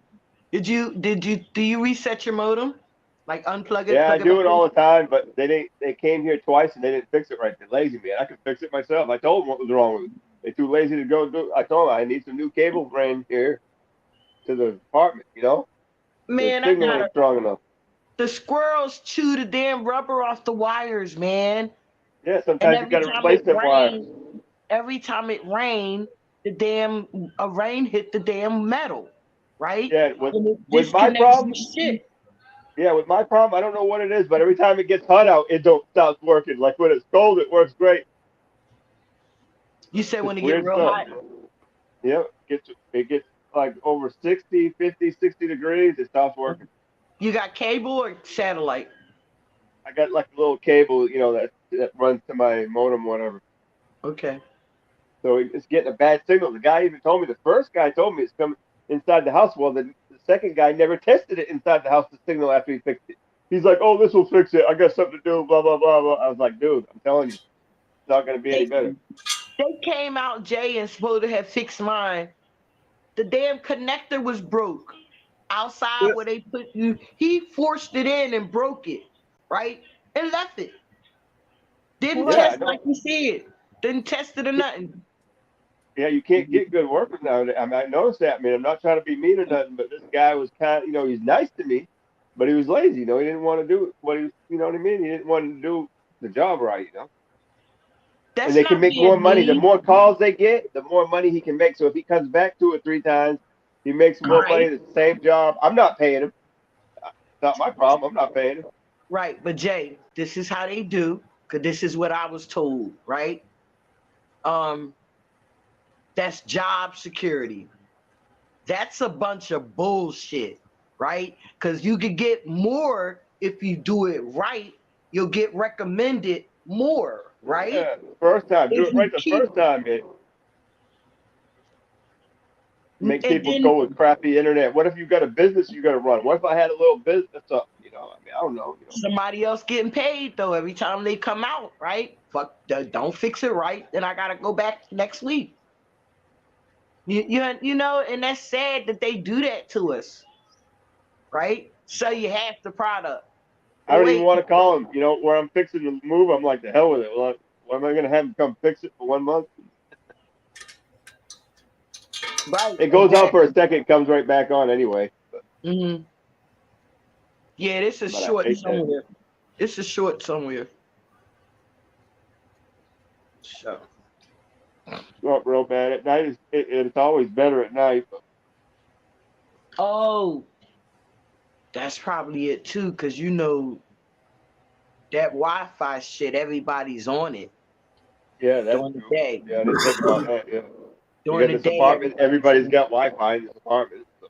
Do you reset your modem? Like unplug it, Yeah, I plug it do back it all in? the time, but they came here twice and they didn't fix it right. They're lazy, man. I can fix it myself. I told them what was wrong with it. They're too lazy to go do it. I told them I need some new cable ran here to the apartment, you know? The Man, I signal got ain't strong enough. the squirrels chew the damn rubber off the wires, man. Yeah, And sometimes you every got to time replace it them wires. rained, the damn a rain hit the damn metal, right? Yeah, And it with my disconnects problem, the shit. yeah, with my problem, I don't know what it is, but every time it gets hot out, it don't stop working. Like when it's cold, it works great. You said when It's it get weird real stuff. hot. Yeah, it gets like over 60, 50, 60 degrees, it stops working. You got cable or satellite? I got like a little cable, you know, that runs to my modem, whatever. Okay. So it's getting a bad signal. The guy even told me, the first guy told me it's coming inside the house. Well, the second guy never tested it inside the house, the signal, after he fixed it. He's like, oh, this will fix it. I got something to do, blah, blah, blah, blah. I was like, dude, I'm telling you, it's not going to be any better. They came out, Jay, and supposed to have fixed mine. The damn connector was broke outside where they put you. He forced it in and broke it, right? And left it. Didn't Yeah, I test know. like you said. Didn't test it or nothing. Yeah, you can't get good workers nowadays. I mean, I noticed that. I mean, I'm not trying to be mean or nothing, but this guy was kind of, you know, he's nice to me, but he was lazy. You know, he didn't want to do what he was, you know what I mean? He didn't want to do the job right, you know? That's And they can not make more being money. The mean. more calls they get, the more money he can make. So if he comes back 2 or 3 times, he makes more money. Right. The same job. I'm not paying him. It's not my problem. I'm not paying him. Right. But Jay, this is how they do, because this is what I was told, right? That's job security. That's a bunch of bullshit, right? Because you could get more if you do it right. You'll get recommended more, right? Yeah, first time. Do If it you right the keep first time, man. Make and people then go with crappy internet. What if you got a business you got to run? What if I had a little business up? You know, I mean, I don't know. You know. somebody else getting paid though every time they come out, right? Fuck, don't fix it right, then I gotta go back next week. You know, and that's sad that they do that to us, right? Sell you half the product. I don't Wait, even want to call him. You know, where I'm fixing the move, I'm like, the hell with it. Well, why am I going to have him come fix it for 1 month? right? It goes out for a exactly. second, comes right back on anyway. But, Mm-hmm. Yeah, this is but I short hate that. somewhere. This is short somewhere. So. Not real bad at night. It's always better at night. But Oh, that's probably it too, because you know that Wi-Fi shit, everybody's on it yeah, that's during the true. day. Yeah, I didn't think about that. Yeah, you During got the this day, apartment. Everybody's got Wi-Fi in this apartment. So.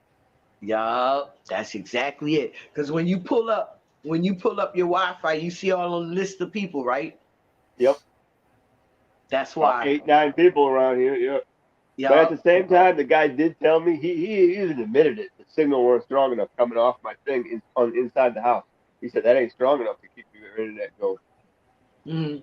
yup, that's exactly it. Because when you pull up your Wi-Fi, you see all on the list of people, right? Yep. That's About why. 8, 9 people around here. Yeah. But at the Yup. same time, the guy did tell me he even admitted it. The signal weren't strong enough coming off my thing inside the house. He said that ain't strong enough to keep your internet going. Mm-hmm.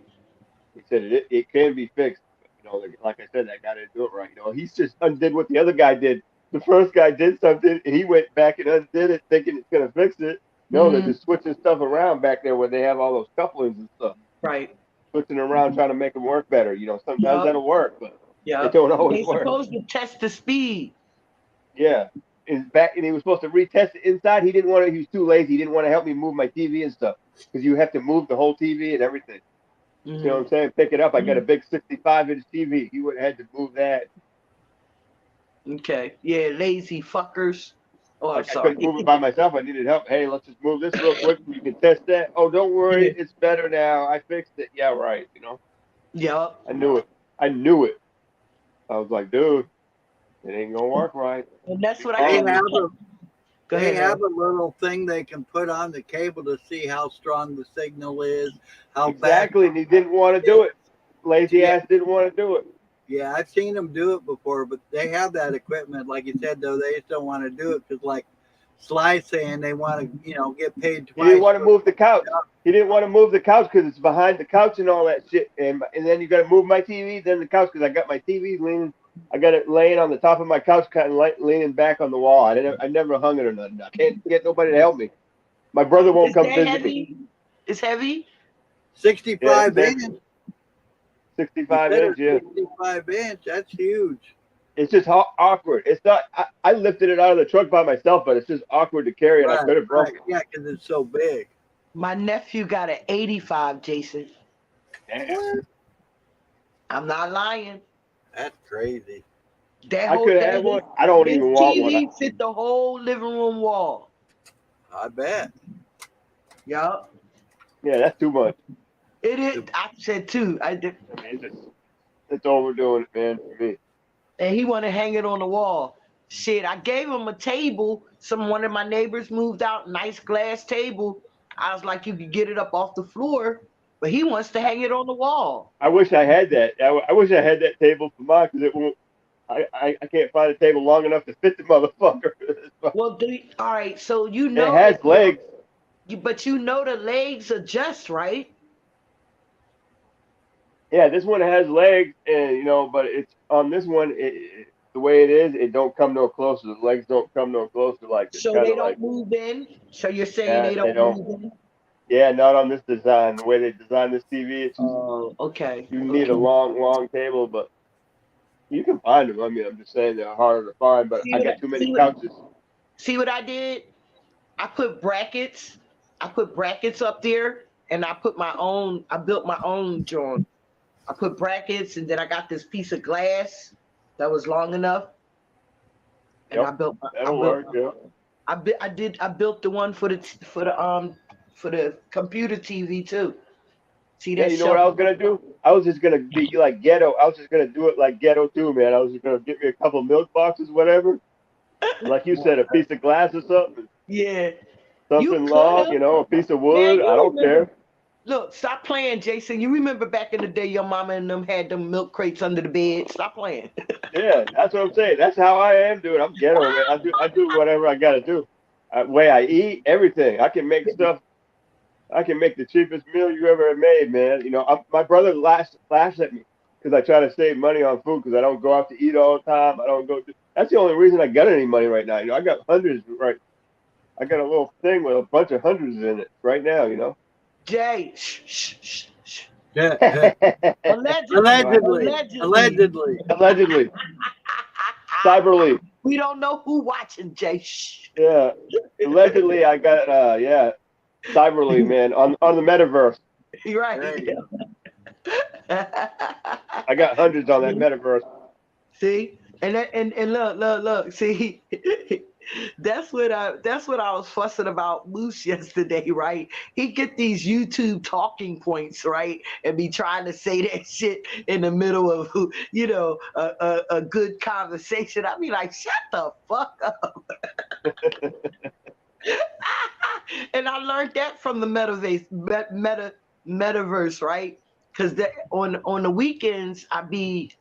He said it can be fixed. But, you know, like I said, that guy didn't do it right. You know, he's just undid what the other guy did. The first guy did something, and he went back and undid it, thinking it's gonna fix it. No, they're just switching stuff around back there where they have all those couplings and stuff. Right. Switching around, trying to make them work better. You know, sometimes Yup. that'll work, but Yup. it don't always They work. supposed to test the speed. Yeah. And he was supposed to retest it inside. He didn't want to. He was too lazy. He didn't want to help me move my TV and stuff because you have to move the whole TV and everything. Mm-hmm. You know what I'm saying? Pick it up. I got a big 65-inch TV. He would have had to move that. Okay. Yeah, lazy fuckers. Oh, I'm Like I sorry. couldn't move it by myself. I needed help. Hey, let's just move this real quick. You can test that. Oh, don't worry. It's better now. I fixed it. Yeah, right. You know? Yup. I knew it. I knew it. I was like, dude, it ain't going to work right. And that's what They I keep. Go They ahead. have a little thing they can put on the cable to see how strong the signal is, how Exactly, and he didn't want to do it. Lazy ass didn't want to do it. Yeah, I've seen them do it before, but they have that equipment. Like you said, though, they just don't want to do it because, like Sly saying, they want to, get paid He twice. didn't want to move the couch. He didn't want to move the couch because it's behind the couch and all that shit. And then you got to move my TV, then the couch, because I got my TV leaning. I got it laying on the top of my couch, kind of leaning back on the wall. I never hung it or nothing. I can't get nobody to help me. My brother won't come visit me. It's heavy. 65 inch. 65 inch, yeah. 65 inch. That's huge. It's just awkward. It's not. I lifted it out of the truck by myself, but it's just awkward to carry it. I could have broken it. Yeah, because it's so big. My nephew got an 85, Jason. Damn. I'm not lying. That's crazy. I could have one. I don't even want one. TV fit the whole living room wall. I bet. Yup. Yeah, that's too much. It is. I said too. It's overdoing it, man, for me. And he want to hang it on the wall. Shit, I gave him a table. One of my neighbors moved out, nice glass table. I was like, you could get it up off the floor, but he wants to hang it on the wall. I wish I had that. I wish I had that table for mine because it won't. I can't find a table long enough to fit the motherfucker. Well, all right. So it has legs. But you know the legs adjust, right? Yeah, this one has legs, and but it's on this one. The way it is, it don't come no closer. The legs don't come no closer. Like so they don't move in. So you're saying they don't move in? Yeah, not on this design. The way they designed this TV, it's just, okay. You need a long table, but you can find them. I mean, I'm just saying they're harder to find. But I got too many couches. See what I did? I put brackets. I put brackets up there, and I put my own. I built my own joint. I put brackets, and then I got this piece of glass that was long enough, and I built. That'll work. Yeah. I built the one for the computer TV too. See that? Yeah, you know what I was gonna do? I was just gonna be like ghetto. I was just gonna do it like ghetto too, man. I was just gonna get me a couple milk boxes, whatever. Like you said, a piece of glass or something. Yeah. Something long, a piece of wood. I don't care. Look, stop playing, Jason. You remember back in the day, your mama and them had them milk crates under the bed. Stop playing. Yeah, that's what I'm saying. That's how I am, dude. I'm ghetto, man. I do whatever I gotta do. Way I eat, everything. I can make stuff. I can make the cheapest meal you ever made, man. My brother laughs at me because I try to save money on food because I don't go out to eat all the time. I don't go. That's the only reason I got any money right now. I got hundreds right. I got a little thing with a bunch of hundreds in it right now. Jay, shh. Yeah. Allegedly. Cyberly. We don't know who watching, Jay. Shh. Yeah. Allegedly, I got Cyberly, man, on the metaverse. You're right. I got hundreds on that metaverse. See, and look. See, that's what I was fussing about Moose yesterday, right? He get these YouTube talking points, right, and be trying to say that shit in the middle of a good conversation. I be like, shut the fuck up. And I learned that from the metaverse, right? Because on the weekends I be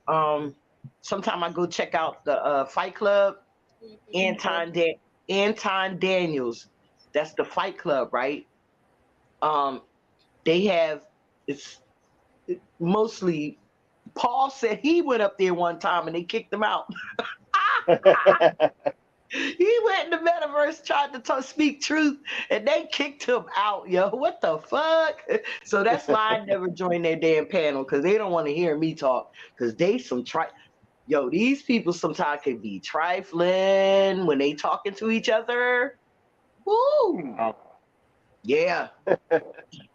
sometimes I go check out the Fight Club. Anton Daniels, that's the Fight Club, right? They have it's mostly. Paul said he went up there one time and they kicked him out. He went in the metaverse, tried to speak truth, and they kicked him out, yo. What the fuck? So that's why I never joined their damn panel, because they don't want to hear me talk, because they Yo, these people sometimes can be trifling when they talking to each other. Woo! Yeah.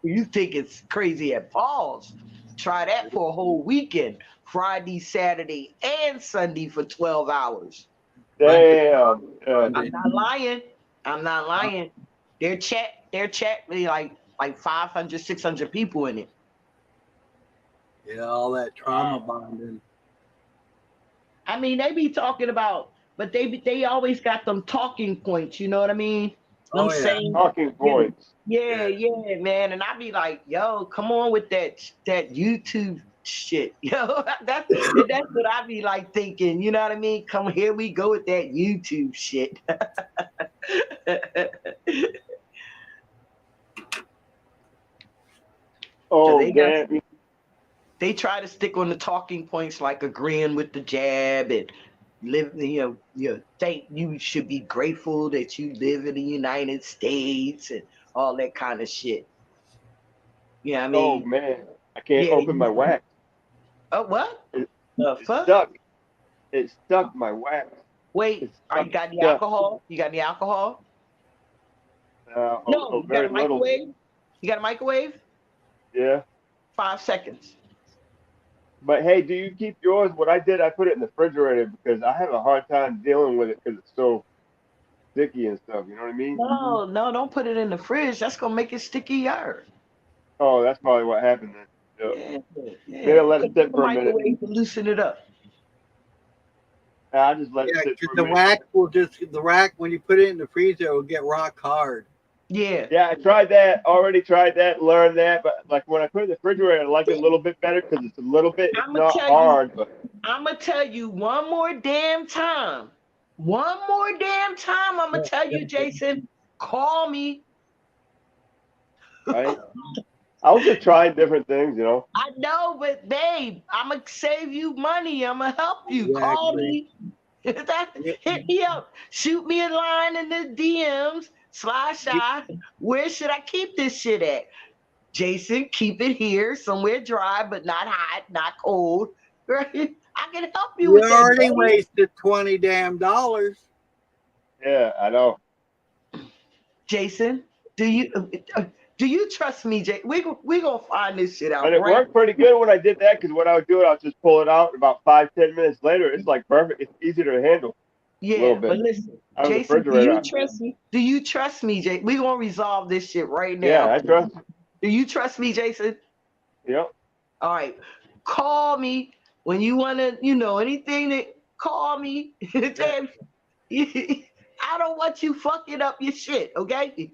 You think it's crazy at Paul's. Try that for a whole weekend. Friday, Saturday, and Sunday for 12 hours. Damn. I'm not lying. Their chat really like 500, 600 people in it. Yeah, all that trauma bonding. I mean, they be talking about but they always got them talking points. You know what I mean? Oh, I'm yeah. saying, Talking points. yeah, man. And I be like, yo, come on with that YouTube shit, yo. that's what I be like thinking. You know what I mean? Come here, we go with that YouTube shit. Oh, they got- damn. They try to stick on the talking points like agreeing with the jab and live, think you should be grateful that you live in the United States and all that kind of shit. Yeah, I Oh, mean, man. I can't yeah, open my wax. oh, what? It- The It's fuck? stuck. It's stuck, my wax. Wait, It's you stuck. got the Yeah. alcohol? You got the alcohol? No, you got very a little. microwave? You got a microwave? Yeah. 5 seconds. But hey, do you keep yours? What I did, I put it in the refrigerator because I have a hard time dealing with it because it's so sticky and stuff. You know what I mean? No, don't put it in the fridge. That's gonna make it stickier. Oh, that's probably what happened then. Yep. Yeah. Maybe I'll let it Put it in sit the for a minute. microwave to loosen it up. I just let it Yeah, sit 'cause for a the minute. rack when you put it in the freezer, it will get rock hard. Yeah. Yeah, I tried that. Already tried that. Learned that. But like when I put it in the refrigerator, I like it a little bit better because it's a little bit. It's I'ma not tell hard, but I'm gonna tell you one more damn time. One more damn time. I'm gonna tell you, Jason. Call me. right. I was just trying different things, you know. I know, but babe, I'm gonna save you money. I'm gonna help you. Call me. Hit me up. Shoot me a line in the DMs. /I. Where should I keep this shit at? Jason, keep it here, somewhere dry, but not hot, not cold. Right? I can help you You with that. already babe. wasted $20 damn. Yeah, I know. Jason, do you trust me, Jay? We gonna find this shit out. And it right? worked pretty good when I did that because what I would do, I'll just pull it out. About 5-10 minutes later, it's like perfect. It's easy to handle. A Yeah, little bit. but listen, Out of the Jason, do refrigerator. you trust me? Do you trust me, Jay? We gonna resolve this shit right now. Yeah, I trust. Do you trust me, Jason? Yep. All right. Call me when you wanna, anything that call me. Damn, I don't want you fucking up your shit, okay?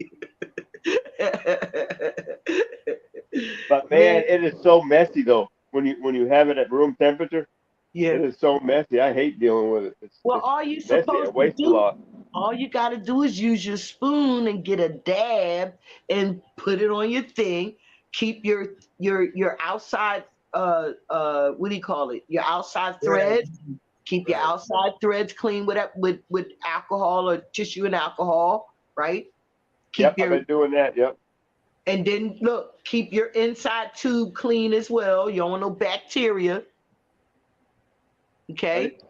But man, it is so messy though. When you have it at room temperature, Yeah. it is so messy. I hate dealing with it. Well, it's all you messy. supposed It to wastes a do, lot. all you got to do is use your spoon and get a dab and put it on your thing. Keep your outside what do you call it? Your outside threads. Keep your outside threads clean with alcohol or tissue and alcohol, right? Yep, I've been doing that. Yep. And then look, keep your inside tube clean as well. You don't want no bacteria. Okay? Right.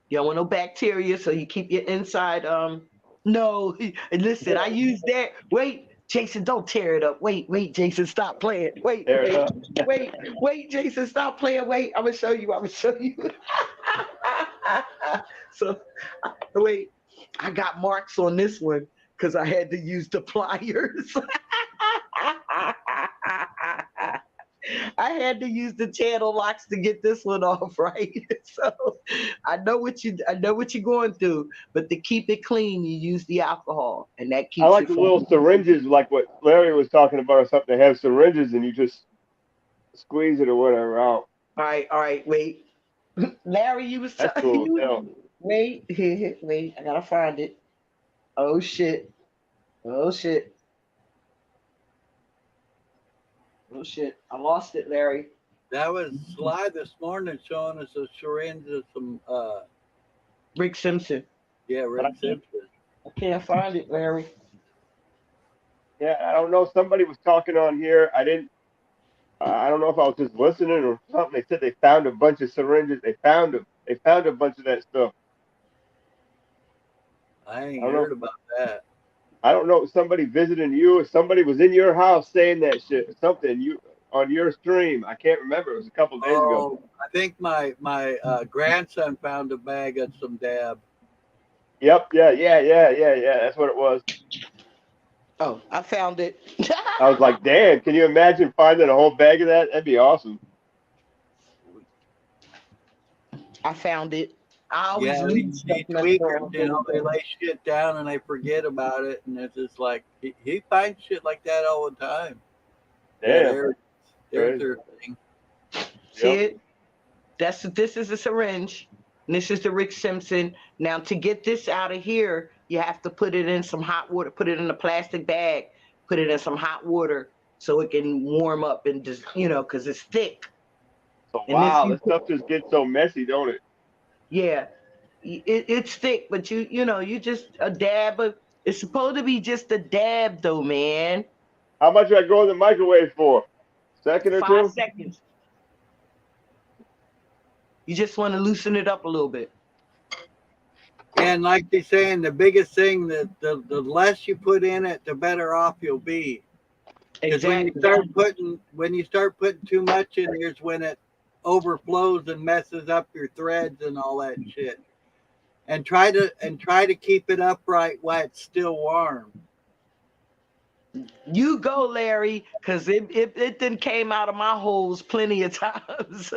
You don't want no bacteria, so you keep your inside. No, listen, I use that. Wait, Jason, don't tear it up. Wait, Jason, stop playing. Wait, Jason, stop playing. Wait, I'm gonna show you. So, wait, I got marks on this one because I had to use the pliers. I had to use the channel locks to get this one off, right? So I know what you're going through, but to keep it clean, you use the alcohol, and that keeps. I like the little syringes, like what Larry was talking about, or something. They have syringes, and you just squeeze it or whatever out. All right, wait. Larry, you was That's cool. Wait, I gotta find it. Oh shit. I lost it, Larry. That was Sly this morning showing us a syringe of some Rick Simpson. Yeah, Rick Simpson. I can't find it, Larry. Yeah, I don't know. Somebody was talking on here. I don't know if I was just listening or something. They said they found a bunch of syringes. They found a bunch of that stuff. I ain't heard about that. I don't know. Somebody visiting you or somebody was in your house saying that shit or something on your stream. I can't remember. It was a couple days ago. I think my grandson found a bag of some dab. Yep. Yeah. That's what it was. Oh, I found it. I was like, damn, can you imagine finding a whole bag of that? That'd be awesome. I found it. I always Yeah, leave these stuff messed tweakers, around. you know, they lay shit down and they forget about it, and it's just like he finds shit like that all the time. Yeah, Damn. there's Crazy. their thing. See Yep. it? This is a syringe. And this is the Rick Simpson. Now to get this out of here, you have to put it in some hot water, put it in a plastic bag, put it in some hot water so it can warm up and just, because it's thick. So And wow, this this stuff just gets so messy, don't it? Yeah, it's thick, but you just a dab of. It's supposed to be just a dab, though, man. How much do I go in the microwave for? Second or 5 two? seconds. You just want to loosen it up a little bit. And like they're saying, the biggest thing that the less you put in it, the better off you'll be. Because when you start putting too much in, here's when it overflows and messes up your threads and all that shit. And try to keep it upright while it's still warm. You go, Larry, because it then came out of my holes plenty of times.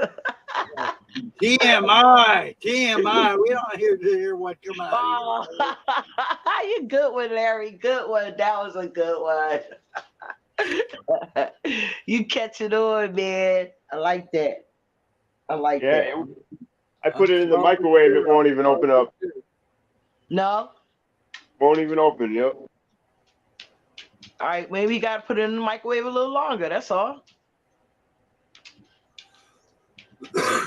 TMI. We don't hear what come out. Oh, you good one, Larry. Good one. That was a good one. You catch it on, man. I like that. Yeah, I put it in the microwave. It won't even open up. No? Won't even open. Yep. All right, maybe you got to put it in the microwave a little longer. That's all.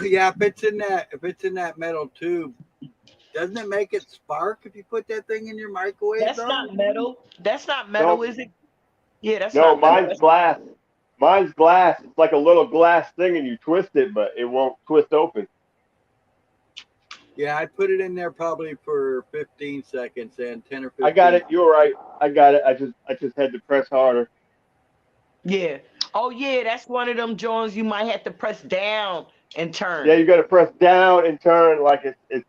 Yeah, if it's in that metal tube, doesn't it make it spark if you put that thing in your microwave? That's not metal. That's not metal, is it? Yeah, that's no, not metal. mine's glass. Mine's glass. It's like a little glass thing, and you twist it, but it won't twist open. Yeah, I put it in there probably for 15 seconds and 10 or 15. I got it. You're right. I got it. I just had to press harder. Yeah. Oh, yeah, that's one of them joints you might have to press down and turn. Yeah, you got to press down and turn like it's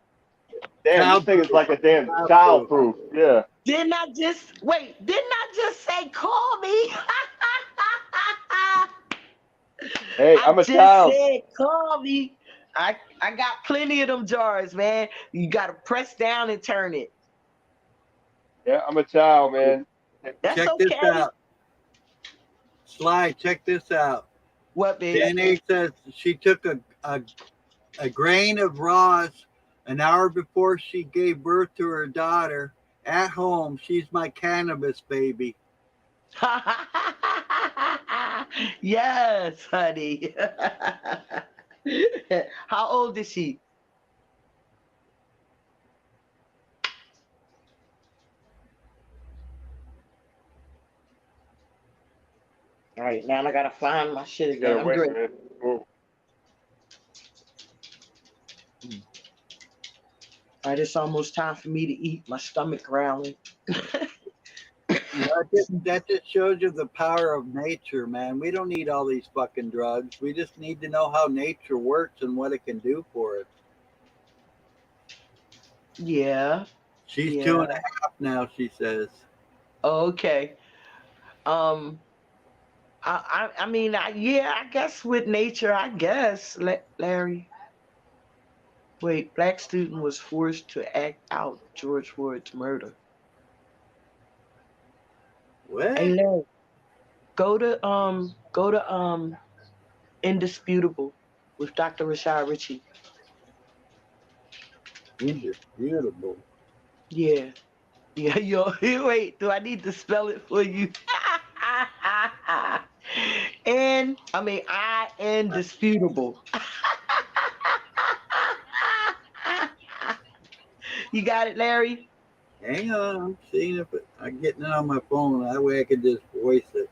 damn, this thing is like a damn child-proof. Yeah. Didn't I just say call me? Hey, I'm a child. I just said call me. I got plenty of them jars, man. You got to press down and turn it. Yeah, I'm a child, man. That's check okay. this out. Sly, check this out. What, baby? Danny says she took a grain of Ross an hour before she gave birth to her daughter. At home, she's my cannabis baby. Yes, honey. How old is she? All right, now I gotta find my shit again. Gotta I'm wait a great. minute. Whoa. All right, it's almost time for me to eat. My stomach growling. That just shows you the power of nature, man. We don't need all these fucking drugs. We just need to know how nature works and what it can do for us. Yeah. She's Yeah. 2.5 now, she says. Okay. I mean, I guess with nature, I guess, Larry. Wait, black student was forced to act out George Floyd's murder. What? Hey, Larry, go to Indisputable with Dr. Rashad Ritchie. Indisputable. Yeah. Yeah, yo, wait, do I need to spell it for you? Indisputable. You got it, Larry? Hang on, I'm seeing if I'm getting it on my phone. That way I can just voice it.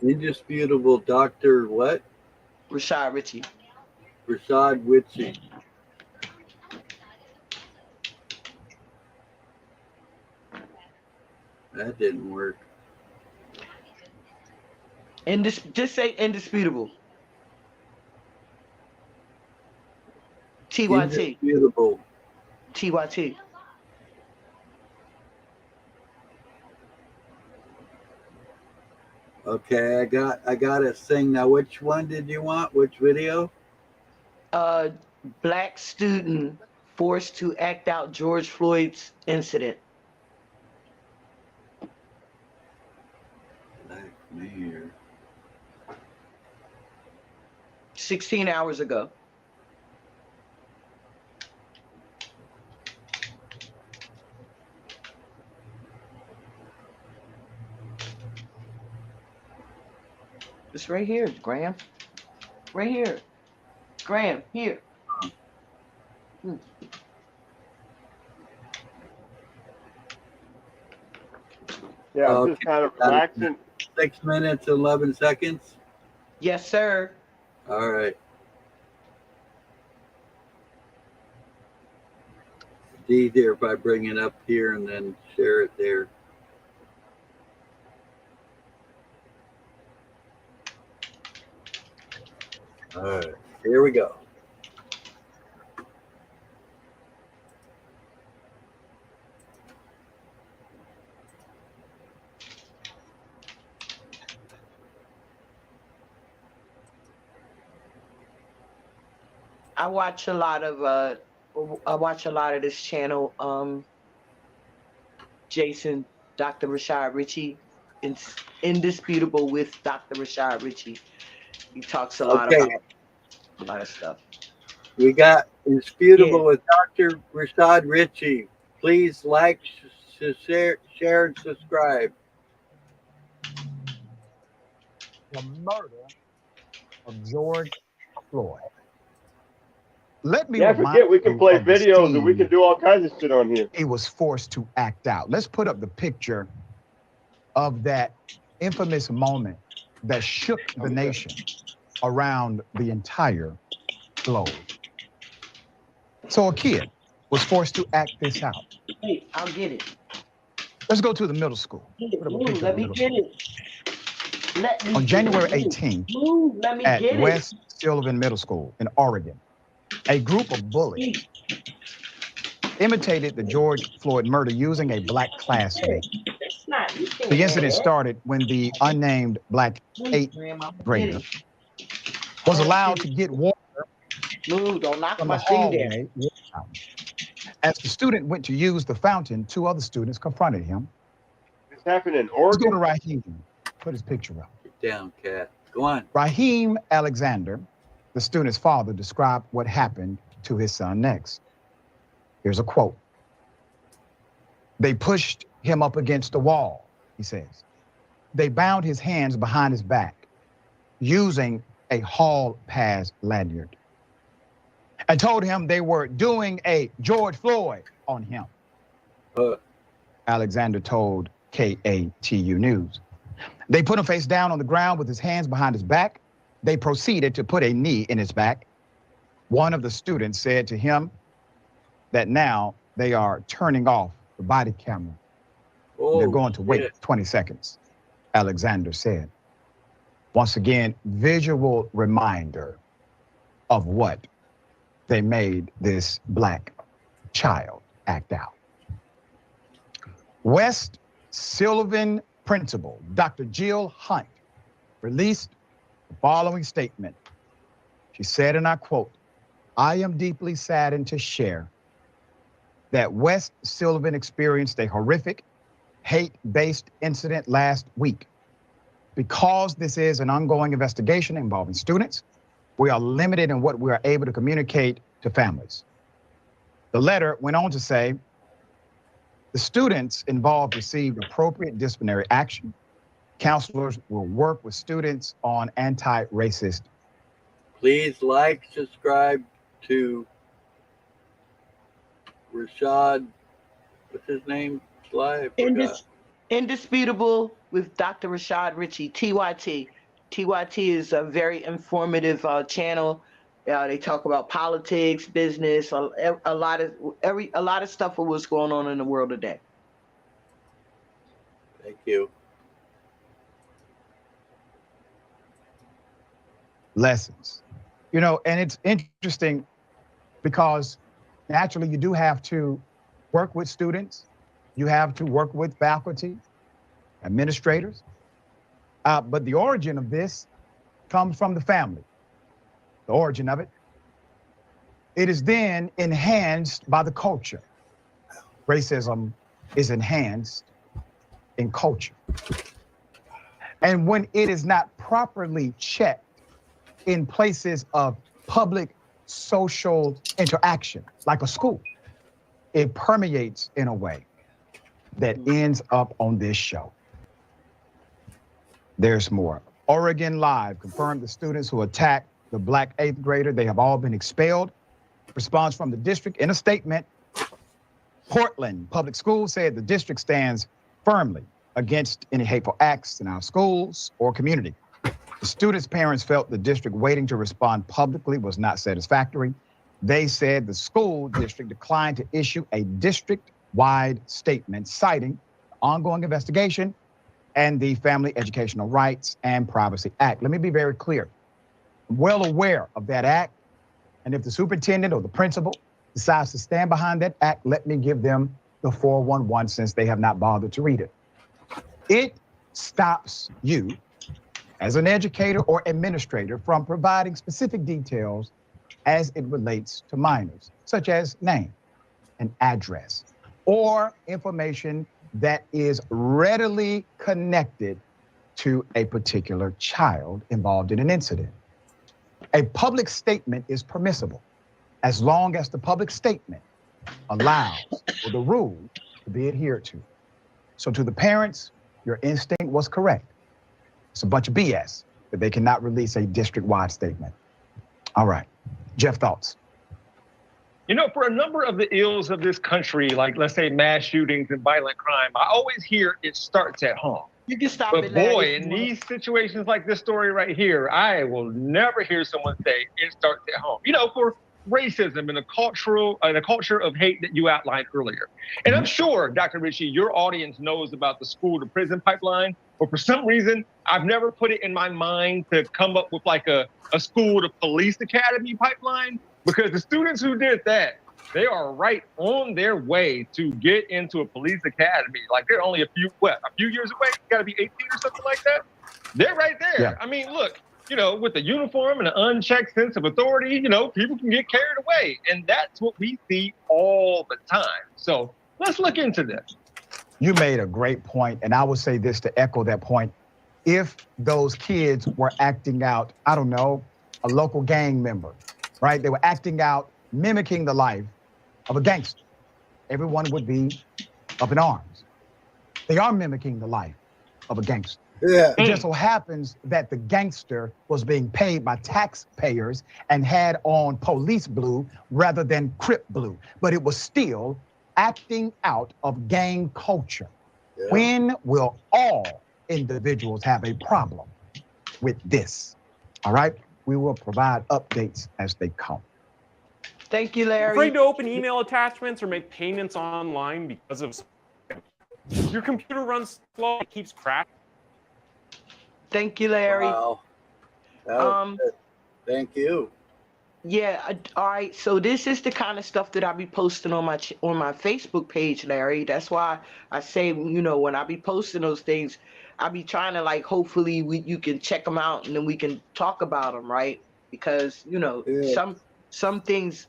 Indisputable Dr. what? Rashad Ritchie. Rashad Ritchie. That didn't work. Just say indisputable. TYT. Indisputable. TYT. Okay, I got a thing now. Which one did you want? Which video? Black student forced to act out George Floyd's incident. Black mayor. 16 hours ago. It's right here, Graham. Right here. Graham, here. Yeah, I'm Okay. just kind of relaxing. 6 minutes, 11 seconds. Yes, sir. All right. It's easier if I bring it up here and then share it there. All right, here we go. I watch a lot of this channel. Jason, Dr. Rashad Ritchie. It's Indisputable with Dr. Rashad Ritchie. He talks a lot Okay. about a lot of stuff. We got Indisputable Yeah. with Dr. Rashad Ritchie. Please like, share, and subscribe. The murder of George Floyd. Let me Yeah, I remind forget we can you play of the videos and we scene can do all kinds of shit on here. he was forced to act out. Let's put up the picture of that infamous moment that shook the nation around the entire globe. So a kid was forced to act this out. Hey, I'll get it. Let's go to the middle school. Put up a picture of Let the me middle get school. it. Let me On get January it. 18th Let me at get West Sullivan Middle School in Oregon, a group of bullies imitated the George Floyd murder using a black classmate. It's not. You can't The have incident that. started when the unnamed black Wait, 8th Grandma, get grader it. was allowed to get water Move, don't knock from my the thing down. hallway water fountain. As the student went to use the fountain, two other students confronted him. This happened in Let's go Oregon. to Raheem. Put his picture up. Get down, cat. Go on. Raheem Alexander, the student's father, described what happened to his son next. Here's a quote. They pushed him up against the wall, he says. They bound his hands behind his back using a hall pass lanyard and told him they were doing a George Floyd on him. Alexander told KATU News. They put him face down on the ground with his hands behind his back. They proceeded to put a knee in his back. One of the students said to him that now they are turning off the body camera. They're going to wait 20 seconds, Alexander said. Once again, visual reminder of what they made this black child act out. West Sullivan principal, Dr. Jill Hunt, released the following statement. She said, and I quote, "I am deeply saddened to share that West Sullivan experienced a horrific hate-based incident last week. Because this is an ongoing investigation involving students, we are limited in what we are able to communicate to families." The letter went on to say, the students involved received appropriate disciplinary action. Counselors will work with students on anti-racist. Please like, subscribe to Rashad. What's his name? Live. Indisputable with Dr. Rashad Ritchie, TYT. TYT is a very informative channel. They talk about politics, business, a lot of stuff of what's going on in the world today. Thank you. Lessons. You know, and it's interesting because naturally you do have to work with students. You have to work with faculty, administrators. But the origin of this comes from the family. The origin of it It is then enhanced by the culture. Racism is enhanced in culture. And when it is not properly checked in places of public social interaction, like a school, it permeates in a way that ends up on this show. There's more. Oregon Live confirmed the students who attacked the black 8th grader, they have all been expelled. Response from the district in a statement. Portland Public Schools said the district stands firmly against any hateful acts in our schools or community. The students' parents felt the district waiting to respond publicly was not satisfactory. They said the school district declined to issue a district-wide statement citing ongoing investigation and the Family Educational Rights and Privacy Act. Let me be very clear. I'm well aware of that act, and if the superintendent or the principal decides to stand behind that act, let me give them the 411 since they have not bothered to read it. It stops you as an educator or administrator from providing specific details as it relates to minors, such as name and address, or information that is readily connected to a particular child involved in an incident. A public statement is permissible as long as the public statement allows for the rule to be adhered to. So to the parents, your instinct was correct. It's a bunch of BS that they cannot release a district-wide statement. All right, Jeff, thoughts? You know, for a number of the ills of this country, like let's say mass shootings and violent crime, I always hear it starts at home. You can stop but it, Larry. boy, in these situations like this story right here, I will never hear someone say it starts at home. You know, for racism and the culture of hate that you outlined earlier. And I'm sure, Dr. Ritchie, your audience knows about the school to prison pipeline, but for some reason, I've never put it in my mind to come up with like a school to police academy pipeline, because the students who did that, they are right on their way to get into a police academy. Like they're only a few years away? You gotta be 18 or something like that. They're right there. Yeah. I mean, look, you know, with the uniform and an unchecked sense of authority, you know, people can get carried away. And that's what we see all the time. So let's look into this. You made a great point, and I would say this to echo that point. If those kids were acting out, I don't know, a local gang member, right? They were acting out, mimicking the life of a gangster, everyone would be up in arms. They are mimicking the life of a gangster. Yeah. It just so happens that the gangster was being paid by taxpayers and had on police blue rather than Crip blue, but it was still acting out of gang culture. Yeah. When will all individuals have a problem with this? All right, we will provide updates as they come. Thank you, Larry. Afraid to open email attachments or make payments online because of your computer runs slow, it keeps crashing. Thank you, Larry. Wow. That was good. Thank you. Yeah, all right. So this is the kind of stuff that I be posting on my Facebook page, Larry. That's why I say, you know, when I be posting those things, I be trying to like, hopefully you can check them out and then we can talk about them, right? Because, you know, some things,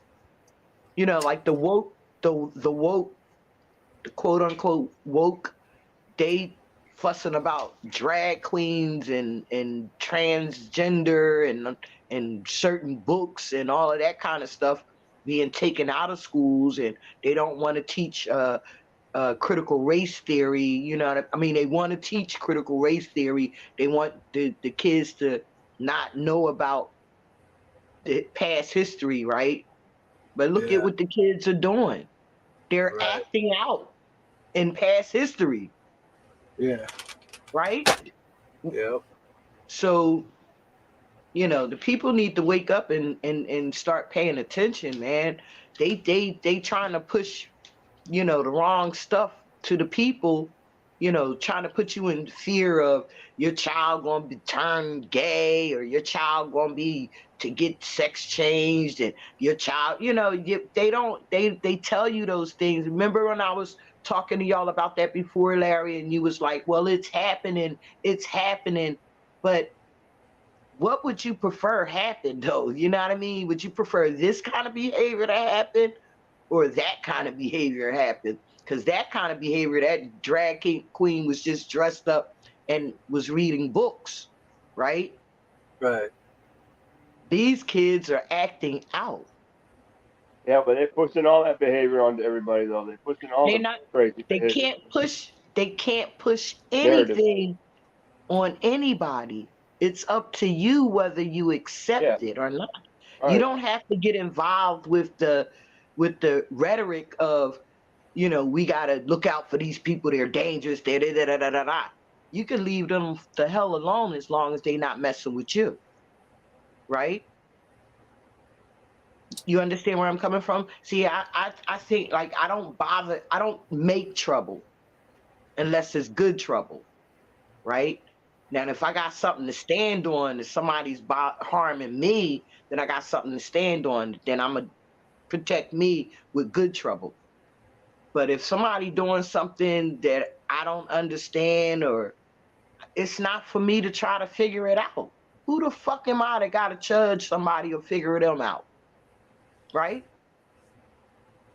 you know, like the woke, the quote unquote woke, they fussing about drag queens and transgender and certain books and all of that kind of stuff being taken out of schools, and they don't want to teach critical race theory. You know, I mean, they want to teach critical race theory. They want the kids to not know about the past history, right? But look at what the kids are doing. They're acting out in past history. Yeah. Right? Yep. So, you know, the people need to wake up and start paying attention, man. They trying to push, you know, the wrong stuff to the people, you know, trying to put you in fear of your child going to turn gay or your child going to get sex changed, and your child, you know, they tell you those things. Remember when I was talking to y'all about that before, Larry, and you was like, well, it's happening. But what would you prefer happen though? You know what I mean? Would you prefer this kind of behavior to happen or that kind of behavior happen? Because that kind of behavior, that drag queen was just dressed up and was reading books, right? Right. These kids are acting out. Yeah, but they're pushing all that behavior onto everybody, though. They're pushing all They're the not. crazy They behavior. can't push Narrative. anything on anybody. It's up to you whether you accept it or not. You Right. don't have to get involved with the rhetoric of, you know, we gotta look out for these people. They're dangerous. Da da da da da da da. You can leave them the hell alone as long as they're not messing with you, right? You understand where I'm coming from? See, I think like I don't make trouble unless it's good trouble, right? Now, if I got something to stand on, if somebody's harming me, then I got something to stand on. Then I'm gonna protect me with good trouble. But if somebody doing something that I don't understand, or it's not for me to try to figure it out. Who the fuck am I that gotta judge somebody or figure them out? Right?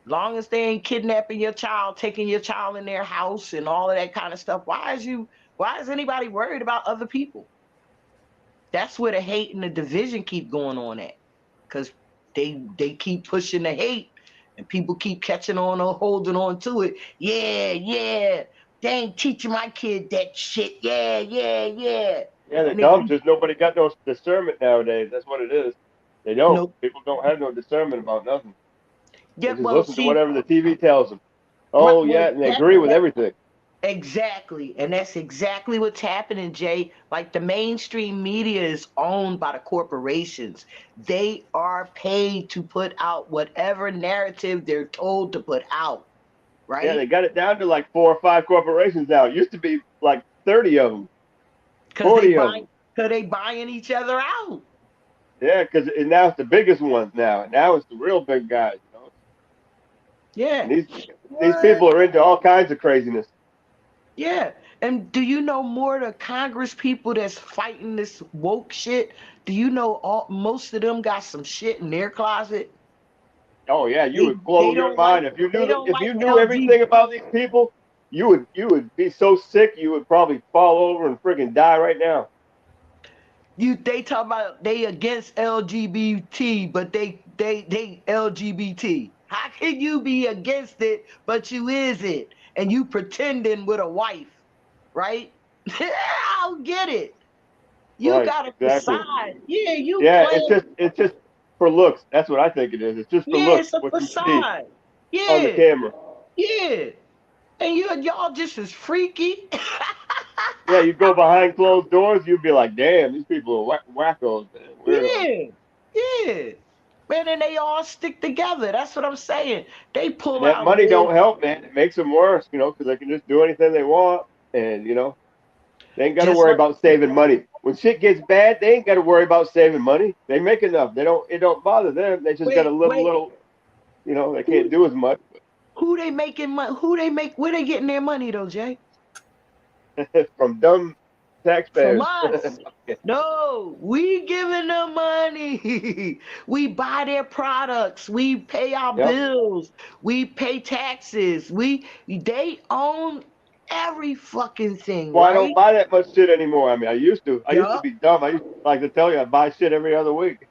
Long as they ain't kidnapping your child, taking your child in their house and all of that kind of stuff, why is anybody worried about other people? That's where the hate and the division keep going on at. Because they keep pushing the hate and people keep catching on or holding on to it. Yeah. They ain't teaching my kid that shit. Yeah. Yeah, they're And dumb. Just nobody got no discernment nowadays. That's what it is. They don't. Nope. People don't have no discernment about nothing. Yeah, They just well, listen to see, whatever the TV tells them. Oh, well, yeah, and they agree with everything. Exactly. And that's exactly what's happening, Jay. Like the mainstream media is owned by the corporations. They are paid to put out whatever narrative they're told to put out. Right? Yeah, they got it down to like 4 or 5 corporations now. It used to be like 30 of them, 40 of them. Because they buying each other out. Yeah, because now it's the biggest ones now. Now it's the real big guys. You know? Yeah. And these people are into all kinds of craziness. Yeah. And do you know more of the Congress people that's fighting this woke shit? Do you know most of them got some shit in their closet? Oh yeah, you would blow your mind if you knew everything about these people. You would be so sick you would probably fall over and friggin' die right now. They talk about they against LGBT, but they LGBT. How can you be against it, but you isn't, and you pretending with a wife, right? I don't get it. You Right, got a exactly. facade. Yeah, you. Yeah, playing. it's just for looks. That's what I think it is. It's just for looks. It's a what facade. you see on the camera. Yeah, and y'all just as freaky. Yeah, you go behind closed doors, you'd be like, damn, these people are wackos, man. Weirdos. Yeah. Man, and they all stick together. That's what I'm saying. They pull And that out. money don't help, man. It makes them worse, you know, because they can just do anything they want, and you know, they ain't got to worry about saving money. When shit gets bad, they ain't got to worry about saving money. They make enough. It don't bother them. They just got a little, you know, they can't do as much. Who they making money? Where they getting their money though, Jay? From dumb taxpayers. From us. No, we giving them money. We buy their products. We pay our bills. We pay taxes. They own every fucking thing. Well, right? I don't buy that much shit anymore. I mean, I used to. I used to be dumb. I used to like to tell you I buy shit every other week.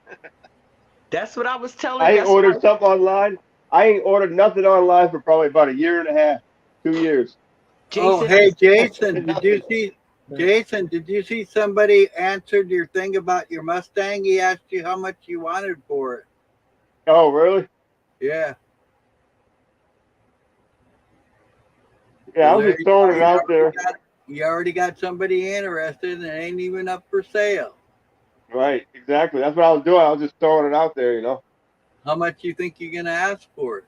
That's what I was telling you. you. I ain't ordered something online. I ain't ordered nothing online for probably about a year and a half, 2 years. Oh, hey, Jason, did you see somebody answered your thing about your Mustang? He asked you how much you wanted for it. Oh, really? Yeah. Yeah, I was just throwing it out there. You already got somebody interested and it ain't even up for sale. Right, exactly. That's what I was doing. I was just throwing it out there, you know. How much you think you're going to ask for it?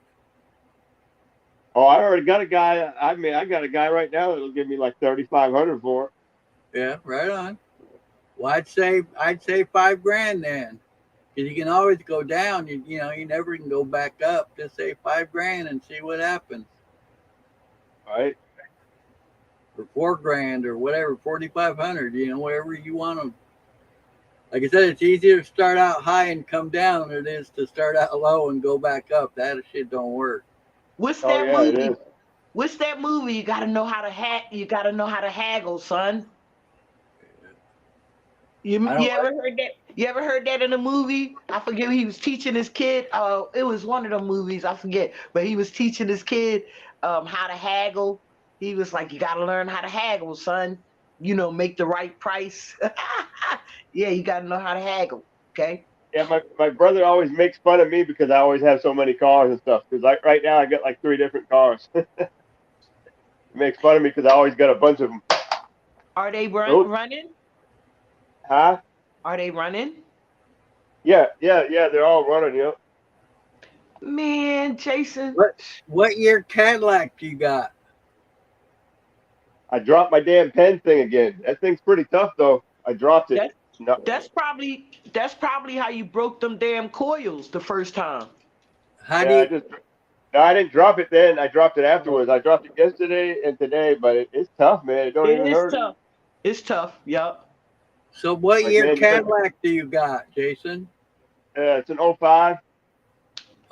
Oh, I already got a guy. I mean, I got a guy right now that'll give me like $3,500 for it. Yeah, right on. Well, I'd say $5,000 then. Because you can always go down. You know, you never can go back up. Just say $5,000 and see what happens. Right. For $4,000 or whatever, $4,500. You know, whatever you want them. Like I said, it's easier to start out high and come down than it is to start out low and go back up. That shit don't work. What's Oh that yeah, it movie? is. What's that movie? You gotta know how to You gotta know how to haggle, son. You ever heard that? You ever heard that in a movie? I forget. He was teaching his kid. It was one of the movies. I forget, but he was teaching his kid how to haggle. He was like, "You gotta learn how to haggle, son. You know, make the right price." Yeah, you gotta know how to haggle. Okay. Yeah, my brother always makes fun of me because I always have so many cars and stuff. Because like right now I got like 3 different cars. He makes fun of me because I always got a bunch of them. Are they running? Huh? Are they running? Yeah, they're all running, yep. Man, Jason. What year Cadillac you got? I dropped my damn pen thing again. That thing's pretty tough though. I dropped it. That's probably how you broke them damn coils the first time. How do you? No, I didn't drop it then. I dropped it afterwards. I dropped it yesterday and today, but it's tough, man. It don't even hurt. Tough. It's tough. Yup. So what year Cadillac do you got, Jason? It's an 05.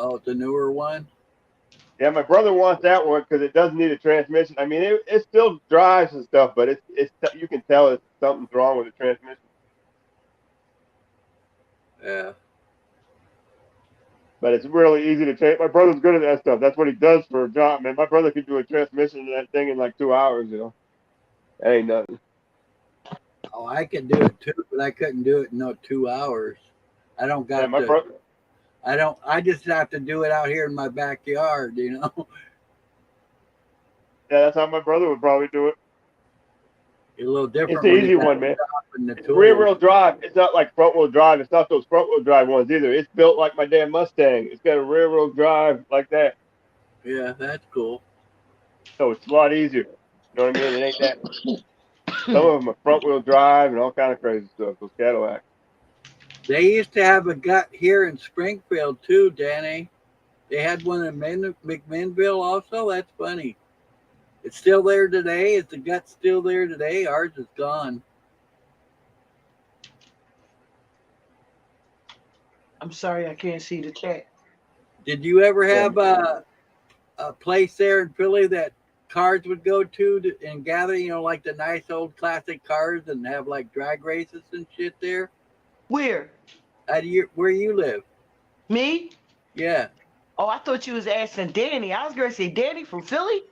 Oh, it's a newer one? Yeah, my brother wants that one because it doesn't need a transmission. I mean, it still drives and stuff, but it's you can tell if something's wrong with the transmission. Yeah. But it's really easy to change. My brother's good at that stuff. That's what he does for a job, man. My brother can do a transmission to that thing in like 2 hours, you know. That ain't nothing. Oh, I could do it too, but I couldn't do it in no 2 hours. I don't got I just have to do it out here in my backyard, you know. Yeah, that's how my brother would probably do it. It's a little different. It's the easy one, man. It's rear-wheel drive. It's not like front-wheel drive. It's not those front-wheel drive ones either. It's built like my damn Mustang. It's got a rear-wheel drive like that. Yeah, that's cool. So it's a lot easier. You know what I mean? It ain't that. Some of them are front-wheel drive and all kind of crazy stuff. Those Cadillacs. They used to have a gut here in Springfield too, Danny. They had one in McMinnville also. That's funny. It's still there today. Is the gut still there today? Ours is gone. I'm sorry, I can't see the chat. Did you ever have a place there in Philly that cars would go to and gather, you know, like the nice old classic cars and have like drag races and shit there? Where? Where you live? Me? Yeah. Oh, I thought you was asking Danny. I was gonna say Danny from Philly.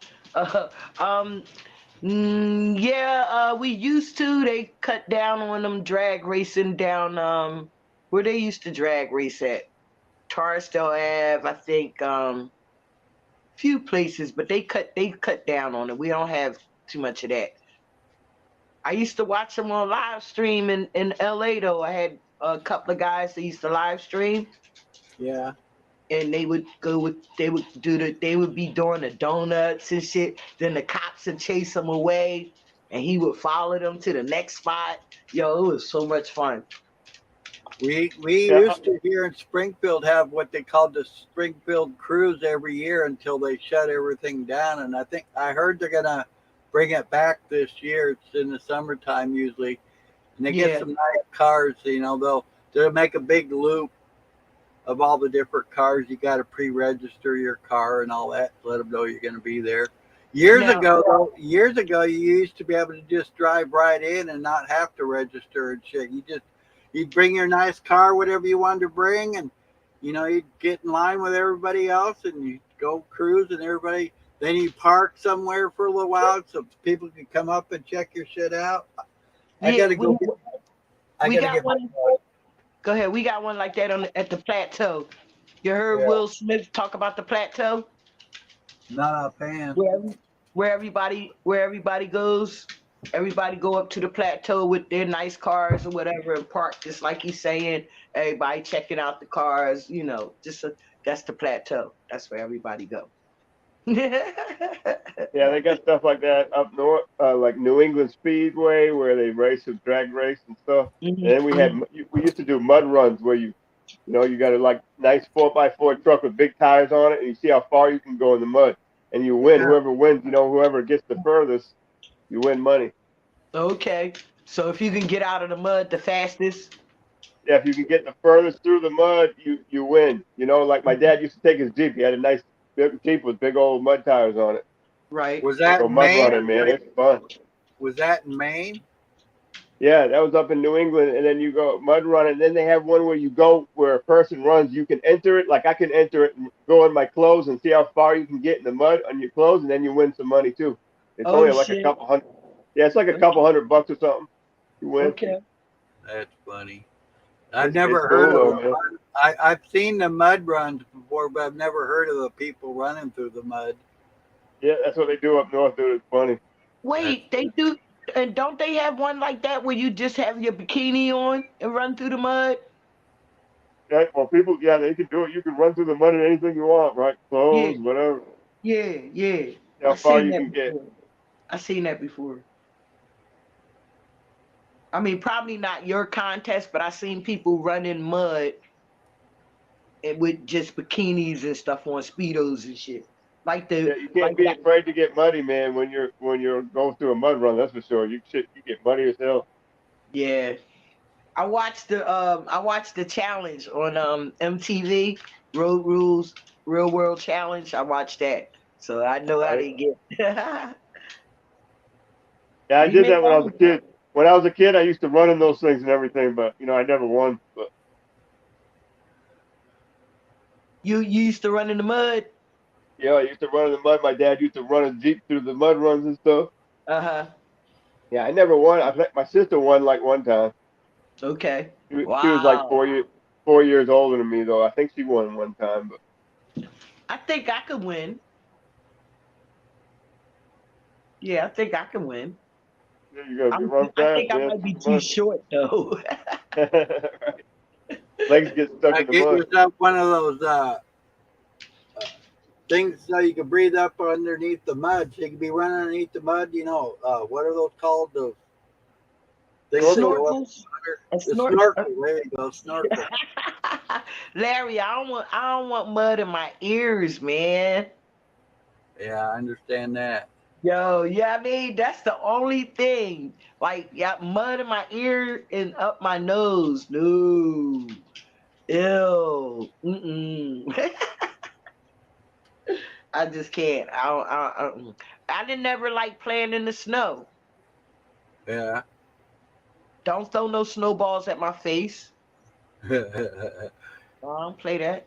We used to. They cut down on them drag racing down where they used to drag race at. Torresdale Ave, I think few places, but they cut down on it. We don't have too much of that. I used to watch them on live stream in LA though. I had a couple of guys that used to live stream. Yeah. And they would be doing the donuts and shit. Then the cops would chase them away and he would follow them to the next spot. Yo, it was so much fun. We used to here in Springfield have what they called the Springfield Cruise every year until they shut everything down. And I heard they're gonna bring it back this year. It's in the summertime usually. And they get some nice cars, you know, they'll make a big loop of all the different cars. You got to pre-register your car and all that. Let them know you're going to be there. Years ago, you used to be able to just drive right in and not have to register and shit. You'd bring your nice car, whatever you wanted to bring, and you know you'd get in line with everybody else and you go cruise and everybody. Then you park somewhere for a little while so people can come up and check your shit out. I gotta go. Go ahead. We got one like that at the Plateau. You heard Will Smith talk about the Plateau? Not offhand. Where everybody goes, everybody go up to the Plateau with their nice cars or whatever and park, just like he's saying. Everybody checking out the cars, you know. That's the Plateau. That's where everybody go. Yeah, they got stuff like that up north, like New England Speedway, where they race and drag race and stuff. Mm-hmm. And then we used to do mud runs where you got a like nice 4x4 truck with big tires on it, and you see how far you can go in the mud, and you win. Whoever wins, whoever gets the furthest, you win money. Okay, so if you can get out of the mud the fastest, Yeah, if you can get the furthest through the mud, you win. You know, like my dad used to take his Jeep. He had a nice big Jeep with big old mud tires on it. Right. Was They that go in mud Maine? running, man. It's fun. Was that in Maine? Yeah, that was up in New England, and then you go mud running. Then they have one where you go where a person runs. You can enter it, like I can enter it and go in my clothes and see how far you can get in the mud on your clothes, and then you win some money too. It's Oh only like a shit. couple hundred. Yeah, it's like a couple $100 or something. You win. Okay. That's funny. I've It's never cool heard though, of man. I've seen the mud runs before, but I've never heard of the people running through the mud. Yeah, that's what they do up north, dude. It's funny. Wait, they do, and don't they have one like that where you just have your bikini on and run through the mud? Yeah, well, people, yeah, they can do it. You can run through the mud in anything you want, right? Yeah, Clothes, whatever. yeah, yeah. See how I far seen you that can get. before. I seen that before. I mean, probably not your contest, but I seen people run in mud and with just bikinis and stuff on, speedos and shit. Like Yeah, you can't be afraid to get muddy, man. When you're going through a mud run, that's for sure. You get muddy as hell. Yeah. I watched the challenge on MTV, Road Rules Real World Challenge. I watched that. So I know how they get. Yeah, I You did make that when I was a money. kid. When I was a kid, I used to run in those things and everything, but I never won. But You used to run in the mud? yeah, I used to run in the mud. My dad used to run a Jeep through the mud runs and stuff. Uh-huh. Yeah, I never won. I think my sister won like one time. Okay. She was like Wow. 4 years older than me, though. I think she won one time, but I think I could win. Yeah, I think I can win. yeah, you gotta I'm, run I fast, think I man. might be through too short though. the mud. Legs get stuck in the Get mud. yourself one of those things so you can breathe up underneath the mud. So you can be running underneath the mud. What are those called? Those things that go up Snorkels. the snorkel. There you go, snorkel. Larry, I don't want mud in my ears, man. Yeah, I understand that. Yo, yeah, I mean that's the only thing. Like, yeah, mud in my ear and up my nose. No, ew. Mm-mm. I just can't. I didn't never like playing in the snow. Yeah. Don't throw no snowballs at my face. I don't play that.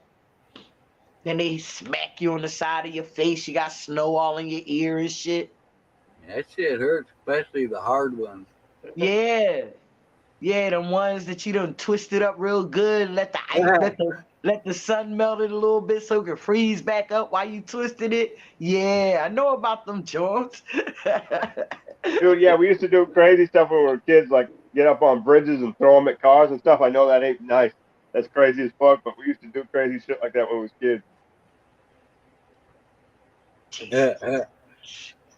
Then they smack you on the side of your face. You got snow all in your ear and shit. That shit hurts, especially the hard ones. Yeah. Yeah, the ones that you done twisted up real good, let the ice, let the sun melt it a little bit so it can freeze back up while you twisted it. Yeah, I know about them joints. Dude, yeah, we used to do crazy stuff when we were kids, like get up on bridges and throw them at cars and stuff. I know that ain't nice. That's crazy as fuck, but we used to do crazy shit like that when we was kids.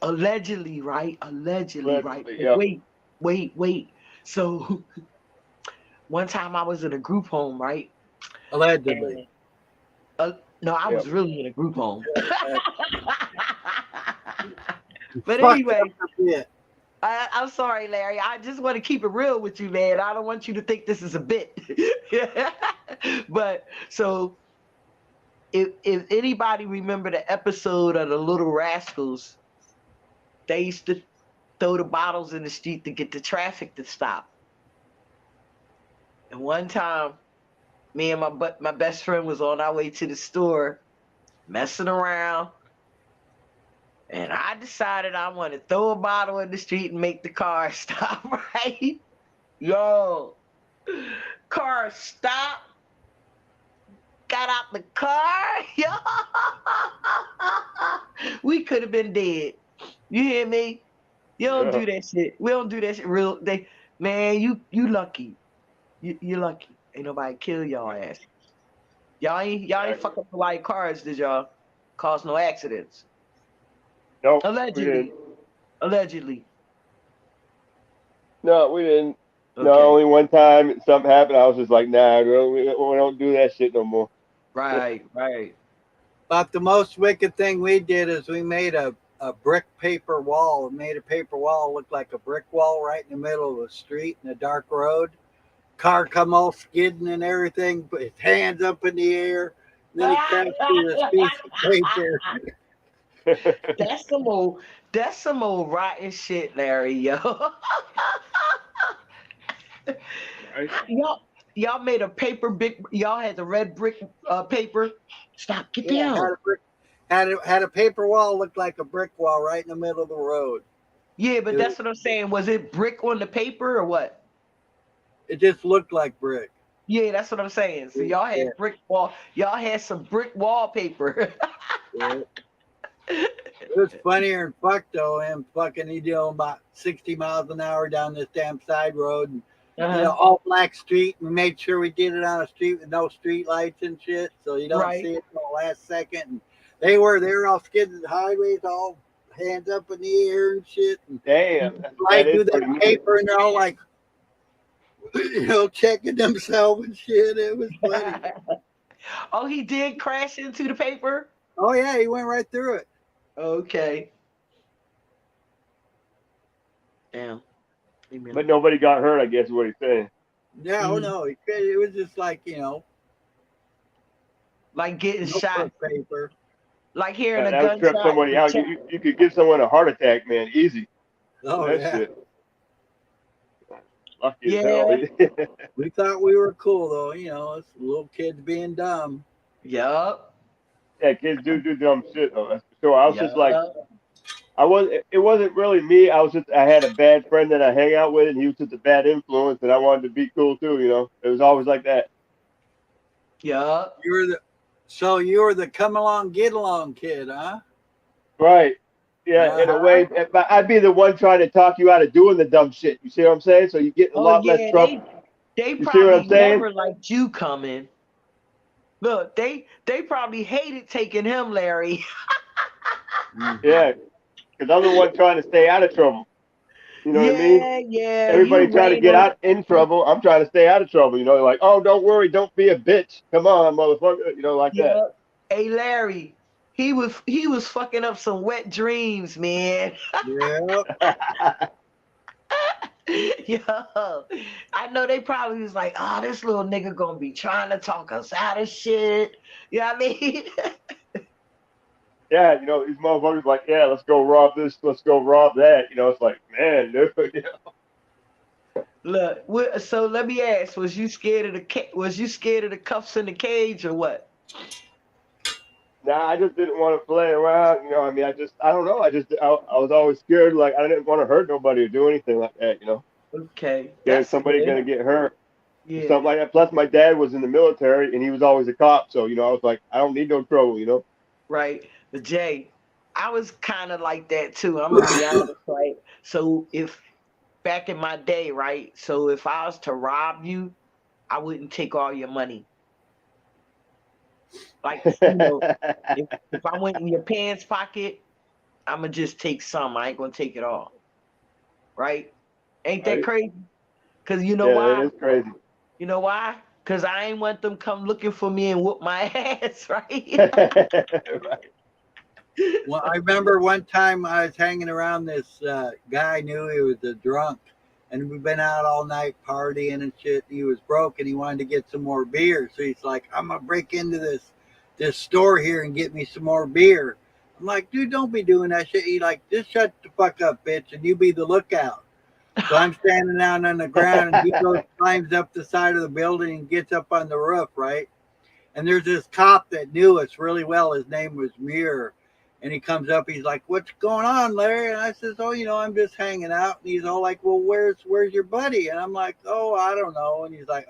Allegedly, right? Allegedly, right? yeah. Wait. So one time I was in a group home, right? Allegedly. No, I was really in a group home. But Fuck anyway, yeah. I'm sorry, Larry. I just want to keep it real with you, man. I don't want you to think this is a bit. But so if anybody remember the episode of the Little Rascals, they used to throw the bottles in the street to get the traffic to stop. And one time, me and my best friend was on our way to the store, messing around, and I decided I want to throw a bottle in the street and make the car stop, right? Yo, car stop. Got out the car. Yo, we could have been dead. You hear me? You don't do that shit. We don't do that shit. Man, you lucky. You lucky. Ain't nobody kill y'all ass. Y'all ain't fuck up a lot of cars, did y'all? Cause no accidents. Nope. Allegedly. Allegedly. No, we didn't. Okay. No, only one time something happened. I was just like, nah, girl, we don't do that shit no more. Right. But the most wicked thing we did is we made a brick paper wall. We made a paper wall look like a brick wall right in the middle of the street in a dark road. car come all skidding and everything, put his hands up in the air. Then he crashed through this piece of paper. That's some old rotten shit, Larry, yo. Y'all made a paper big. Y'all had the red brick paper. Stop, get down. Had a paper wall, looked like a brick wall right in the middle of the road. Yeah, but that's what I'm saying. Was it brick on the paper or what? It just looked like brick. Yeah, that's what I'm saying. So y'all had brick wall. Y'all had some brick wallpaper. Yeah. It was funnier and fuck though, and fucking he doing about 60 miles an hour down this damn side road, and all black street. We made sure we did it on a street with no street lights and shit, so you don't see it till the last second. And they were all skidding the highways, all hands up in the air and shit. And damn, right through the paper, and they're all like, checking themselves and shit. It was funny. Oh, he did crash into the paper? Oh yeah, he went right through it. Okay. Damn. But nobody got hurt, I guess is what he's saying. Yeah, no, it was just like, like getting shot. Paper. Like hearing a that would trip gunshot. somebody out. You could give someone a heart attack, man, easy. Oh, that yeah. shit. Lucky as hell. We thought we were cool, though. It's little kids being dumb. Yup. Yeah, kids do dumb shit, though. That's for sure. I was just like, it wasn't really me. I had a bad friend that I hang out with, and he was just a bad influence, and I wanted to be cool too. It was always like that. Yeah. You were the come along, get along kid, huh? Right. Yeah, in a way, I'd be the one trying to talk you out of doing the dumb shit. You see what I'm saying? So you get a lot less trouble. They you see what I'm probably saying? never liked you coming. Look, they probably hated taking him, Larry. Yeah, because I'm the one trying to stay out of trouble. You know what I mean? Yeah. Everybody trying to get out in trouble. I'm trying to stay out of trouble. Like, oh, don't worry, don't be a bitch. Come on, motherfucker. Like that. Hey, Larry, he was fucking up some wet dreams, man. Yeah. Yo, I know they probably was like, oh, this little nigga gonna be trying to talk us out of shit. You know what I mean? Yeah, these motherfuckers like, yeah, let's go rob this, let's go rob that. It's like, man, dude. Look, so let me ask: was you scared of the cuffs in the cage or what? Nah, I just didn't want to play around. I don't know. I was always scared. Like, I didn't want to hurt nobody or do anything like that. Okay. There's somebody gonna get hurt. Yeah. Something like that. Plus, my dad was in the military and he was always a cop. So, I was like, I don't need no trouble. Right. But Jay, I was kind of like that too. I'm gonna be honest, right? So if back in my day, right? So if I was to rob you, I wouldn't take all your money. Like, if I went in your pants pocket, I'm gonna just take some. I ain't gonna take it all. Right? Ain't that crazy? Because you know why? It is crazy. You know why? Because I ain't want them come looking for me and whoop my ass, right? Right. Well, I remember one time I was hanging around this guy, knew he was a drunk, and we've been out all night partying and shit. He was broke and he wanted to get some more beer. So he's like, I'm going to break into this store here and get me some more beer. I'm like, dude, don't be doing that shit. He's like, just shut the fuck up, bitch, and you be the lookout. So I'm standing down on the ground, and he climbs up the side of the building and gets up on the roof, right? And there's this cop that knew us really well. His name was Muir. And he comes up, he's like, what's going on, Larry? And I says, oh, I'm just hanging out. And he's all like, well, where's your buddy? And I'm like, oh, I don't know. And he's like,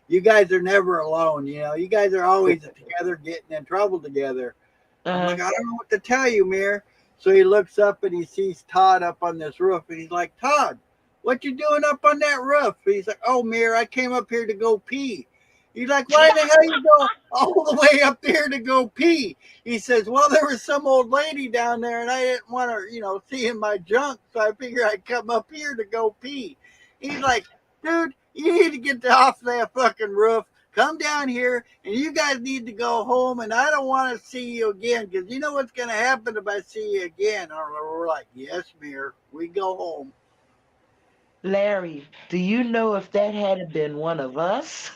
you guys are never alone. You guys are always together, getting in trouble together. I'm like, I don't know what to tell you, Mir. So he looks up and he sees Todd up on this roof. And he's like, Todd, what you doing up on that roof? And he's like, oh, Mir, I came up here to go pee. He's like, why the hell you go all the way up there to go pee? He says, well, there was some old lady down there, and I didn't want her, see in my junk, so I figured I'd come up here to go pee. He's like, dude, you need to get off that fucking roof, come down here, and you guys need to go home, and I don't want to see you again, because you know what's going to happen if I see you again. And we're like, yes, Mir, we go home. Larry, do you know if that had been one of us?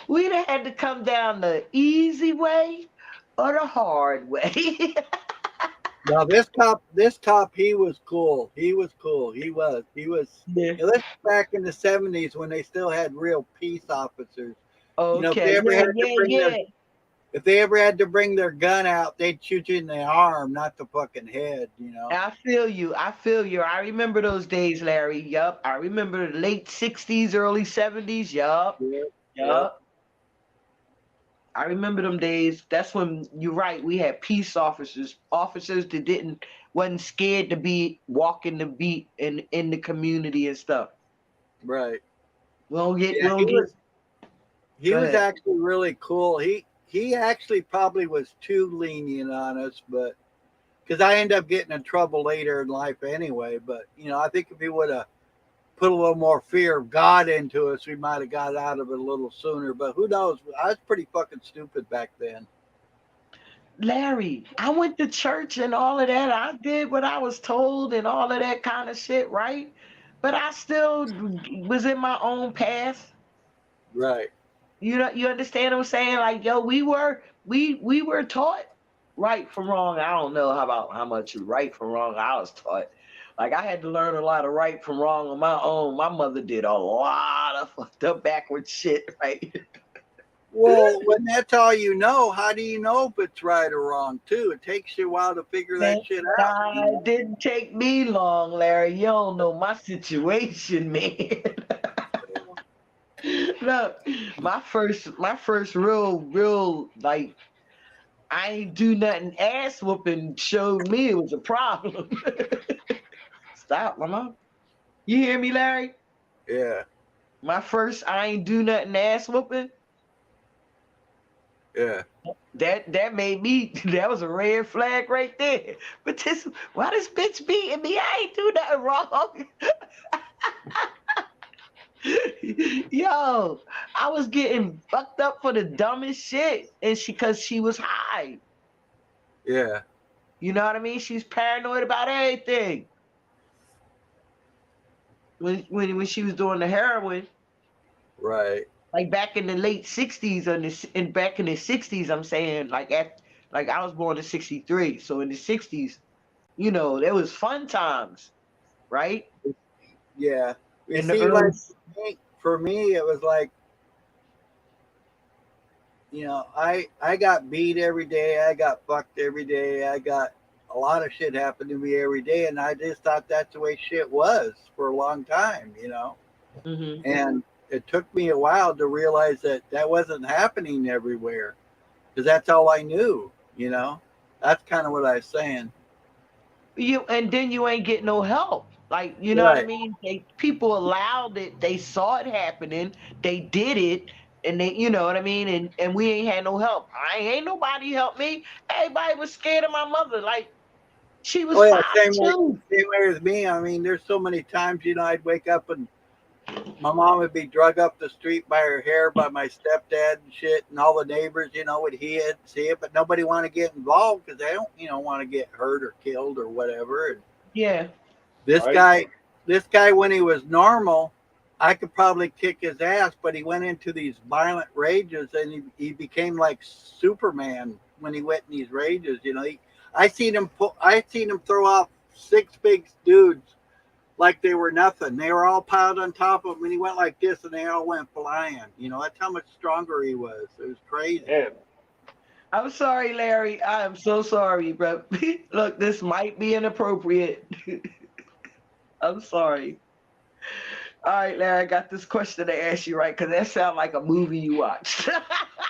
We'd have had to come down the easy way or the hard way. Now this cop, he was cool. He was cool. He was. Yeah. Now, this is back in the 70s when they still had real peace officers. You know, Okay. if they ever had to bring their gun out, they'd shoot you in the arm, not the fucking head. You know. I feel you. I remember those days, Larry. Yup. I remember the late 60s, early 70s. Yup. Yup. I remember them days. That's when you're right. We had peace officers that wasn't scared to be walking the beat in the community and stuff. Right. He was actually really cool. He actually probably was too lenient on us, but because I ended up getting in trouble later in life anyway. But you know, I think if he would have put a little more fear of God into us, we might have got out of it a little sooner. But who knows? I was pretty fucking stupid back then. Larry, I went to church and all of that. I did what I was told and all of that kind of shit, right? But I still was in my own path. Right. You know, you understand what I'm saying? Like, yo, we were taught right from wrong. I don't know how much right from wrong I was taught. Like, I had to learn a lot of right from wrong on my own. My mother did a lot of fucked up backward shit, right? Well, when that's all you know, how do you know if it's right or wrong, too? It takes you a while to figure that shit out. It didn't take me long, Larry. You don't know my situation, man. Look, my first real like I ain't do nothing ass whooping showed me it was a problem. Stop, mama. You hear me, Larry? Yeah. My first I ain't do nothing ass whooping. Yeah. That made me, that was a red flag right there. But why this bitch beating me? I ain't do nothing wrong. Yo, I was getting fucked up for the dumbest shit, and cause she was high. Yeah. You know what I mean? She's paranoid about everything. When she was doing the heroin. Right. Like back in the late 60s and back in the 60s, I'm saying like I was born in 63. So in the 60s, you know, there was fun times, right? Yeah. You In see, the early... like, for me, it was like, you know, I got beat every day. I got fucked every day. I got a lot of shit happen to me every day. And I just thought that's the way shit was for a long time, you know? Mm-hmm. And it took me a while to realize that wasn't happening everywhere because that's all I knew, you know? That's kind of what I was saying. And then you ain't get no help. Like, you know what I mean? People allowed it. They saw it happening. They did it. And they, you know what I mean? And we ain't had no help. Ain't nobody help me. Everybody was scared of my mother. Like, she was 5'2". Same way as me. I mean, there's so many times, you know, I'd wake up and my mom would be drug up the street by her hair by my stepdad and shit. And all the neighbors, you know, would see it, but nobody want to get involved because they don't, you know, want to get hurt or killed or whatever. And yeah. This guy, when he was normal, I could probably kick his ass, but he went into these violent rages and he became like Superman when he went in these rages. You know, I seen him throw off 6 big dudes like they were nothing. They were all piled on top of him, and he went like this, and they all went flying. You know, that's how much stronger he was. It was crazy. Yeah. I'm sorry, Larry. I am so sorry, bro. Look, this might be inappropriate. I'm sorry. All right, Larry, I got this question to ask you, right? Because that sounds like a movie you watched.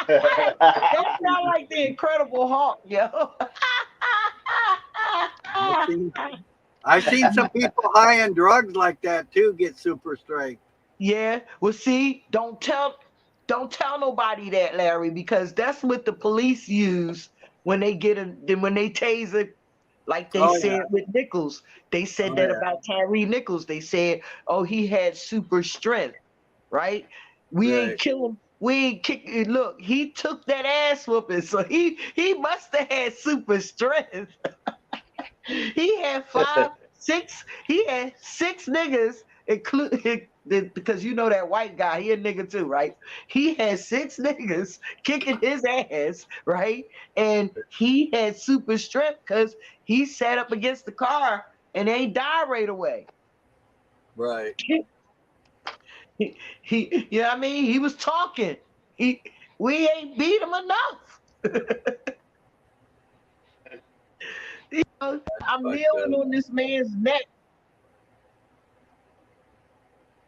That sounds like the Incredible Hulk, yo. I've seen some people high on drugs like that too get super strength. Yeah. Well, see, don't tell nobody that, Larry, because that's what the police use when they when they taser. Like they said with Nichols. They said about Tyree Nichols. They said, oh, he had super strength, right? We ain't kill him. We ain't kick. Look, he took that ass whooping, so he must have had super strength. He had He had six niggas, including because you know that white guy, he a nigga too, right? He had six niggas kicking his ass, right? And he had super strength because he sat up against the car and they died right away. Right. He you know what I mean? He was talking. We ain't beat him enough. You know, I'm kneeling on this man's neck.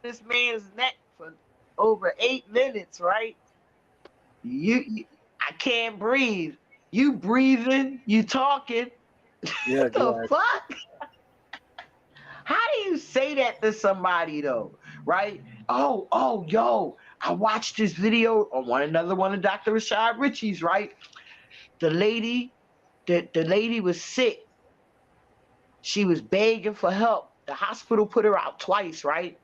This man's neck for over 8 minutes, right? I can't breathe. You breathing, you talking. Yeah, what the fuck? How do you say that to somebody though? Right? Oh, yo, I watched this video on another one of Dr. Rashad Ritchie's, right? The lady was sick. She was begging for help. The hospital put her out twice, right?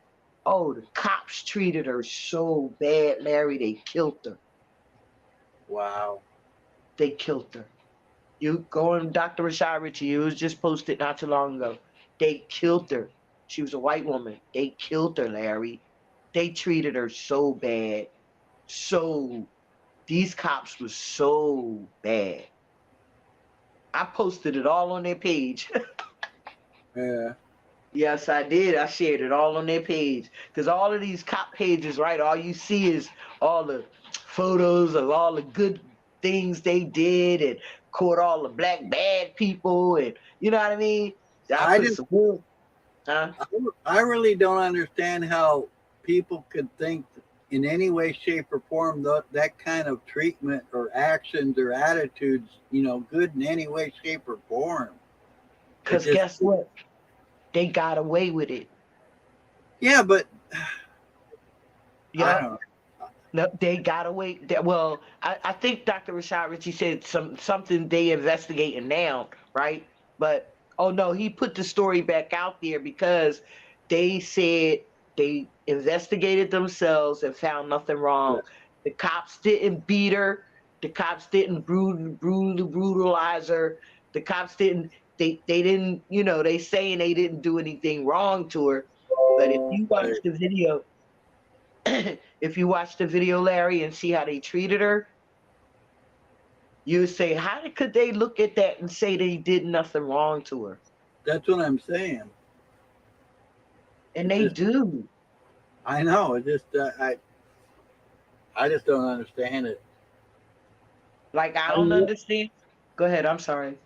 Oh, the cops treated her so bad, Larry, they killed her. Wow. They killed her. You go on Dr. Rashad Ritchie, it was just posted not too long ago. They killed her. She was a white woman. They killed her, Larry. They treated her so bad. These cops were so bad. I posted it all on their page. Yeah. Yes, I did. I shared it all on their page. Because all of these cop pages, right, all you see is all the photos of all the good things they did and caught all the black bad people and you know what I mean? I really don't understand how people could think in any way, shape, or form that kind of treatment or actions or attitudes, good in any way, shape, or form. Because guess what? They got away with it. Yeah, but yeah, no, they got away. Well, I think Dr. Rashad Ritchie said something they investigating now, right? But oh no, he put the story back out there because they said they investigated themselves and found nothing wrong. Yeah. The cops didn't beat her. The cops didn't brutalize her. The cops didn't. They didn't, they saying they didn't do anything wrong to her. But if you watch the video, Larry, and see how they treated her, you say, how could they look at that and say they did nothing wrong to her? That's what I'm saying. And they do. I know. It just, I just don't understand it. Like, I don't understand. Go ahead. I'm sorry.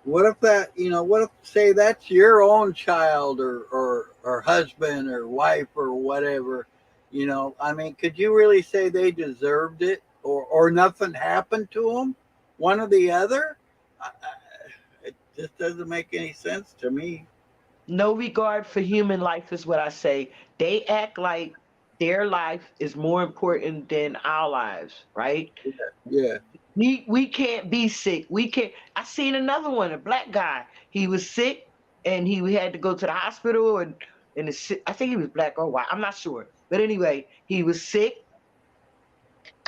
What if that, what if, say, that's your own child or husband or wife or whatever, I mean, could you really say they deserved it or nothing happened to them? One or the other? It just doesn't make any sense to me. No regard for human life is what I say. They act like their life is more important than our lives, right? Yeah. We can't be sick. We can't. I seen another one, a black guy. He was sick and he had to go to the hospital and I think he was black or white. I'm not sure. But anyway, he was sick.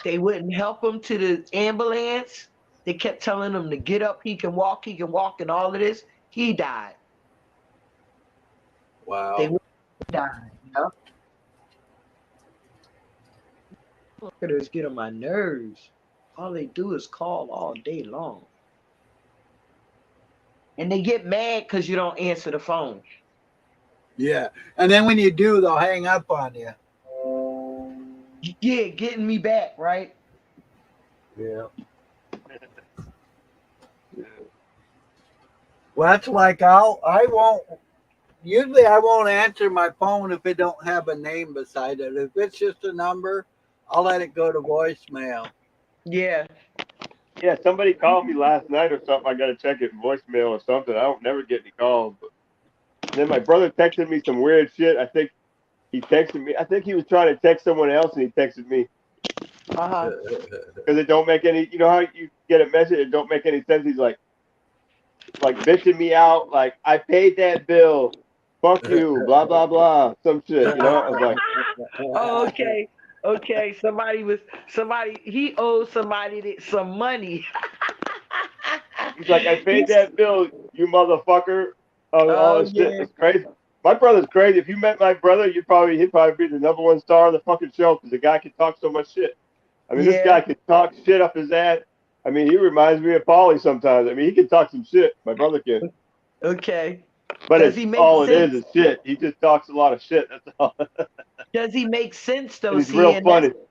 They wouldn't help him to the ambulance. They kept telling him to get up. He can walk, and all of this. He died. Wow. They died. Lookers get on my nerves. All they do is call all day long. And they get mad because you don't answer the phone. Yeah. And then when you do, they'll hang up on you. Yeah, getting me back, right? Yeah. Well, that's like I won't answer my phone if it don't have a name beside it. If it's just a number, I'll let it go to voicemail. Yeah. Yeah, somebody called me last night or something. I got to check it voicemail or something. I don't never get any calls. But then my brother texted me some weird shit. I think he texted me. I think he was trying to text someone else and he texted me. Uh-huh. Because it don't make any, how you get a message, it don't make any sense. He's like bitching me out, like, I paid that bill. Fuck you, blah, blah, blah. Some shit, I was like. Oh, okay. Okay, he owed somebody some money. He's like, I paid that bill, you motherfucker. all this shit. It's crazy. My brother's crazy. If you met my brother, he'd probably be the #1 star of the fucking show because the guy can talk so much shit. I mean, this guy can talk shit up his ass. I mean, he reminds me of Paulie sometimes. I mean, he can talk some shit. My brother can. Okay. But Does it's he make all sense? it is shit. He just talks a lot of shit. That's all. Does he make sense though? And he's See, real and funny. that's-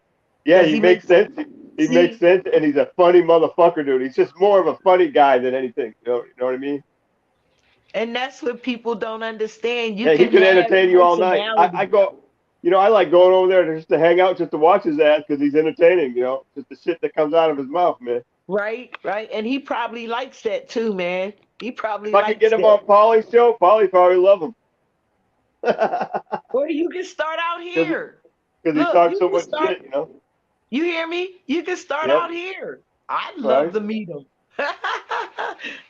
Yeah, does he makes sense. He makes sense, and he's a funny motherfucker, dude. He's just more of a funny guy than anything. You know what I mean? And that's what people don't understand. You Yeah, he can could have entertain you all night. I go, I like going over there just to hang out, just to watch his ass because he's entertaining. Just the shit that comes out of his mouth, man. Right. And he probably likes that too, man. He probably If I likes could get him that. on Paulie's show, Paulie probably love him. Or you can start out here. Because he Look, talks you so can much start- shit, You hear me? You can start Yep. out here. I'd love Right. to meet him.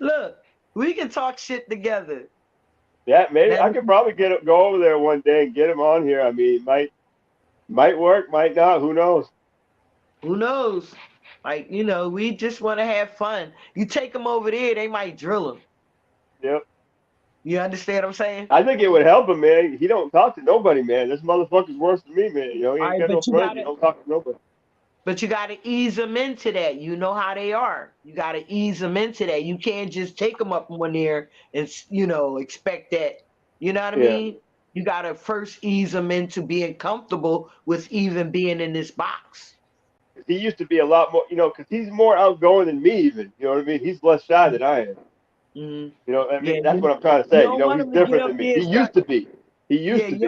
Look, we can talk shit together. Yeah, maybe That I would could probably go over there one day and get him on here. I mean, might work, might not. Who knows? Who knows? Like, we just want to have fun. You take them over there, they might drill him. Yep. You understand what I'm saying? I think it would help him, man. He don't talk to nobody, man. This motherfucker's worse than me, man. He ain't Alright, got no but you friends. gotta- He don't talk to nobody. But you got to ease them into that. You know how they are. You got to ease them into that. You can't just take them up one ear and, expect that. You know what I Yeah. mean? You got to first ease them into being comfortable with even being in this box. He used to be a lot more, because he's more outgoing than me, even. You know what I mean? He's less shy than I am. Mhm. You know, I mean, Yeah, that's what I'm trying to say. don't want He's him to get different up than me. there He and used start- to be. He used to be.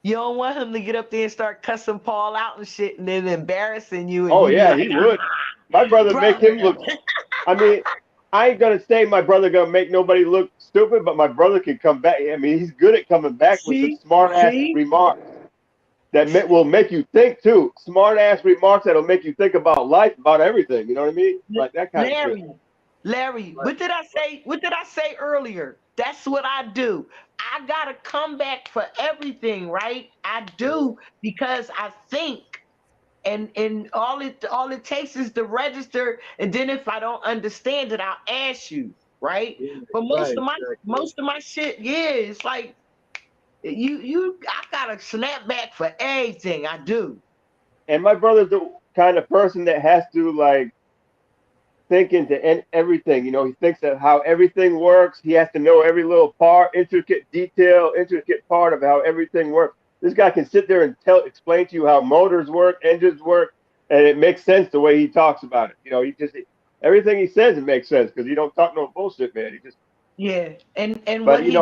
You don't want him to get up there and start cussing Paul out and shit and then embarrassing you. And Oh, you be yeah, like, he would. My brother make him look. I mean, I ain't gonna say my brother gonna make nobody look stupid, but my brother can come back. I mean, he's good at coming back with some smart ass remarks that will make you think too. Smart ass remarks that'll make you think about life, about everything. You know what I mean? Like that kind of shit. Larry, what did I say? What did I say earlier? That's what I do. I gotta come back for everything, right? I do because I think, and all it takes is to register, and then if I don't understand it, I'll ask you, right? But most of my shit, it's like I gotta snap back for everything I do. And my brother's the kind of person that has to like think into everything. He thinks of how everything works. He has to know every little part, intricate part of how everything works. This guy can sit there and explain to you how motors work, engines work, and it makes sense the way he talks about it. Everything he says, it makes sense because he don't talk no bullshit, man. He just and but what he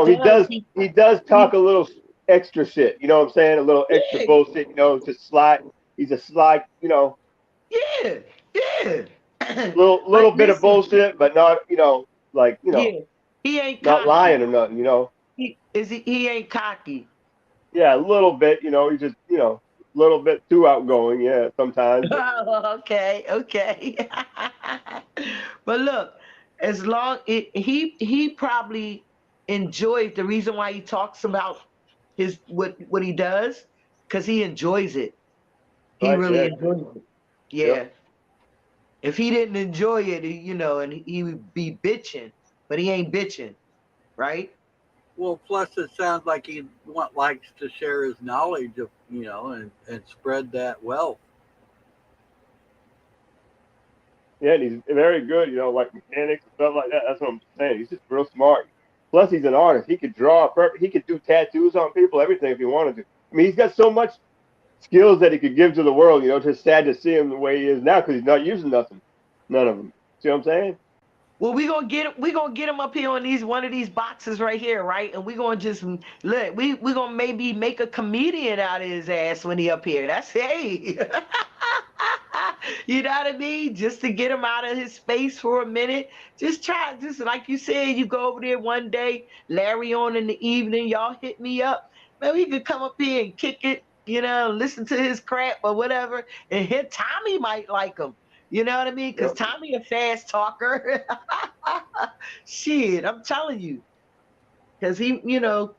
does talk a little extra shit. You know what I'm saying? A little extra bullshit. To slide. He's a slide. Yeah. Little bit of bullshit, but not, he ain't not cocky. lying or nothing, He ain't cocky. Yeah, a little bit, he's just, a little bit too outgoing, yeah, sometimes. Oh, okay. But look, as long he probably enjoys the reason why he talks about what he does, because he enjoys it. He Right, really yeah. enjoys it. Yeah. Yep. If he didn't enjoy it, and he would be bitching, but he ain't bitching, right? Well, plus it sounds like he likes to share his knowledge of, and spread that wealth. Yeah, and he's very good, like mechanics and stuff like that. That's what I'm saying. He's just real smart. Plus, he's an artist. He could draw, he could do tattoos on people, everything if he wanted to. I mean, he's got so much skills that he could give to the world. Just sad to see him the way he is now because he's not using nothing. None of them. See what I'm saying? Well, we gonna get him up here on one of these boxes right here, right? And we gonna just look. We gonna maybe make a comedian out of his ass when he up here. That's hey. You know what I mean? Just to get him out of his space for a minute. Just like you said, you go over there one day, Larry on in the evening, y'all hit me up. Man, we could come up here and kick it, listen to his crap or whatever. And Tommy might like him. You know what I mean? Because Tommy a fast talker. Shit, I'm telling you. Because he, But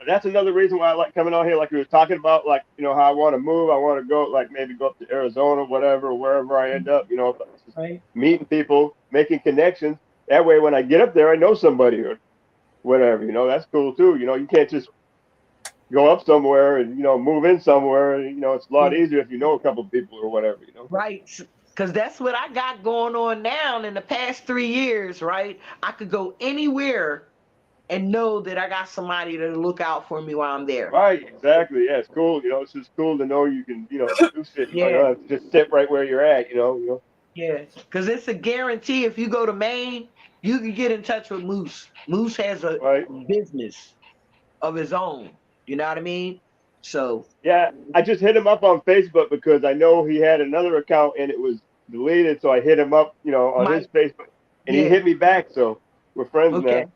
that's another reason why I like coming on here, like we were talking about, like, how I want to move. I want to go, like, maybe go up to Arizona, whatever, wherever I end up, right. meeting people, making connections. That way, when I get up there, I know somebody. whatever. You know, that's cool too. You know, you can't just go up somewhere and move in somewhere. You know, it's a lot easier if you know a couple people or whatever. You know, Right. Because that's what I got going on now in the past 3 years, right? I could go anywhere and know that I got somebody to look out for me while I'm there. Right, exactly. Yeah, it's cool. You know, it's just cool to know you can, do shit. You Yeah. don't have to just sit right where you're at. You know. Yeah, because it's a guarantee. If you go to Maine, you can get in touch with Moose. Moose has a business of his own. You know what I mean? So Yeah, I just hit him up on Facebook because I know he had another account and it was deleted. So I hit him up, on his Facebook, and he hit me back. So we're friends okay. now.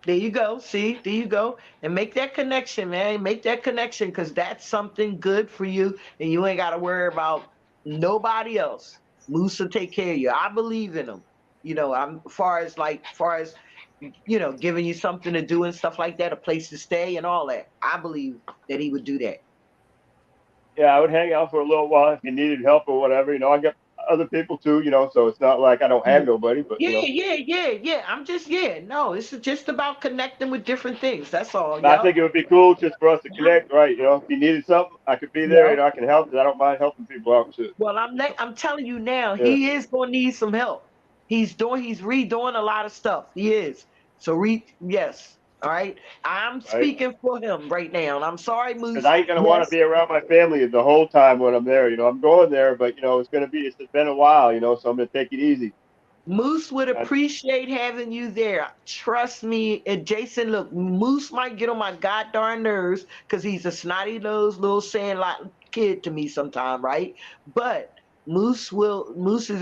There you go. See, there you go. And make that connection, man. Make that connection because that's something good for you. And you ain't got to worry about nobody else. Moose will take care of you. I believe in him. You know, I'm far as giving you something to do and stuff like that, a place to stay and all that. I believe that he would do that. Yeah, I would hang out for a little while if you needed help or whatever. You know, I got other people too, so it's not like I don't have nobody, but Yeah. I'm just no, it's just about connecting with different things. That's all. I think it would be cool just for us to connect, right? You know, if you needed something, I could be there. You know, I can help. I don't mind helping people out. Shit. Well, I'm telling you now, he is gonna need some help. He's redoing a lot of stuff. He is. So yes. All right. I'm speaking for him right now. And I'm sorry, Moose. Because I ain't gonna want to be around my family the whole time when I'm there. You know, I'm going there, but it's been a while, so I'm gonna take it easy. Moose would appreciate having you there. Trust me. And Jason, look, Moose might get on my goddamn nerves because he's a snotty-nosed little sandlot kid to me sometime, right? But Moose is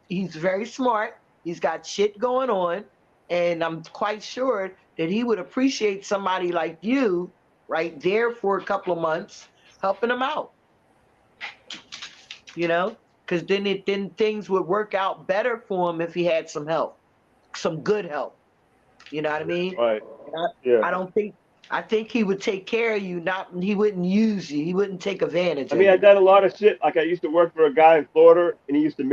he's very smart. He's got shit going on. And I'm quite sure that he would appreciate somebody like you right there for a couple of months helping him out. Because then things would work out better for him if he had some help, some good help. You know what I mean? Right. Yeah. I think he would take care of you. He wouldn't use you. He wouldn't take advantage. I mean, I done a lot of shit. Like I used to work for a guy in Florida, and he used to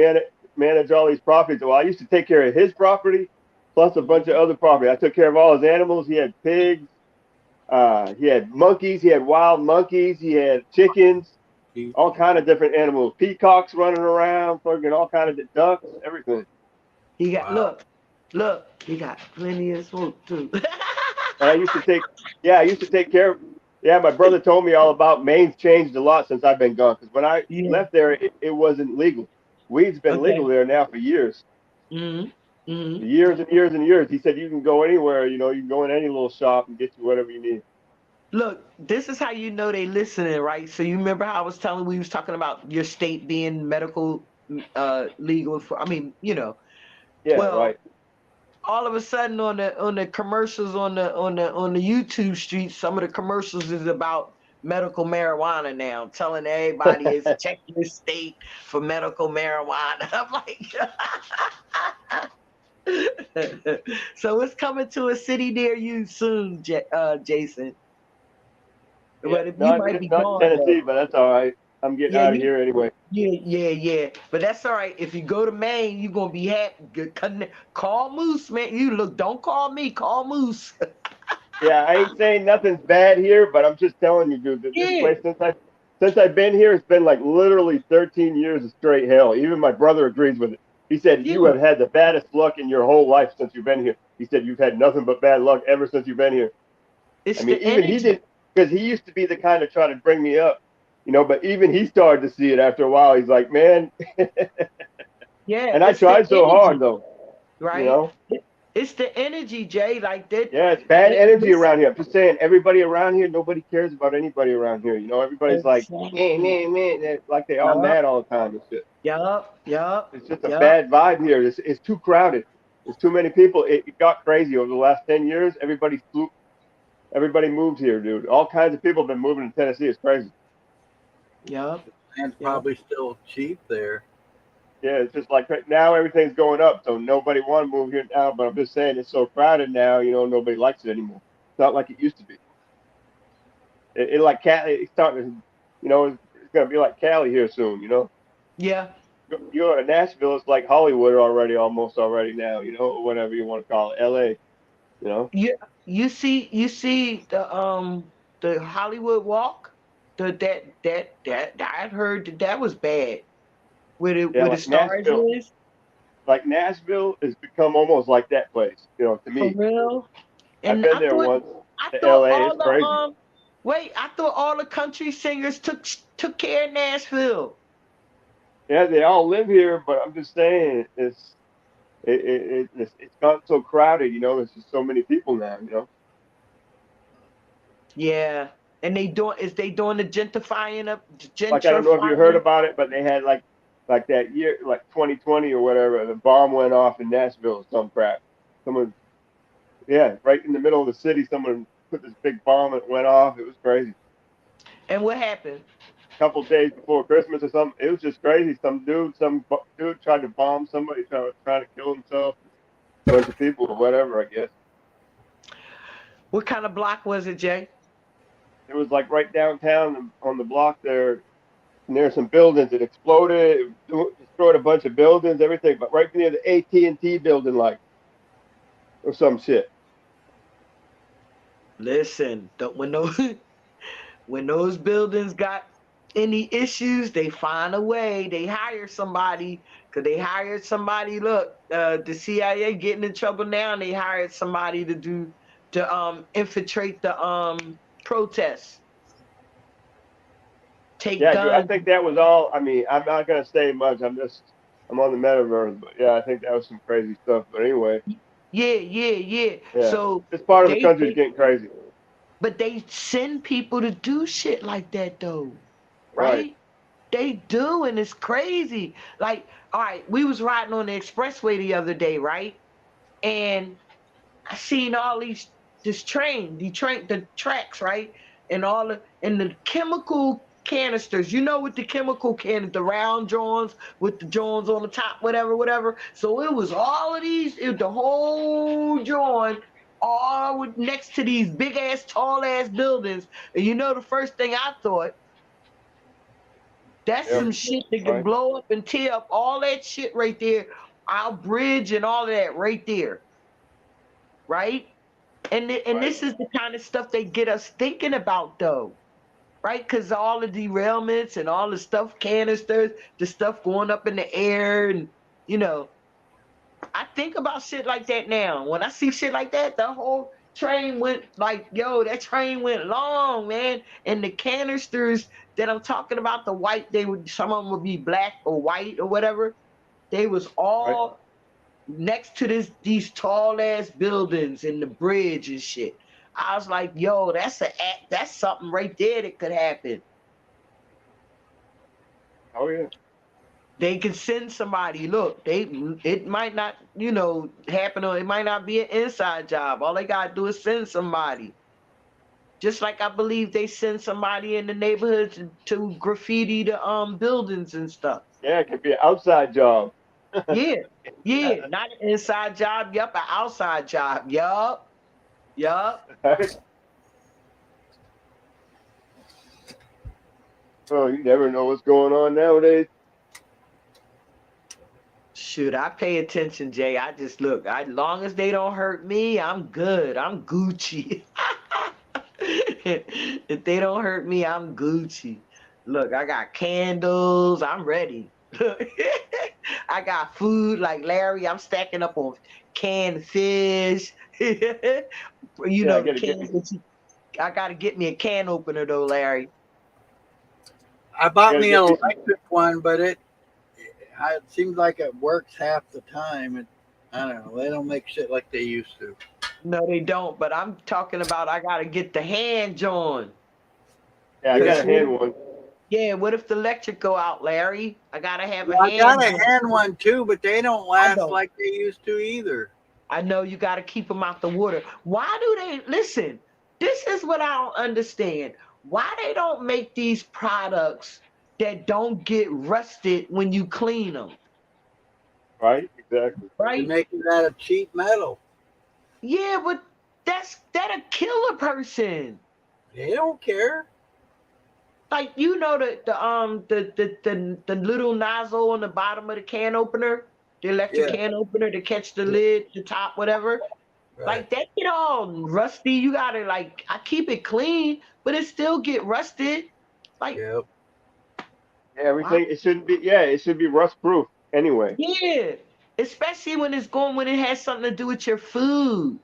manage all these properties. Well, I used to take care of his property, plus a bunch of other property. I took care of all his animals. He had pigs. He had monkeys. He had wild monkeys. He had chickens. All kind of different animals. Peacocks running around, fucking all kind of ducks, everything. He got look. He got plenty of smoke too. And I used to take care of. Yeah, my brother told me all about Maine's changed a lot since I've been gone. Because when I left there, it wasn't legal. Weed's been legal there now for years. Mm-hmm. Years and years and years. He said you can go anywhere. You can go in any little shop and get you whatever you need. Look, this is how you know they listening, right? So you remember how we was talking about your state being medical legal Yeah, well, right. All of a sudden on the commercials on the YouTube streets, some of the commercials is about medical marijuana now, telling everybody is check your state for medical marijuana. I'm like, so it's coming to a city near you soon, Jason. Yeah, not Tennessee, but that's all right. I'm getting out of here anyway. Yeah. But that's all right. If you go to Maine, you're gonna be happy. Call Moose, man. Don't call me. Call Moose. Yeah, I ain't saying nothing's bad here, but I'm just telling you, dude, that this place since I've been here, it's been like literally 13 years of straight hell. Even my brother agrees with it. He said you have had the baddest luck in your whole life since you've been here. He said you've had nothing but bad luck ever since you've been here. Even he did, because he used to be the kind of try to bring me up, but even he started to see it after a while. He's like, man. Yeah. And I tried so hard though. Right. It's the energy, Jay. Like that. Yeah, it's bad energy around here. I'm just saying, everybody around here, nobody cares about anybody around here. Everybody's like, man, like they all mad all the time and shit. Yup. It's just a bad vibe here. It's too crowded. There's too many people. It got crazy over the last 10 years. Everybody moved here, dude. All kinds of people have been moving to Tennessee. It's crazy. Yup. And probably still cheap there. Yeah, it's just like right now everything's going up, so nobody want to move here now. But I'm just saying it's so crowded now, nobody likes it anymore. It's not like it used to be. It's starting to, it's gonna be like Cali here soon, Yeah. You go to Nashville, it's like Hollywood almost already now, or whatever you want to call it, LA. You know? You see the Hollywood Walk, that I heard that was bad. Where the Yeah, where the like stars Nashville. is Like Nashville has become almost like that place, you know, to for me. real. I've And been there once I to thought LA. all It's the crazy. I thought all the country singers took care of Nashville. Yeah, they all live here, but I'm just saying it's gotten so crowded, you know, there's just so many people now, you know. Yeah, and they doing the gentrifying up, Like I don't know if you heard gentrifying. about it, but they had like that year, like 2020 or whatever, the bomb went off in Nashville or some crap. Someone, yeah, right in the middle of the city, someone put this big bomb and it went off. It was crazy. And what happened? A couple days before Christmas or something, it was just crazy. Some dude tried to bomb somebody, trying to kill himself. A bunch of people or whatever, I guess. What kind of block was it, Jay? It was like right downtown on the block there. And there's some buildings that exploded, it destroyed a bunch of buildings, everything, but right near the AT&T building, like, or some shit. Listen, when those buildings got any issues, they find a way. They hire somebody because they hired somebody. Look, the CIA getting in trouble now, and they hired somebody to infiltrate the protests. Take Yeah, dude, I guns. think that was all. I mean, I'm not gonna say much. I'm on the metaverse, but yeah, I think that was some crazy stuff. But anyway, Yeah. yeah, So this part of the country's they getting crazy. but they send people to do shit like that though, Right. right? They do, and it's crazy. Like, all right, we was riding on the expressway the other day, right? And I seen all the tracks, right? And the chemical canisters. You know, with the chemical can, the round Johns with the Johns on the top, whatever. So it was all of these, the whole John, all next to these big ass, tall ass buildings. And you know, the first thing I thought, that's Yep. some shit that can Right. blow up and tear up all that shit right there. Our bridge and all of that right there. Right? And this is the kind of stuff they get us thinking about though. Right? Because all the derailments and all the stuff, canisters, the stuff going up in the air, and you know, I think about shit like that now. When I see shit like that, the whole train went like, yo, that train went long, man. And the canisters that I'm talking about, the white, some of them would be black or white or whatever. They was all next to these tall ass buildings and the bridge and shit. I was like, yo, that's something right there that could happen. Oh yeah. They can send somebody. Look, it might not, happen, or it might not be an inside job. All they gotta do is send somebody. Just like I believe they send somebody in the neighborhood to graffiti the buildings and stuff. Yeah, it could be an outside job. Yeah, not an inside job. Yup, an outside job. Yup. Oh, you never know what's going on nowadays. Shoot, I pay attention, Jay. I just look. As long as they don't hurt me, I'm good. I'm Gucci. If they don't hurt me, I'm Gucci. Look, I got candles. I'm ready. I got food like Larry. I'm stacking up on canned fish. I gotta get me a can opener though, Larry. I bought me an electric one, but it seems like it works half the time. And I don't know. They don't make shit like they used to. No, they don't. But I'm talking about I gotta get the hand on. Yeah, I got a hand one. Yeah, what if the electric go out, Larry? I gotta have a hand. I got a hand one too, but they don't last like they used to either. I know you gotta keep them out the water. Why do they listen? This is what I don't understand. Why they don't make these products that don't get rusted when you clean them? Right, exactly. Right, they make it out of cheap metal. Yeah, but that'll kill a person. They don't care. Like the little nozzle on the bottom of the can opener, the electric can opener to catch the lid, the top, whatever. Like that get all rusty. You gotta like I keep it clean, but it still get rusted. Like Yep. Everything it shouldn't be. Yeah, it should be rust proof anyway. yeah. Especially when it has something to do with your food.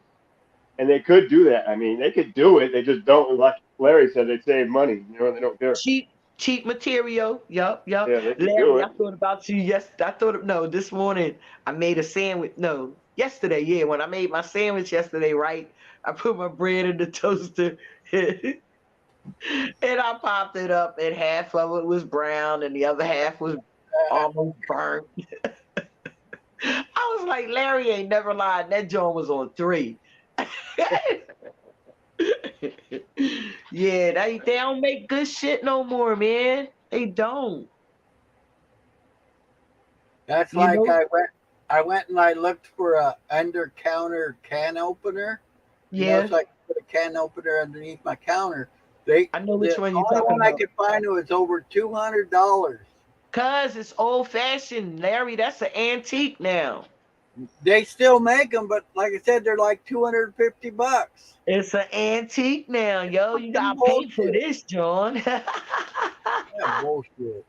And they could do that. I mean, they could do it. They just don't. Like Larry said, they save money. You know, they don't care. Cheap material. Yup. Yeah, they can do Larry, it. I thought about you. Yes, this morning I made a sandwich. No, yesterday. Yeah, when I made my sandwich yesterday, right? I put my bread in the toaster, and I popped it up, and half of it was brown, and the other half was almost burnt. I was like, Larry ain't never lied. That joint was on 3. Yeah, they don't make good shit no more, man. They don't. That's like I went and I looked for a under counter can opener. You know, Yeah. so I could put a can opener underneath my counter. I know which one you're The only talking one I about. could find was over $200. Cause it's old fashioned, Larry. That's an antique now. They still make them, but like I said, they're like $250. It's an antique now, yo. You gotta pay for this, John. Yeah, bullshit.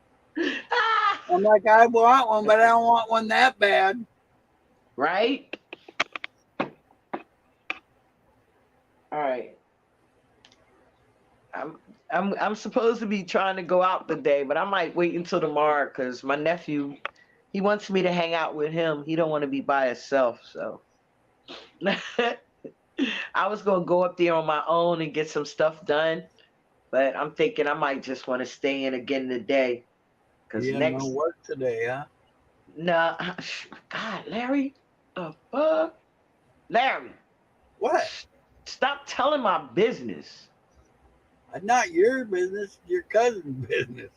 I'm like, I want one, but I don't want one that bad. Right? All right. I'm supposed to be trying to go out today, but I might wait until tomorrow because my nephew, he wants me to hang out with him. He don't want to be by himself, so I was gonna go up there on my own and get some stuff done, but I'm thinking I might just want to stay in again today. Cause You next no work today, huh? nah, God, Larry, the fuck, Larry, what? Stop telling my business. Not your business, your cousin's business.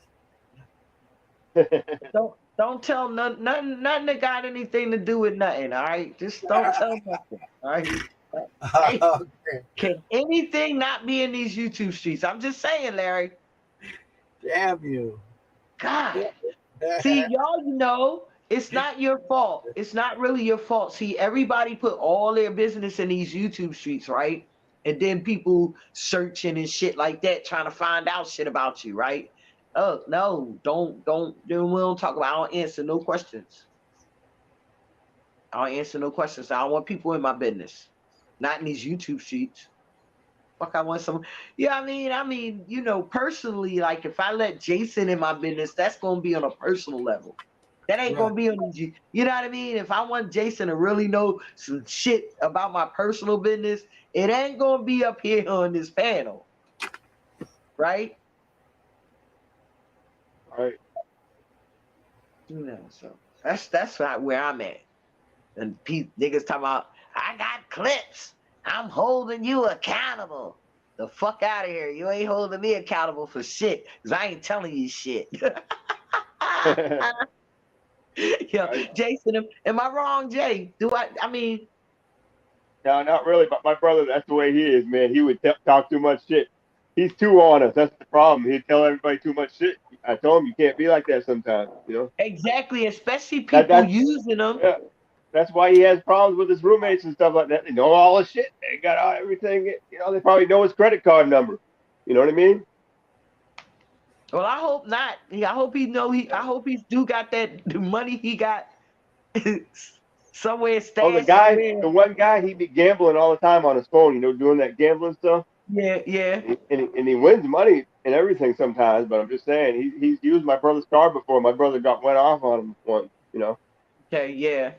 Don't tell nothing that got anything to do with nothing. All right, just don't tell nothing. All right. Hey, can anything not be in these YouTube streets? I'm just saying, Larry. Damn you. God. See, y'all, it's not your fault. It's not really your fault. See, everybody put all their business in these YouTube streets, right? And then people searching and shit like that, trying to find out shit about you, right? Oh, no, we don't talk about, I don't answer no questions. I don't answer no questions. I don't want people in my business. Not in these YouTube streets. Fuck, I want some. Yeah, I mean, personally, like if I let Jason in my business, that's gonna be on a personal level. That ain't gonna be on the, you know what I mean? If I want Jason to really know some shit about my personal business, it ain't gonna be up here on this panel, right? Right. So that's not where I'm at. And niggas talking about, I got clips. I'm holding you accountable. The fuck out of here. You ain't holding me accountable for shit, because I ain't telling you shit. Yo, Jason, am I wrong, Jay? I mean... No, not really, but my brother, that's the way he is, man. He would talk too much shit. He's too on us. That's the problem. He'd tell everybody too much shit. I told him you can't be like that sometimes, Exactly, especially people using them. Yeah. That's why he has problems with his roommates and stuff like that. They know all the shit. They got everything. They probably know his credit card number. You know what I mean? Well, I hope not. I hope I hope he do got the money he got somewhere stashed. Oh, the one guy, he be gambling all the time on his phone. Doing that gambling stuff. Yeah. And he wins money and everything sometimes. But I'm just saying, he's used my brother's card before. My brother went off on him once. Okay, yeah.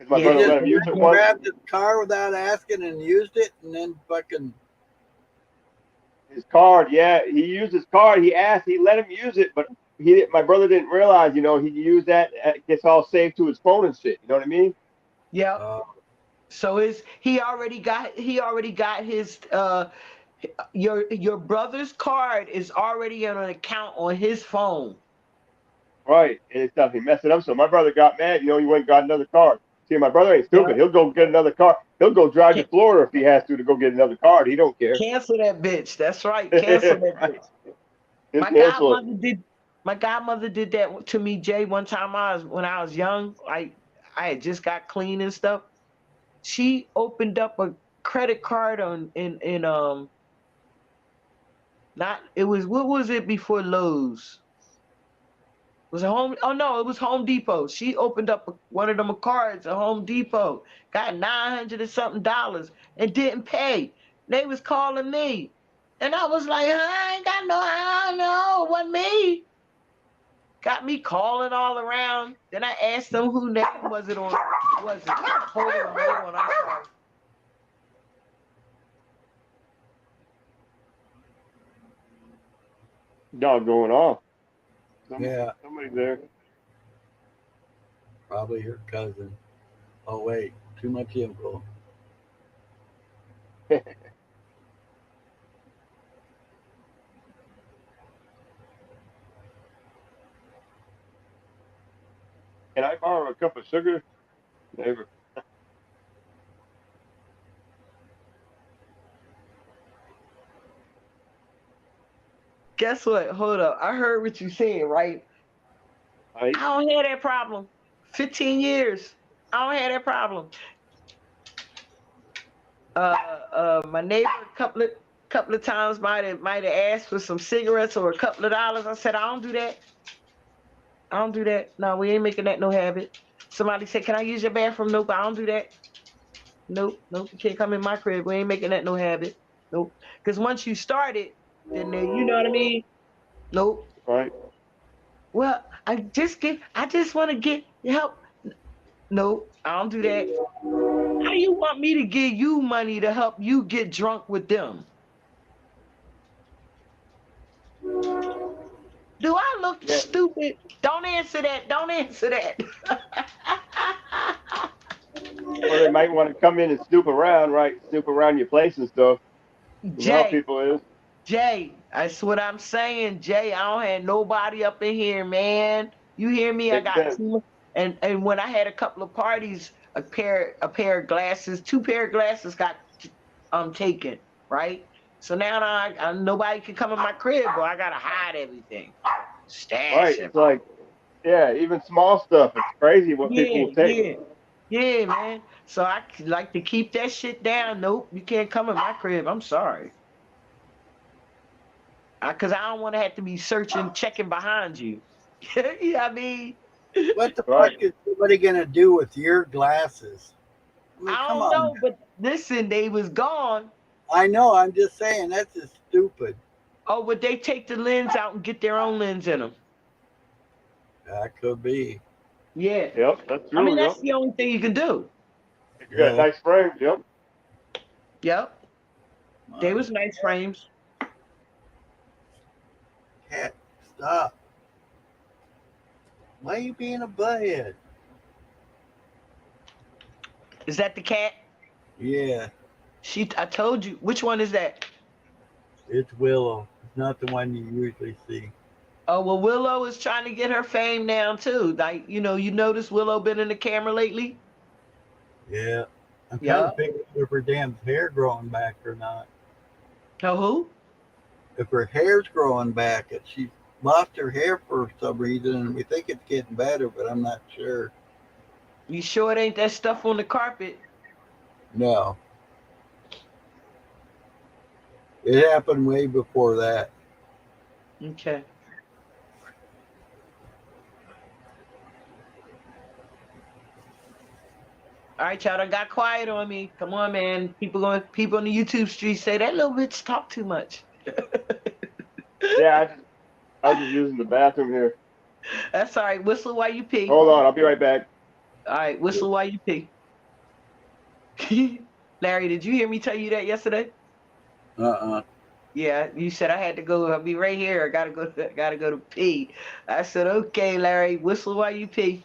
My brother let him use it once. Grabbed his car without asking and used it, and then fucking. His card, yeah, he used his card. He asked, he let him use it, but my brother didn't realize, he used that. It gets all saved to his phone and shit. You know what I mean? Yeah. So he already got his your brother's card is already on an account on his phone. Right, and it's nothing messing up. So my brother got mad. He went and got another card. See, my brother ain't stupid. He'll go get another card. He'll go drive to Florida if he has to go get another card. He don't care. Cancel that bitch. That's right. Cancel that bitch. My godmother did that to me, Jay. One time when I was young, I had just got clean and stuff. she opened up a credit card not it was what was it before Lowe's? Was it Home? Oh no, it was Home Depot. She opened up one of them cards at Home Depot, got $900 and something and didn't pay. They was calling me, and I was like, I ain't got no, it wasn't me. Got me calling all around. Then I asked them who name was it on. Was it? Hold on, I'm sorry. Dog going off. Yeah. Somebody's there. Probably your cousin. Oh wait, too much info. Can I borrow a cup of sugar? Neighbor. Guess what? Hold up. I heard what you said, right? I don't have that problem. 15 years. I don't have that problem. My neighbor a couple of times might have asked for some cigarettes or a couple of dollars. I said, I don't do that. I don't do that. No, we ain't making that no habit. Somebody said, can I use your bathroom? Nope, I don't do that. Nope, you can't come in my crib. We ain't making that no habit. Nope. Because once you start it, then you know what I mean? Nope. Right. Well, I just want to get help. Nope, I don't do that. How do you want me to give you money to help you get drunk with them? Do I look stupid? Don't answer that. Don't answer that. Well, they might want to come in and snoop around, right? Snoop around your place and stuff. You know how people is. Jay, that's what I'm saying, Jay. I don't have nobody up in here, man. You hear me? I got two, and when I had a couple of parties, a pair of glasses, 2 pair of glasses got taken, right? So now nobody can come in my crib, but I gotta hide everything. Stash Right. it. It's like, yeah, even small stuff. It's crazy what people will take. Yeah, man. So I like to keep that shit down. Nope, you can't come in my crib. I'm sorry. Because I don't want to have to be checking behind you. You know what I mean? What the fuck is somebody gonna do with your glasses? I mean, I don't know, but listen, they was gone. I know. I'm just saying that's just stupid. Oh, but they take the lens out and get their own lens in them. That could be. Yeah. Yep, that's true. I mean, that's the only thing you can do. If you got nice frames, yep. Yep. They was nice frames. Cat, stop. Why are you being a butthead? Is that the cat? Yeah. I told you. Which one is that? It's Willow. It's not the one you usually see. Oh, well, Willow is trying to get her fame now, too. Like, you notice Willow been in the camera lately? Yeah. I'm trying to figure out if her damn hair growing back or not. Oh, who? If her hair's growing back, she lost her hair for some reason, and we think it's getting better, but I'm not sure. You sure it ain't that stuff on the carpet? No. It happened way before that. Okay. All right, y'all done got quiet on me. Come on, man. People on the YouTube street say that little bitch talk too much. Yeah, I was just using the bathroom here. That's all right. Whistle while you pee. Hold on, I'll be right back. All right, whistle while you pee. Larry, did you hear me tell you that yesterday? Yeah, you said I had to go. I'll be right here. I gotta go to pee. I said, okay, Larry, whistle while you pee.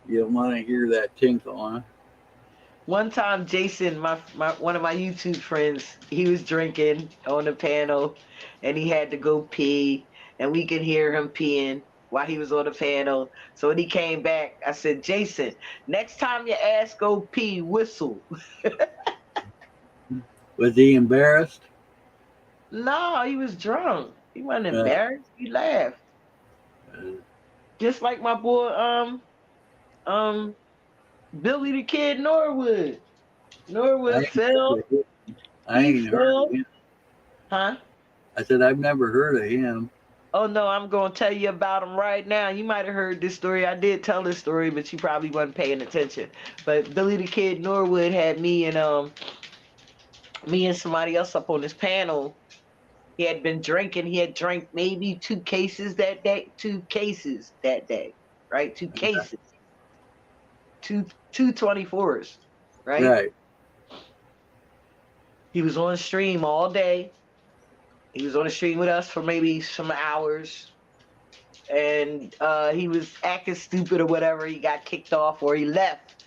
You don't want to hear that tinkle, huh? One time, Jason, one of my YouTube friends, he was drinking on the panel, and he had to go pee, and we could hear him peeing while he was on the panel. So when he came back, I said, Jason, next time your ass go pee, whistle. Was he embarrassed? No, he was drunk. He wasn't embarrassed. He laughed. Just like my boy, Billy the Kid Norwood. Norwood Phil. I ain't heard Phil. of him. Huh? I said I've never heard of him. Oh no, I'm gonna tell you about him right now. You might have heard this story. I did tell this story, but you probably wasn't paying attention. But Billy the Kid Norwood had me and somebody else up on this panel. He had been drinking. He had drank maybe 2 cases that day. 2 cases that day, right? 2 cases. Two 24s, right? Right. He was on stream all day. He was on the stream with us for maybe some hours. And he was acting stupid or whatever. He got kicked off or he left.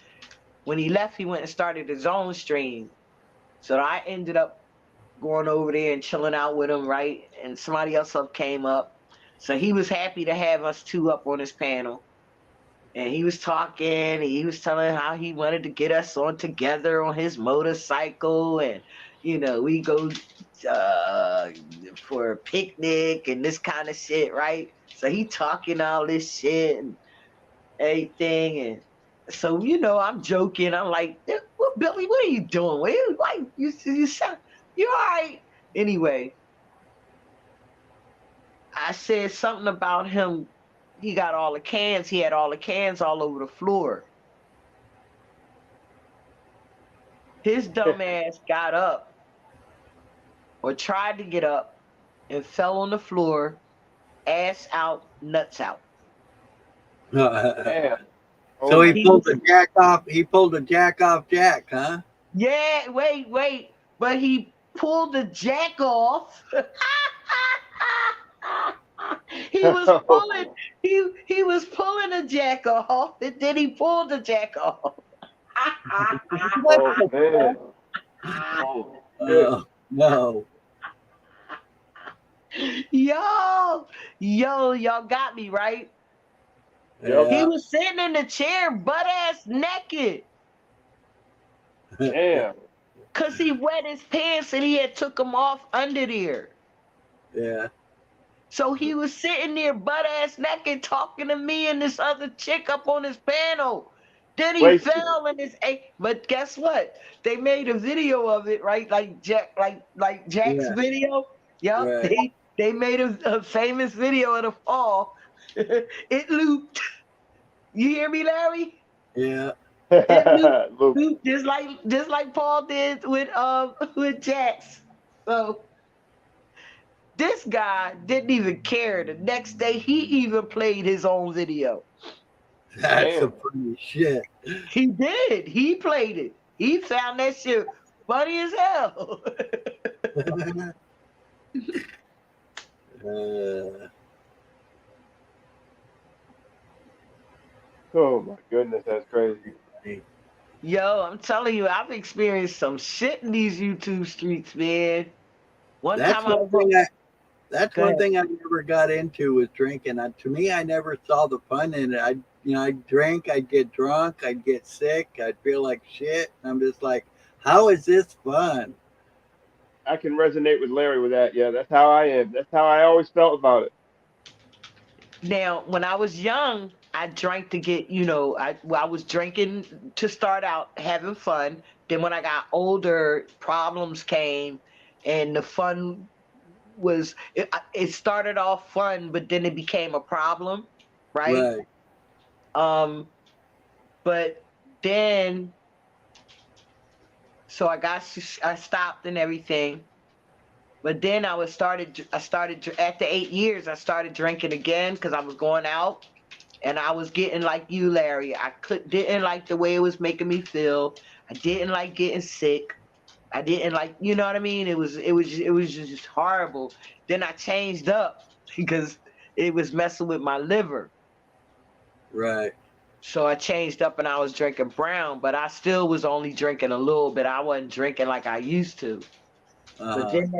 When he left, he went and started his own stream. So I ended up going over there and chilling out with him, right? And somebody else came up. So he was happy to have us 2 up on his panel. And he was talking, he was telling how he wanted to get us on together on his motorcycle. And, you know, we go for a picnic and this kind of shit, right? So he talking all this shit and everything. And so, you know, I'm joking. I'm like, well, Billy, what are you doing? Like, you sound, you all right? Anyway, I said something about him. He got all the cans. He had all the cans all over the floor. His dumb ass got up or tried to get up and fell on the floor, ass out, nuts out. Damn. So he pulled the jack off. He pulled the jack off Jack, huh? Yeah, wait. But he pulled the jack off. He was pulling. He was pulling the jack off, and then he pulled the jack off. Oh man. Oh, no. Y'all got me right. Yeah. He was sitting in the chair, butt ass naked. Damn. Cause he wet his pants and he had took them off under there. Yeah. So he was sitting there butt ass naked talking to me and this other chick up on his panel. Then he Wasted. fell in his but guess what? They made a video of it, right? Like Jack's Yeah. video. Yup. Right. They made a famous video of the fall. It looped. You hear me, Larry? Yeah. It looped just like Paul did with Jax. So this guy didn't even care. The next day, he even played his own video. That's a pretty shit. He did. He played it. He found that shit funny as hell. Oh my goodness, that's crazy. Yo, I'm telling you, I've experienced some shit in these YouTube streets, man. That's one thing I never got into was drinking. To me, I never saw the fun in it. I'd drink, I'd get drunk, I'd get sick, I'd feel like shit. I'm just like, how is this fun? I can resonate with Larry with that. Yeah, that's how I am. That's how I always felt about it. Now, when I was young, I drank to get, I was drinking to start out having fun. Then when I got older, problems came, and the fun was, it started off fun, but then it became a problem, right? But then, so I stopped and everything. But then I started after 8 years, I started drinking again because I was going out and I was getting like you, Larry. I didn't like the way it was making me feel. I didn't like getting sick. I didn't like, you know what I mean? It was just horrible. Then I changed up because it was messing with my liver. Right. So I changed up and I was drinking brown, but I still was only drinking a little bit. I wasn't drinking like I used to. But then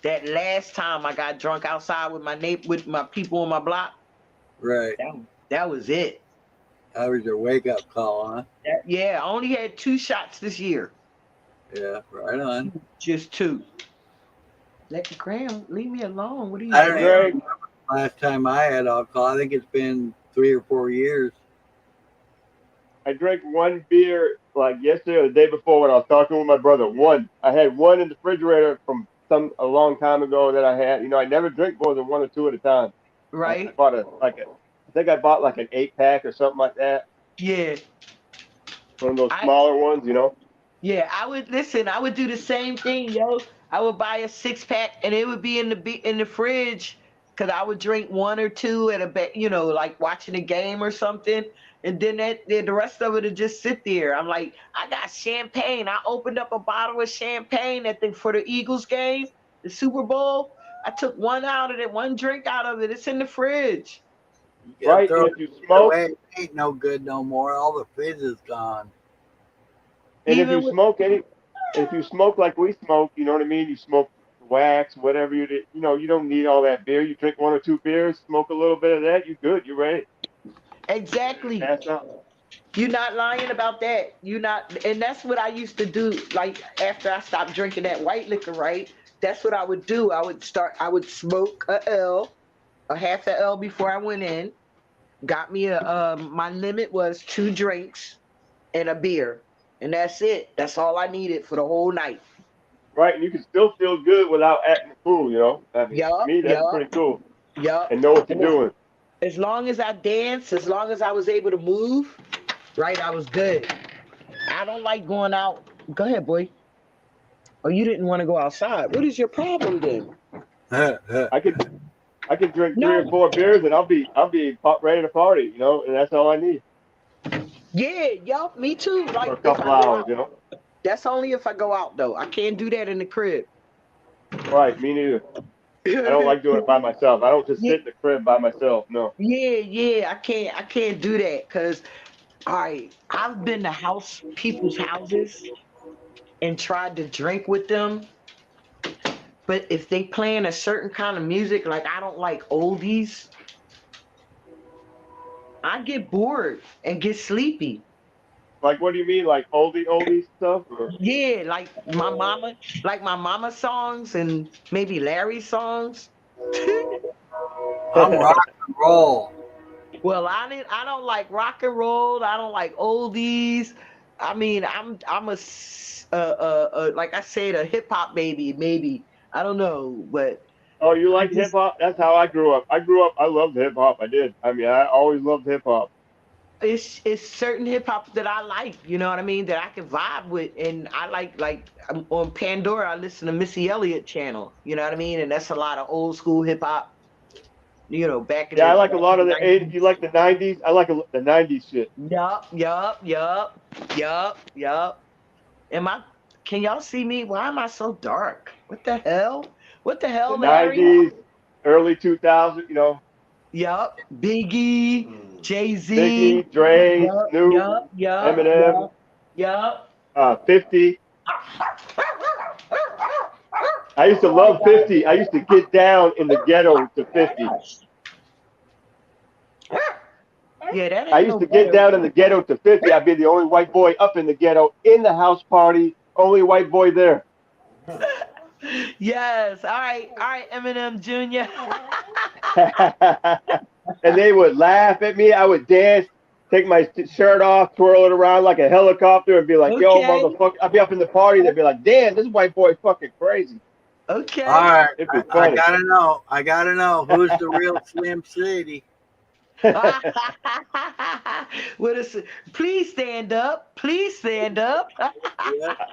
that last time I got drunk outside with my people on my block. Right. That was it. That was your wake up call, huh? Yeah, I only had 2 shots this year. Yeah, right on. Just 2. Let Graham leave me alone. What are you I don't doing? remember last time I had alcohol. I think it's been 3 or 4 years. I drank one beer like yesterday or the day before when I was talking with my brother. One. I had one in the refrigerator from a long time ago that I had. You know, I never drink more than one or two at a time. Right? I bought I think I bought like an 8-pack or something like that. Yeah. One of those smaller ones, you know. Yeah, I would listen. I would do the same thing, yo. I would buy a 6-pack, and it would be in the fridge, cause I would drink one or two at like watching a game or something, and then the rest of it would just sit there. I'm like, I got champagne. I opened up a bottle of champagne for the Eagles game, the Super Bowl. I took one drink out of it. It's in the fridge. Right, and if you smoke, it ain't no good no more. All the fizz is gone. And if you smoke like we smoke, you know what I mean? You smoke wax, whatever you don't need all that beer. You drink one or two beers, smoke a little bit of that, you're good. You're ready. Exactly. Pass out. You're not lying about that. And that's what I used to do. Like after I stopped drinking that white liquor, right? That's what I would do. I would smoke a half a L before I went in. Got me my limit was 2 drinks and a beer. And that's it. That's all I needed for the whole night. Right, and you can still feel good without acting a fool, you know? I mean, to me, that's pretty cool. Yup. And know what you're doing. As long as I danced, as long as I was able to move, right, I was good. I don't like going out. Go ahead, boy. Oh, you didn't want to go outside. What is your problem then? I could drink 3 or 4 beers and I'll be ready to party, you know, and that's all I need. Yeah, yup, me too. Like For a couple hours, you know. That's only if I go out though. I can't do that in the crib. Right, me neither. I don't like doing it by myself. I don't just sit in the crib by myself. No. Yeah, I can't do that because I've been to people's houses and tried to drink with them. But if they playing a certain kind of music, like I don't like oldies, I get bored and get sleepy. Like, what do you mean, like oldie stuff? Or? Yeah, like my mama songs and maybe Larry songs. I'm rock and roll. Well, I don't like rock and roll. I don't like oldies. I mean, I'm a like I said, a hip hop baby, maybe. I don't know, but. Oh, you like hip hop? That's how I grew up. I loved hip hop. I did. I mean, I always loved hip hop. It's certain hip hop that I like, you know what I mean, that I can vibe with, and I like on Pandora I listen to Missy Elliott channel, you know what I mean, and that's a lot of old school hip hop, you know, back in. Yeah, I like a lot of the 80s. You like the 90s? I like the 90s shit. Yup. Can y'all see me? Why am I so dark? What the hell? The Larry? 90s, early 2000s, you know. Yup. Biggie, Jay-Z. Biggie, Dre, Snoop, Eminem. Yup. 50. I used to love 50. I used to get down in the ghetto to 50. Yeah, that I used to get down in the ghetto to 50. I'd be the only white boy up in the ghetto in the house party. Only white boy there. Yes. All right, Eminem Jr. And they would laugh at me. I would dance, take my shirt off, twirl it around like a helicopter, and be like, "Yo, motherfucker!" I'd be up in the party. They'd be like, "Damn, this white boy is fucking crazy." Okay. All right. It'd be I funny. gotta know who's the real Slim City. Please stand up. Please stand up.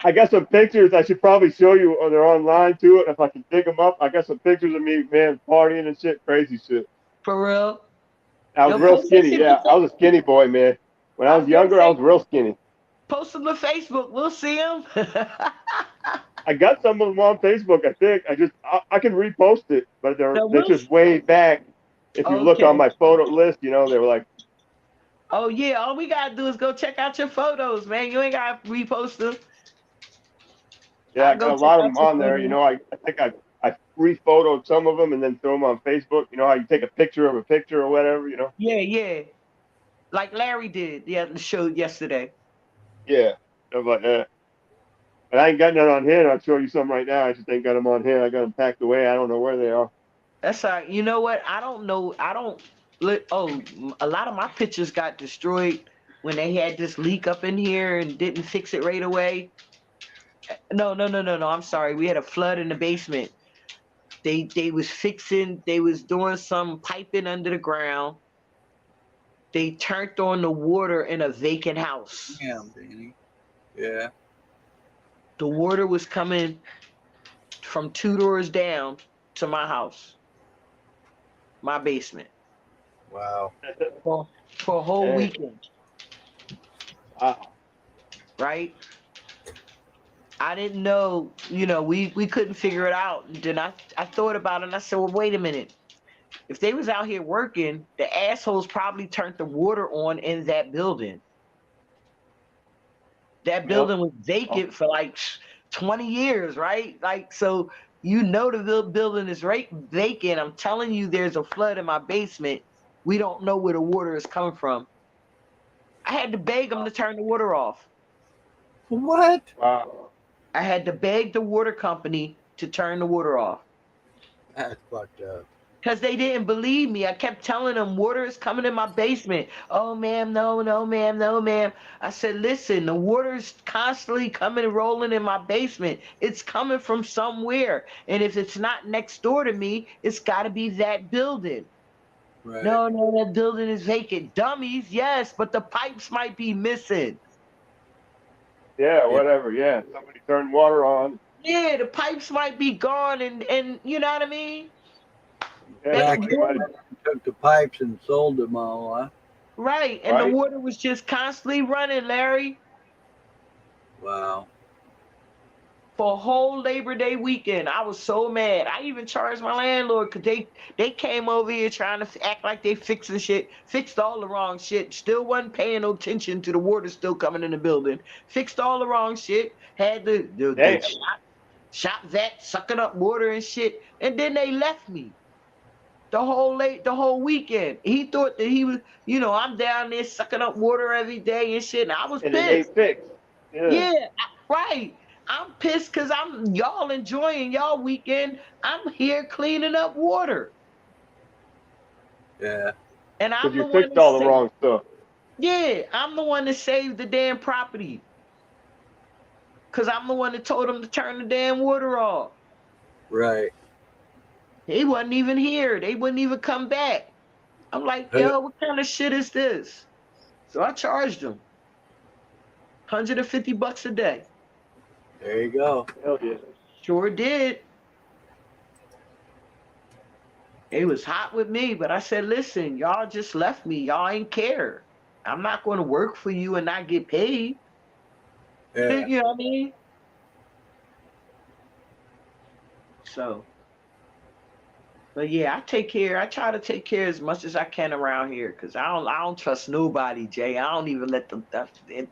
I got some pictures I should probably show you. Or they're online too. If I can dig them up, I got some pictures of me, man, partying and shit, crazy shit. For real? I was real skinny. Yeah, I was a skinny boy, man. When I was younger, I was real skinny. Post them to Facebook. We'll see them. I got some of them on Facebook. I think I can repost it, but they're just way back. If you look on my photo list, you know, they were like. Oh yeah, all we gotta do is go check out your photos, man. You ain't gotta repost them. Yeah, I got a lot of them on there. You know, I think I re-photoed some of them and then throw them on Facebook. You know how you take a picture of a picture or whatever, you know? Yeah. Like Larry did the show yesterday. Yeah, stuff like that. But I ain't got none on here. I'll show you some right now. I just ain't got them on here. I got them packed away. I don't know where they are. That's all right. You know what? I don't know. A lot of my pictures got destroyed when they had this leak up in here and didn't fix it right away. No. I'm sorry. We had a flood in the basement. They was doing some piping under the ground. They turned on the water in a vacant house. Damn, Danny. Yeah. The water was coming from 2 doors down to my house, my basement, Wow. for a whole Hey. weekend. Wow. Right? I didn't know, we couldn't figure it out. And then I thought about it and I said, well, wait a minute. If they was out here working, the assholes probably turned the water on in that building. That building was vacant for like 20 years, right? Like, so the building is right vacant. I'm telling you, there's a flood in my basement. We don't know where the water is coming from. I had to beg them to turn the water off. What? Wow. I had to beg the water company to turn the water off. That's fucked up. Because they didn't believe me. I kept telling them water is coming in my basement. Oh, ma'am, no, ma'am, no, ma'am. I said, listen, the water's constantly coming and rolling in my basement. It's coming from somewhere. And if it's not next door to me, it's got to be that building. Right. No, that building is vacant. Dummies, yes, but the pipes might be missing. Yeah, whatever. Yeah, somebody turned water on. Yeah, the pipes might be gone and you know what I mean? Yeah, Back here, took the pipes and sold them all, huh? Right, and the water was just constantly running, Larry, Wow. for a whole Labor Day weekend. I was so mad. I even charged my landlord because they came over here trying to act like they fixing shit, fixed all the wrong shit, still wasn't paying no attention to the water still coming in the building, fixed all the wrong shit, had the shop vat sucking up water and shit, and then they left me. The whole weekend. He thought that he was, I'm down there sucking up water every day and shit. And I was And pissed. it ain't fixed. Yeah, right. I'm pissed because y'all enjoying y'all weekend. I'm here cleaning up water. Yeah. And I'm Because the you one fixed that all the wrong stuff. Yeah, I'm the one that saved the damn property. Because I'm the one that told them to turn the damn water off. Right. They wasn't even here. They wouldn't even come back. I'm like, yo, what kind of shit is this? So I charged them $150 a day. There you go. Hell yeah. Sure did. It was hot with me, but I said, listen, y'all just left me. Y'all ain't care. I'm not going to work for you and not get paid. Yeah. You know what I mean? So, but yeah, I try to take care as much as I can around here because I don't trust nobody, Jay. I don't even let them.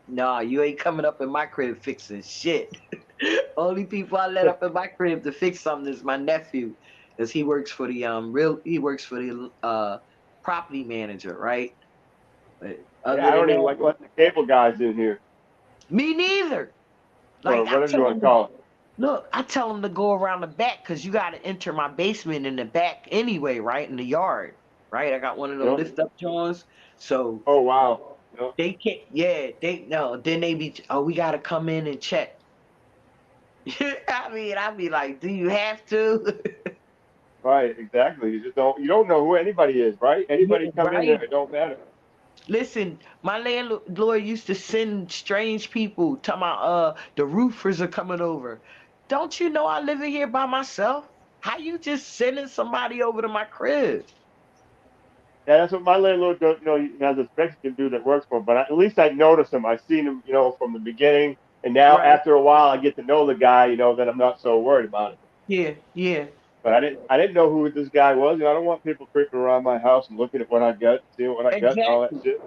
No, you ain't coming up in my crib fixing shit. Only people I let up in my crib to fix something is my nephew, because he works for the property manager, right? But Yeah, I don't even like letting the cable guys in here. Me neither. Or whatever you want to call it. Look, I tell them to go around the back because you got to enter my basement in the back anyway, right? In the yard, right? I got one of those lift up joints. So. Oh, wow. Yep. They can't, then they be, we got to come in and check. I'd be like, do you have to? Right, exactly. You don't know who anybody is, right? Anybody come in there, it don't matter. Listen, my landlord used to send strange people to the roofers are coming over. Don't you know I live in here by myself? How you just sending somebody over to my crib? Yeah, that's what my landlord does. He has this Mexican dude that works for him, but at least I notice him. I've seen him, from the beginning, and now after a while, I get to know the guy. Then I'm not so worried about it. Yeah. But I didn't know who this guy was. I don't want people creeping around my house and looking at what I got, seeing what I got, and all that shit.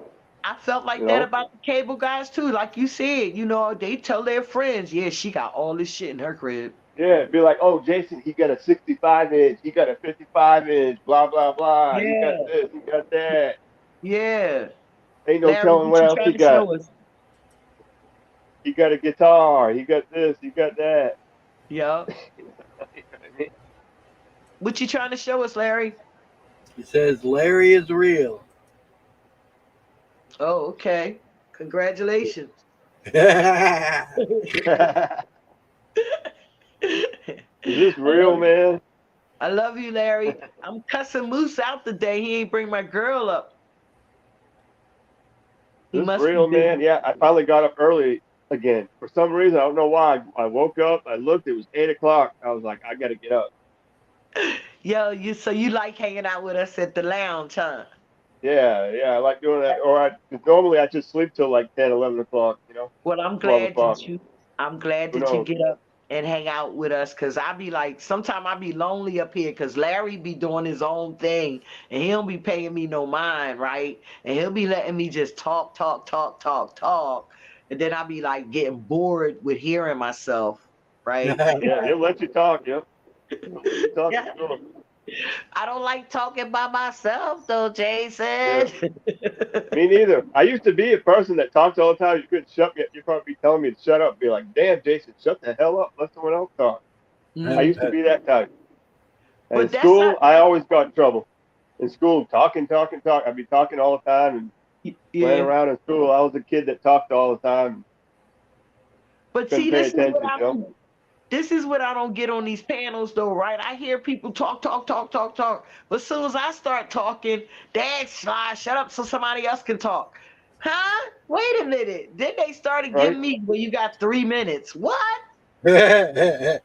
I felt like that about the cable guys too. Like you said, they tell their friends, yeah, she got all this shit in her crib. Yeah, it'd be like, oh, Jason, he got a 65-inch, he got a 55-inch, blah, blah, blah. Yeah. He got this, he got that. Yeah. Ain't no telling what else he got. He got a guitar, he got this, he got that. Yeah. What you trying to show us, Larry? He says Larry is real. Oh, okay. Congratulations. Is this real, man? I love you, Larry. I'm cussing Moose out today. He ain't bring my girl up. He This must real, be busy. man? Yeah, I finally got up early again. For some reason, I don't know why. I woke up, I looked, it was 8 o'clock. I was like, I got to get up. Yo, you like hanging out with us at the lounge, huh? Yeah, I like doing that. Or normally I just sleep till like 10, 11 o'clock, Well, I'm 12 glad o'clock. that Who you knows? get up and hang out with us, cause I be like, sometimes I be lonely up here, cause Larry be doing his own thing, and he don't be paying me no mind, right? And he'll be letting me just talk, and then I be like getting bored with hearing myself, right? Yeah, he'll let you talk, yep. He'll let you talk, Yeah. sure. I don't like talking by myself though, Jason. Me neither. I used to be a person that talked all the time. You couldn't shut me up. You'd probably be telling me to shut up. Be like, damn, Jason, shut the hell up. Let someone else talk. I used to be that type. And in But that's school, not- I always got in trouble. In school, talking. I'd be talking all the time and playing around in school. I was a kid that talked all the time. But Couldn't see, pay this is what attention, I don't. This is what I don't get on these panels, though, right? I hear people talk. But as soon as I start talking, Dad, shut up so somebody else can talk. Huh? Wait a minute. Then they started giving me, well, you got 3 minutes. What? It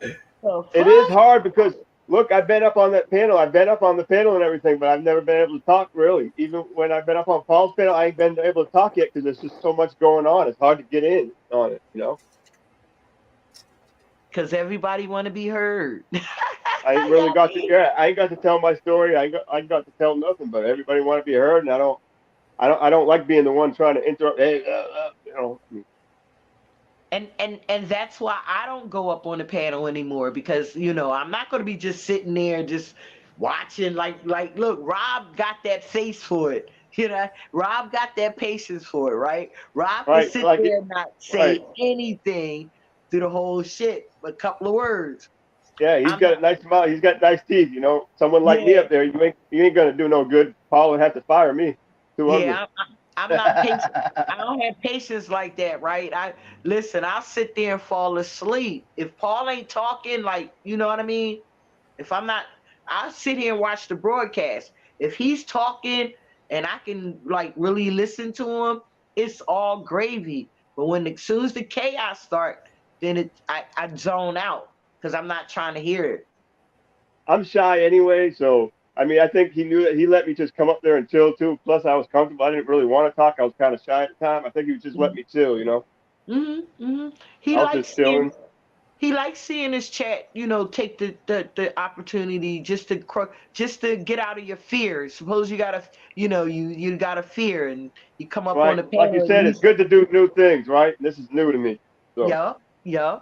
is hard because look, I've been up on that panel. I've been up on the panel and everything, but I've never been able to talk really. Even when I've been up on Paul's panel, I ain't been able to talk yet because there's just so much going on. It's hard to get in on it, Because everybody want to be heard. I ain't really got to. Yeah, I ain't got to tell my story. I ain't got to tell nothing. But everybody want to be heard, and I don't like being the one trying to interrupt. Hey, And that's why I don't go up on the panel anymore, because I'm not going to be just sitting there just watching like look, Rob got that face for it. Rob got that patience for it, right? Rob can sit there and not say anything through the whole shit, but a couple of words. Yeah, he's got a nice mouth. He's got nice teeth. Someone like me up there, you ain't gonna do no good. Paul would have to fire me. Too ugly. I'm not patient. I don't have patience like that, right? I'll sit there and fall asleep. If Paul ain't talking, like, you know what I mean? If I'm not, I'll sit here and watch the broadcast. If he's talking and I can like really listen to him, it's all gravy. But as soon as the chaos start, then I zone out because I'm not trying to hear it. I'm shy anyway, so I mean, I think he knew that. He let me just come up there and chill too. Plus, I was comfortable. I didn't really want to talk. I was kind of shy at the time. I think he was just let me chill, He I was just chilling. He likes seeing his chat, take the opportunity just to get out of your fears. Suppose you got a, you got a fear and you come up on the panel. Like you said, it's good to do new things, right? And this is new to me. So. Yeah.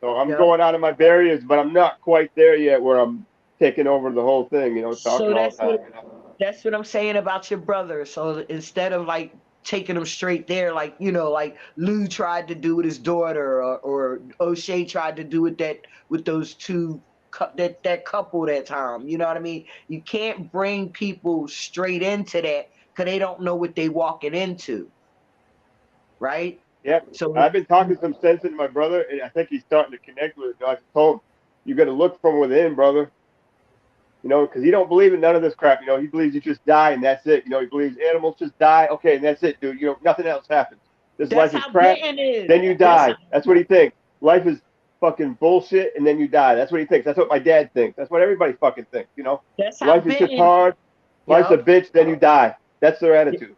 So I'm going out of my barriers, but I'm not quite there yet where I'm taking over the whole thing, talking So all the time. That's what I'm saying about your brother. So instead of like taking him straight there, like like Lou tried to do with his daughter, or O'Shea tried to do with those two that couple that time. You know what I mean? You can't bring people straight into that because they don't know what they walking into, right? Yeah. So I've been talking some sense into my brother, and I think he's starting to connect with it. I told him, you got to look from within, brother. Because he don't believe in none of this crap. He believes you just die and that's it. He believes animals just die. Okay, and that's it, dude. Nothing else happens. This life is crap. Then you die. That's what he thinks. Life is fucking bullshit, and then you die. That's what he thinks. That's what my dad thinks. That's what everybody fucking thinks. Life is just hard. Life's a bitch. Then you die. That's their attitude.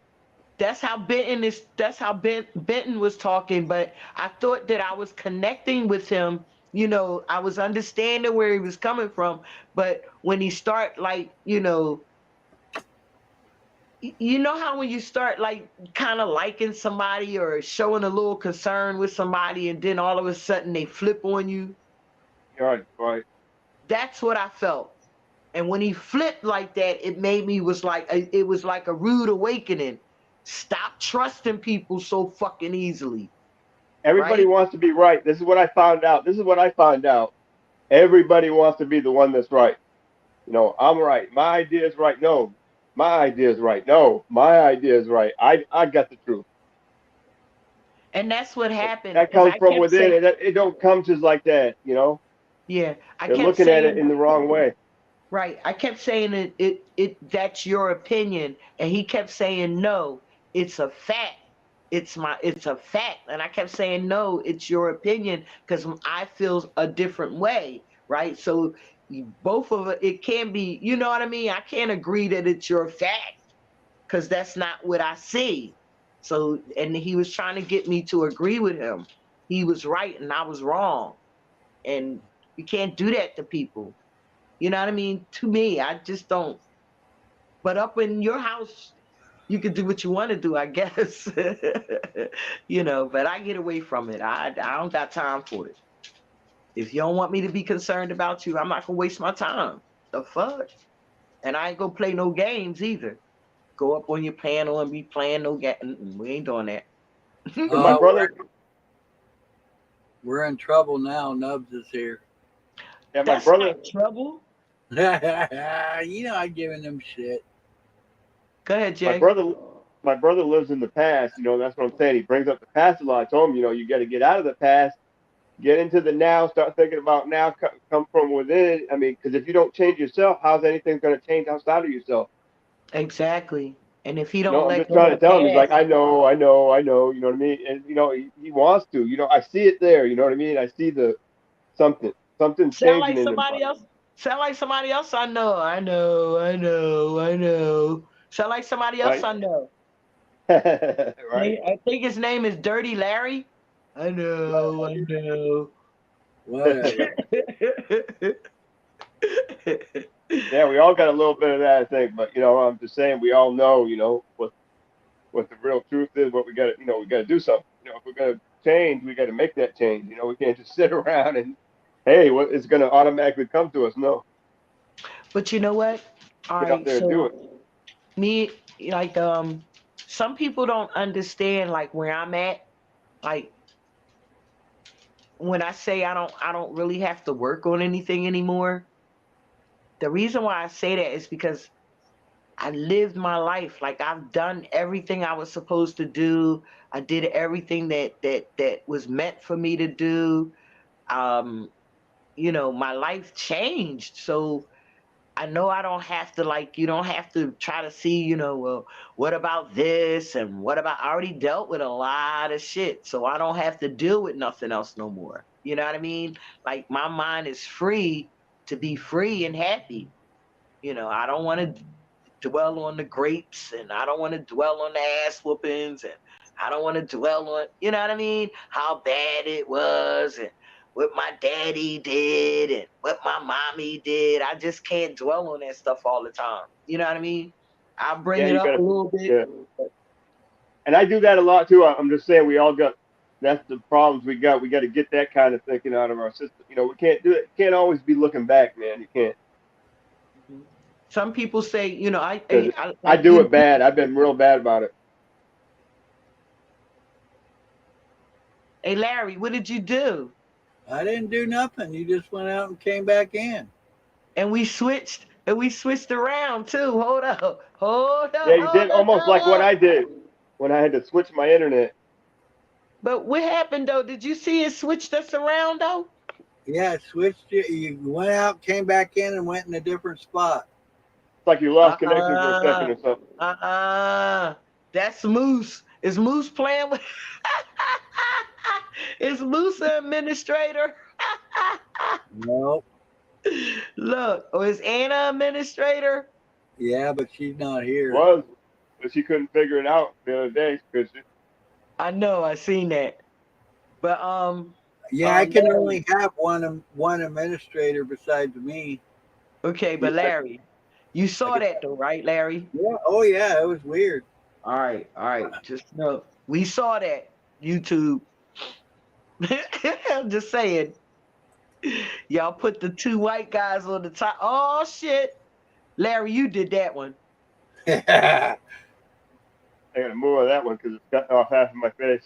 That's how Benton was talking, but I thought that I was connecting with him. I was understanding where he was coming from, but when he start like, how when you start like kind of liking somebody or showing a little concern with somebody, and then all of a sudden they flip on you. Right. That's what I felt. And when he flipped like that, it made me was like a rude awakening. Stop trusting people so fucking easily. Everybody wants to be right. This is what I found out. Everybody wants to be the one that's right. I'm right. My idea is right. No, my idea is right. No, my idea is right. I got the truth. And that's what happened. That is comes I from kept within. saying, It don't come just like that, you know. yeah, I They're kept looking at it saying, in the wrong way. right. I kept saying it that's your opinion. And he kept saying, no, it's a fact. It's a fact. And I kept saying, no, it's your opinion because I feel a different way. Right. So both of it can be, you know what I mean? I can't agree that it's your fact because that's not what I see. So, and he was trying to get me to agree with him. He was right and I was wrong. And you can't do that to people. You know what I mean? To me, I just don't. But up in your house, you can do what you want to do, I guess. You know, but I get away from it. I don't got time for it. If you don't want me to be concerned about you, I'm not gonna waste my time. The fuck? And I ain't gonna play no games either. Go up on your panel and be playing no game. We ain't doing that. My brother, We're in trouble now. Nubs is here. yeah, my That's brother, not trouble. You know, I'm giving them shit. Go ahead, Jay. my brother lives in the past. You know, that's what I'm saying. He brings up the past a lot. I told him, you know, you got to get out of the past, get into the now, start thinking about now, come from within. I mean, because if you don't change yourself, how's anything going to change outside of yourself? Exactly. And if he don't No, I'm let just go trying to of the tell him. He's like, past, I know, you know what I mean? And, you know, he wants to. You know, I see it there. You know what I mean? I see something's sound changing like in somebody else. Sound like somebody else I know. I know. Sound like somebody else Right. I know. Right. I think his name is Dirty Larry. I know. Whatever. Yeah, we all got a little bit of that, I think. But you know, I'm just saying, we all know, you know, what the real truth is. What we got to, you know, we got to do something. You know, if we're gonna change, we got to make that change. You know, we can't just sit around and, hey, what it's gonna automatically come to us? No, But you know what? All get out right, there and do it. so me, like, some people don't understand like where I'm at. Like when I say I don't really have to work on anything anymore. The reason why I say that is because I lived my life. Like I've done everything I was supposed to do. I did everything that was meant for me to do. You know, my life changed. So I know I don't have to like, you don't have to try to see, you know, well, what about this and what about, I already dealt with a lot of shit. So I don't have to deal with nothing else no more. You know what I mean? Like my mind is free to be free and happy. You know, I don't want to dwell on the grapes and I don't want to dwell on the ass whoopings and I don't want to dwell on, you know what I mean? How bad it was and what my daddy did and what my mommy did. I just can't dwell on that stuff all the time. You know what I mean? I'll bring Yeah, it you up gotta, a little bit. yeah. And I do that a lot too. I'm just saying, we all got. That's the problems we got. We got to get that kind of thinking out of our system. You know, we can't do it. Can't always be looking back, man. You can't. Some people say, you know, I do it bad. I've been real bad about it. Hey Larry, what did you do? I didn't do nothing. You just went out and came back in. And we switched around too. Hold up. Yeah, you did almost like what I did when I had to switch my internet. But what happened though? Did you see it switched us around though? Yeah, I switched it. You went out, came back in, and went in a different spot. It's like you lost connection for a second or something. That's Moose. Is Moose playing with? Is Moose an administrator? Nope. Look, or is Anna administrator? Yeah, but she's not here. Was, but she couldn't figure it out the other day because. I know, I seen that, but yeah, I can only have one administrator besides me. Okay, but Larry, you saw that though, right, Larry? Yeah. Oh yeah, it was weird. All right. Just know we saw that YouTube. I'm just saying. Y'all put the two white guys on the top. Oh shit, Larry, you did that one. I gotta move on that one because it's cutting off half of my face.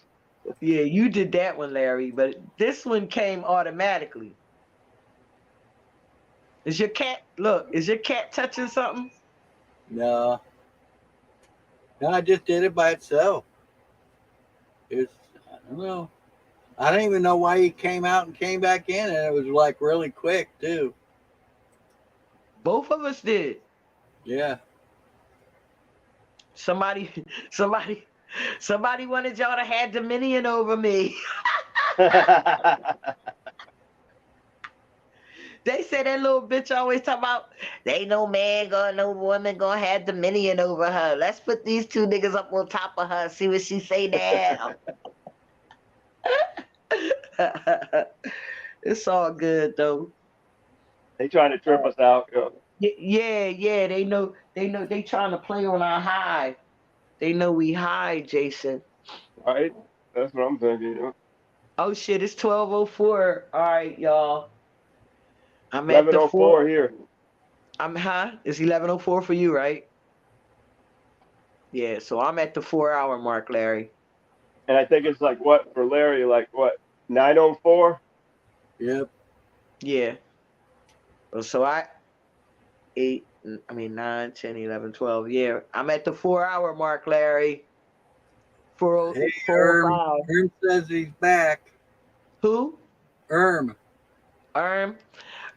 Yeah, you did that one, Larry, but this one came automatically. Is your cat touching something? No, I just did it by itself. Well, I didn't even know why he came out and came back in, and it was like really quick too. Both of us did. Yeah. Somebody wanted y'all to have dominion over me. They said that little bitch always talk about they no woman gonna have dominion over her. Let's put these two niggas up on top of her, see what she say now. It's all good though. They trying to trip us out. Yo. Yeah, they know they trying to play on our high. They know we high, Jason. All right, that's what I'm thinking. You know? Oh shit, it's 12:04. All right, y'all. I'm at the 11:04 here. It's 11:04 for you, right? Yeah, so I'm at the 4-hour mark, Larry. And I think it's like what for Larry, like what 9:04. Yep. Yeah. So 9, 10, 11, 12. Yeah, I'm at the 4-hour mark, Larry. 4:05. Hey, Erm says he's back. Who? Erm,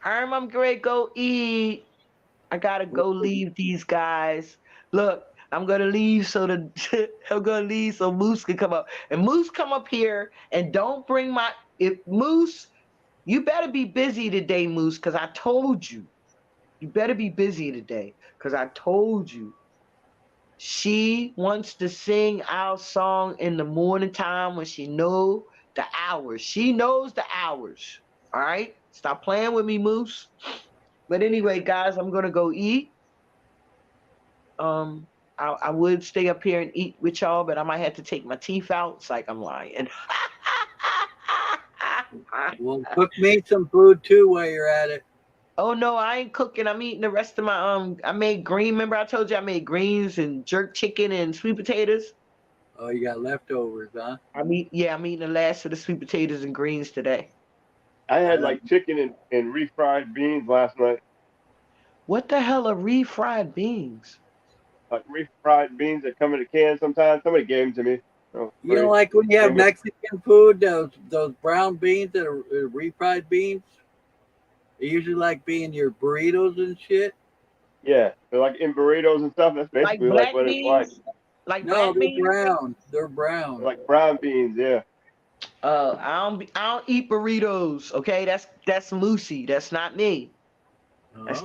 I'm gonna go eat. I gotta go leave these guys. Look, I'm gonna leave so Moose can come up. And Moose come up here and don't bring Moose, you better be busy today, Moose, because I told you. You better be busy today, because I told you. She wants to sing our song in the morning time when she know the hours. She knows the hours. All right? Stop playing with me, Moose. But anyway, guys, I'm gonna go eat. I would stay up here and eat with y'all, but I might have to take my teeth out. It's like I'm lying. well, cook me some food too while you're at it. Oh no, I ain't cooking. I'm eating the rest of my I made remember I told you I made greens and jerk chicken and sweet potatoes? Oh, you got leftovers, huh? I'm eating the last of the sweet potatoes and greens today. I had like chicken and refried beans last night. What the hell are refried beans? Like refried beans that come in a can sometimes. Somebody gave them to me. Oh, you know, like when you have Mexican food, those brown beans that are refried beans? They usually like being your burritos and shit. Yeah, they're like in burritos and stuff. That's basically like what it's like. Like no, they're brown. They're brown. They're like brown beans, yeah. I don't eat burritos. Okay, that's Moosey. That's not me. And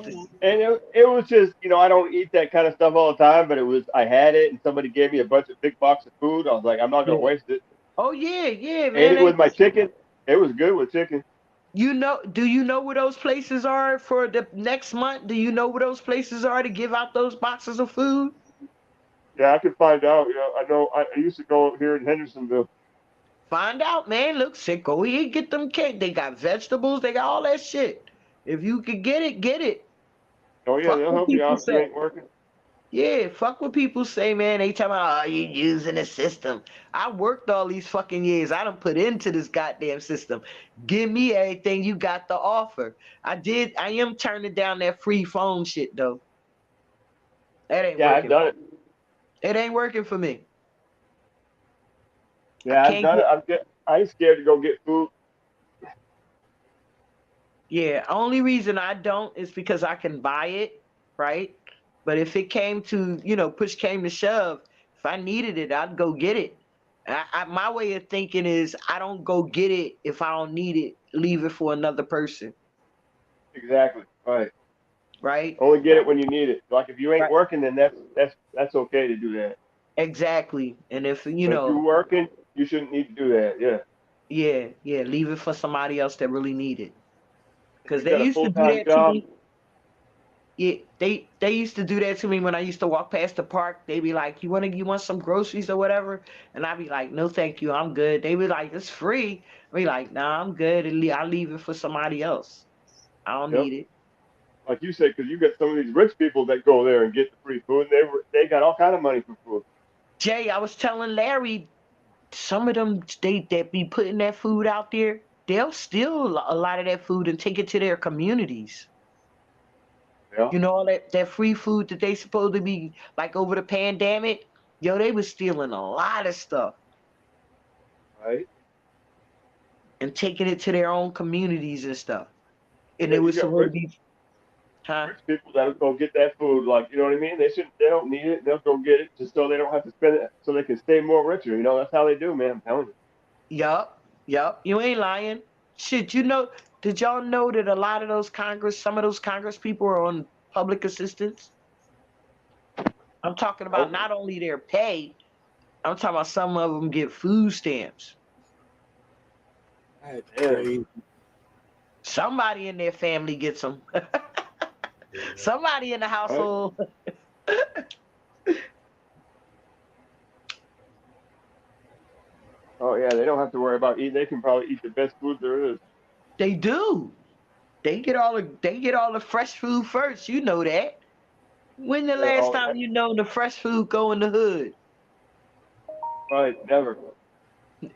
it was just, you know, I don't eat that kind of stuff all the time, but I had it and somebody gave me a bunch of big box of food. I was like, I'm not gonna waste it. Oh yeah, man. Ate it with my chicken. It was good with chicken. Do you know where those places are for the next month? Do you know where those places are to give out those boxes of food? Yeah, I could find out. Yeah, I know. I used to go here in Hendersonville. Find out, man. Look, sick. Go here, get them cake. They got vegetables. They got all that shit. If you could get it, get it. Oh yeah, they'll help you out if you ain't working. Yeah, fuck what people say, man. They tell me, oh, you using the system. I worked all these fucking years. I done put into this goddamn system. Give me everything you got to offer. I am turning down that free phone shit, though. That ain't working. I've done it. It ain't working for me. Yeah, I've done it. I ain't scared to go get food. Yeah, only reason I don't is because I can buy it, right? But if it came to, push came to shove, if I needed it, I'd go get it. My way of thinking is I don't go get it if I don't need it. Leave it for another person. Exactly. Right. Right. Only get it when you need it. Like if you ain't working, then that's okay to do that. Exactly. And if if you're working, you shouldn't need to do that. Yeah. Yeah. Leave it for somebody else that really need it. Because they used to do that job. to me. Yeah, they used to do that to me when I used to walk past the park. They'd be like, you want some groceries or whatever? And I'd be like, no, thank you, I'm good. They'd be like, it's free. I'd be like, nah, I'm good. I'll leave it for somebody else. I don't need it. Like you said, because you got some of these rich people that go there and get the free food, and they got all kind of money for food. Jay, I was telling Larry, some of them that be putting that food out there, they'll steal a lot of that food and take it to their communities. Yeah. You know, all that free food that they supposed to be, like over the pandemic, they was stealing a lot of stuff. Right. and taking it to their own communities and stuff. And Yeah, it you was got supposed to be, huh? rich people that'll go get that food, like, you know what I mean? They don't need it. They'll go get it just so they don't have to spend it, so they can stay more richer. You know, that's how they do, man. I'm telling you. Yup, yup. You ain't lying. Shit, did y'all know that a lot of some of those Congress people are on public assistance? I'm talking about not only their pay, I'm talking about some of them get food stamps. That's crazy. Somebody in their family gets them. Somebody in the household. Oh yeah, they don't have to worry about eating. They can probably eat the best food there is. They do. They get all the fresh food first. You know that. When the last time you know the fresh food go in the hood? Right, never.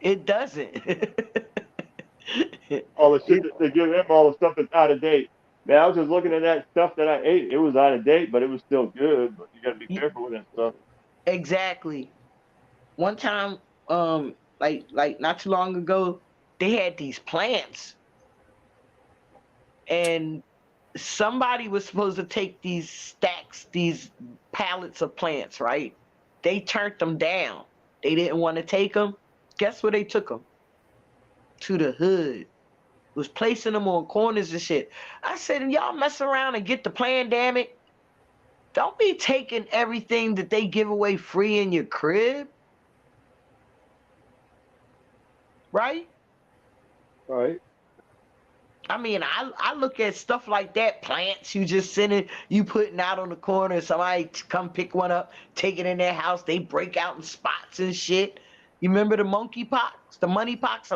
It doesn't. All the shit that they give them, all the stuff that's out of date. Man, I was just looking at that stuff that I ate. It was out of date, but it was still good. But you got to be careful with that stuff. Exactly. One time, like not too long ago, they had these plants, and somebody was supposed to take these pallets of plants, right? They turned them down. They didn't want to take them. Guess where they took them? To the hood. Was placing them on corners and shit. I said, y'all mess around and get the plan, damn it. Don't be taking everything that they give away free in your crib. Right? Right. I mean, I look at stuff like that, plants you just sending, you putting out on the corner, somebody come pick one up, take it in their house, they break out in spots and shit. You remember the monkeypox, the moneypox,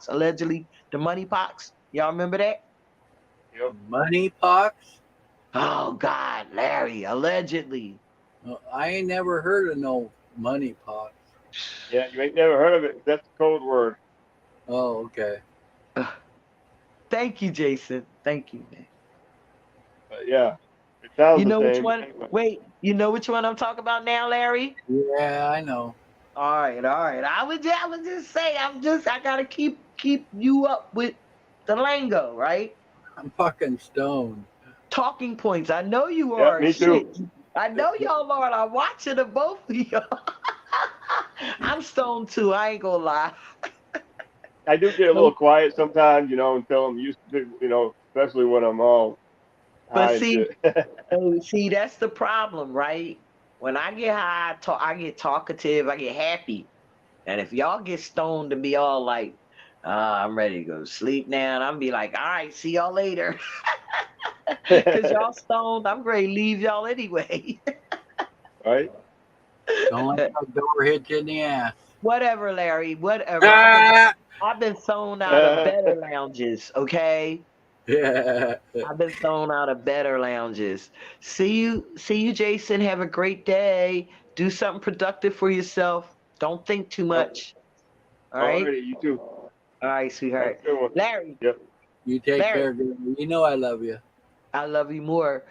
allegedly, the moneypox. Y'all remember that? Yep. Moneypox? Oh God, Larry, allegedly. I ain't never heard of no moneypox. Yeah, you ain't never heard of it. That's the code word. Oh, okay. Thank you, Jason. Thank you, man. Yeah, it sounds You know the which same. one? Anyway. Wait, you know which one I'm talking about now, Larry? Yeah, I know. All right. I would just say I gotta keep you up with the lingo, right? I'm fucking stoned. Talking points. I know you Yeah, are. me too. Shit. I know y'all are. I'm watching the both of y'all. I'm stoned too. I ain't gonna lie. I do get a little quiet sometimes, you know, until I'm used to, you know, especially when I'm all high But and see, shit. that's the problem, right? When I get high, I get talkative, I get happy. And if y'all get stoned and be all like, I'm ready to go to sleep now, and I'm be like, all right, see y'all later. Because y'all stoned, I'm ready to leave y'all anyway. Right? Don't let that door hit you in the ass. Whatever, Larry, whatever. I've been thrown out of better lounges, okay? Yeah. I've been thrown out of better lounges. See you, Jason. Have a great day. Do something productive for yourself. Don't think too much. All right? Alrighty, you too. All right, sweetheart. Have a good one. Larry. Yep. You take Larry. care, girl. You know I love you. I love you more.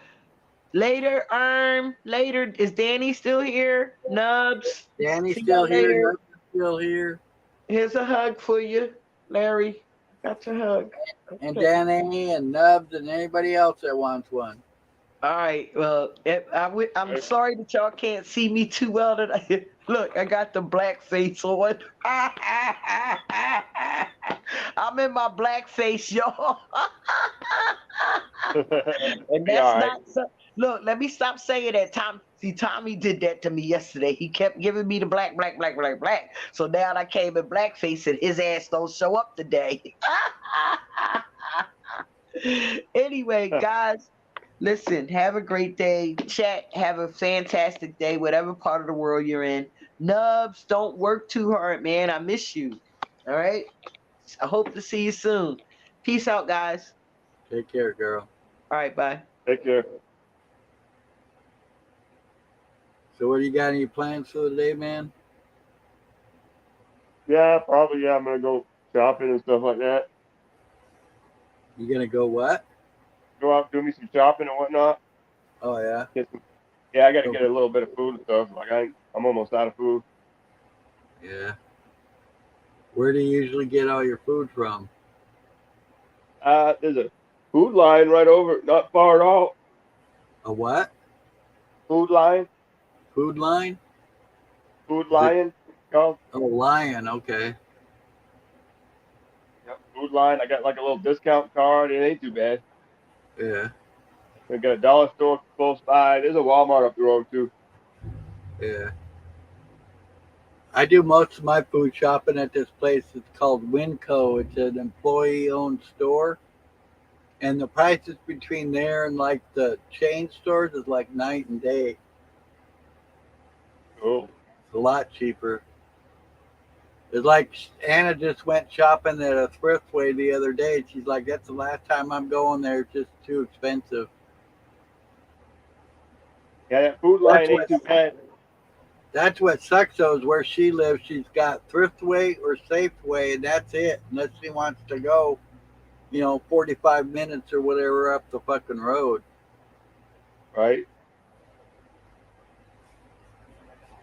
Later, later. Is Danny still here? Nubs. Danny's See still y'all here. later. Nubs is still here. Here's a hug for you, Larry. Got your hug. And Okay. Danny and Nubs and anybody else that wants one. All right. Well, I'm sorry that y'all can't see me too well today. Look, I got the black face on. I'm in my black face, y'all. And Be that's all right. not so. Look, let me stop saying that. Tommy did that to me yesterday. He kept giving me the black. So now I came in blackface and his ass don't show up today. Anyway, guys, listen, have a great day. Chat, have a fantastic day, whatever part of the world you're in. Nubs, don't work too hard, man. I miss you. All right? I hope to see you soon. Peace out, guys. Take care, girl. All right, bye. Take care. So what do you got? Any plans for the day, man? Yeah, probably. Yeah, I'm gonna go shopping and stuff like that. You gonna go what? Go out, do me some shopping and whatnot. Oh yeah. Yeah, I got to get a little bit of food and stuff. Like I'm almost out of food. Yeah. Where do you usually get all your food from? There's a food line right over, not far at all. A what? Food line, Food line? food lion. Called. Oh, Lion. Okay. Yep, food line. I got like a little discount card. It ain't too bad. Yeah. We got a dollar store close by. There's a Walmart up the road too. Yeah. I do most of my food shopping at this place. It's called Winco. It's an employee-owned store, and the prices between there and like the chain stores is like night and day. Oh. It's a lot cheaper. It's like Anna just went shopping at a Thriftway the other day. She's like, "That's the last time I'm going there. It's just too expensive." Yeah, that food line ain't too bad. That's what sucks though, is where she lives. She's got Thriftway or Safeway, and that's it. Unless she wants to go, 45 minutes or whatever up the fucking road. Right.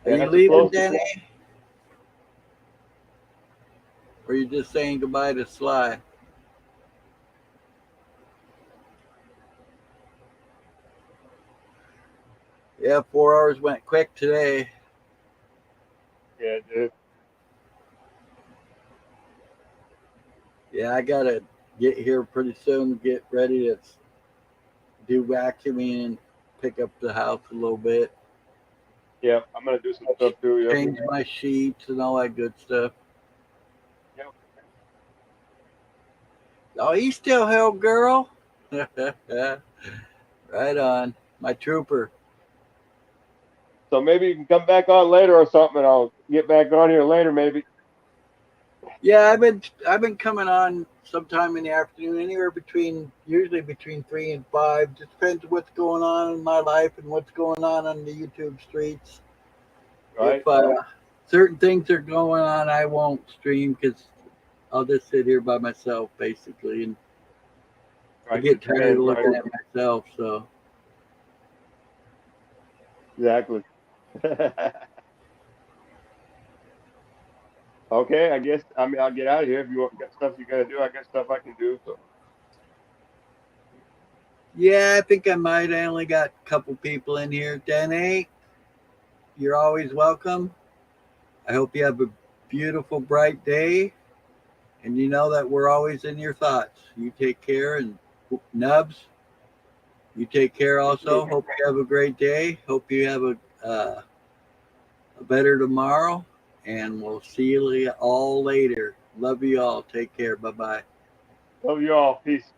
Are you leaving, Danny? Or are you just saying goodbye to Sly? Yeah, 4 hours went quick today. Yeah, dude. Yeah, I gotta get here pretty soon. Get ready to do vacuuming and pick up the house a little bit. Yeah, I'm gonna do some stuff too. Yeah. Change my sheets and all that good stuff. Yep. Oh, you still held, girl? Right on, my trooper. So maybe you can come back on later or something, and I'll get back on here later, maybe. Yeah, I've been coming on sometime in the afternoon, usually between 3 and 5. Just depends what's going on in my life and what's going on the YouTube streets. Right. If certain things are going on, I won't stream because I'll just sit here by myself basically, and I get tired of looking at myself. So exactly. Okay, I guess I'll get out of here. If you got stuff you gotta do, I got stuff I can do. So yeah, I think I might. I only got a couple people in here. Danae, you're always welcome. I hope you have a beautiful, bright day, and you know that we're always in your thoughts. You take care, and Nubs, you take care also. Hope you have a great day. Hope you have a better tomorrow, and we'll see you all later. Love you all. Take care. Bye-bye. love you all. Peace.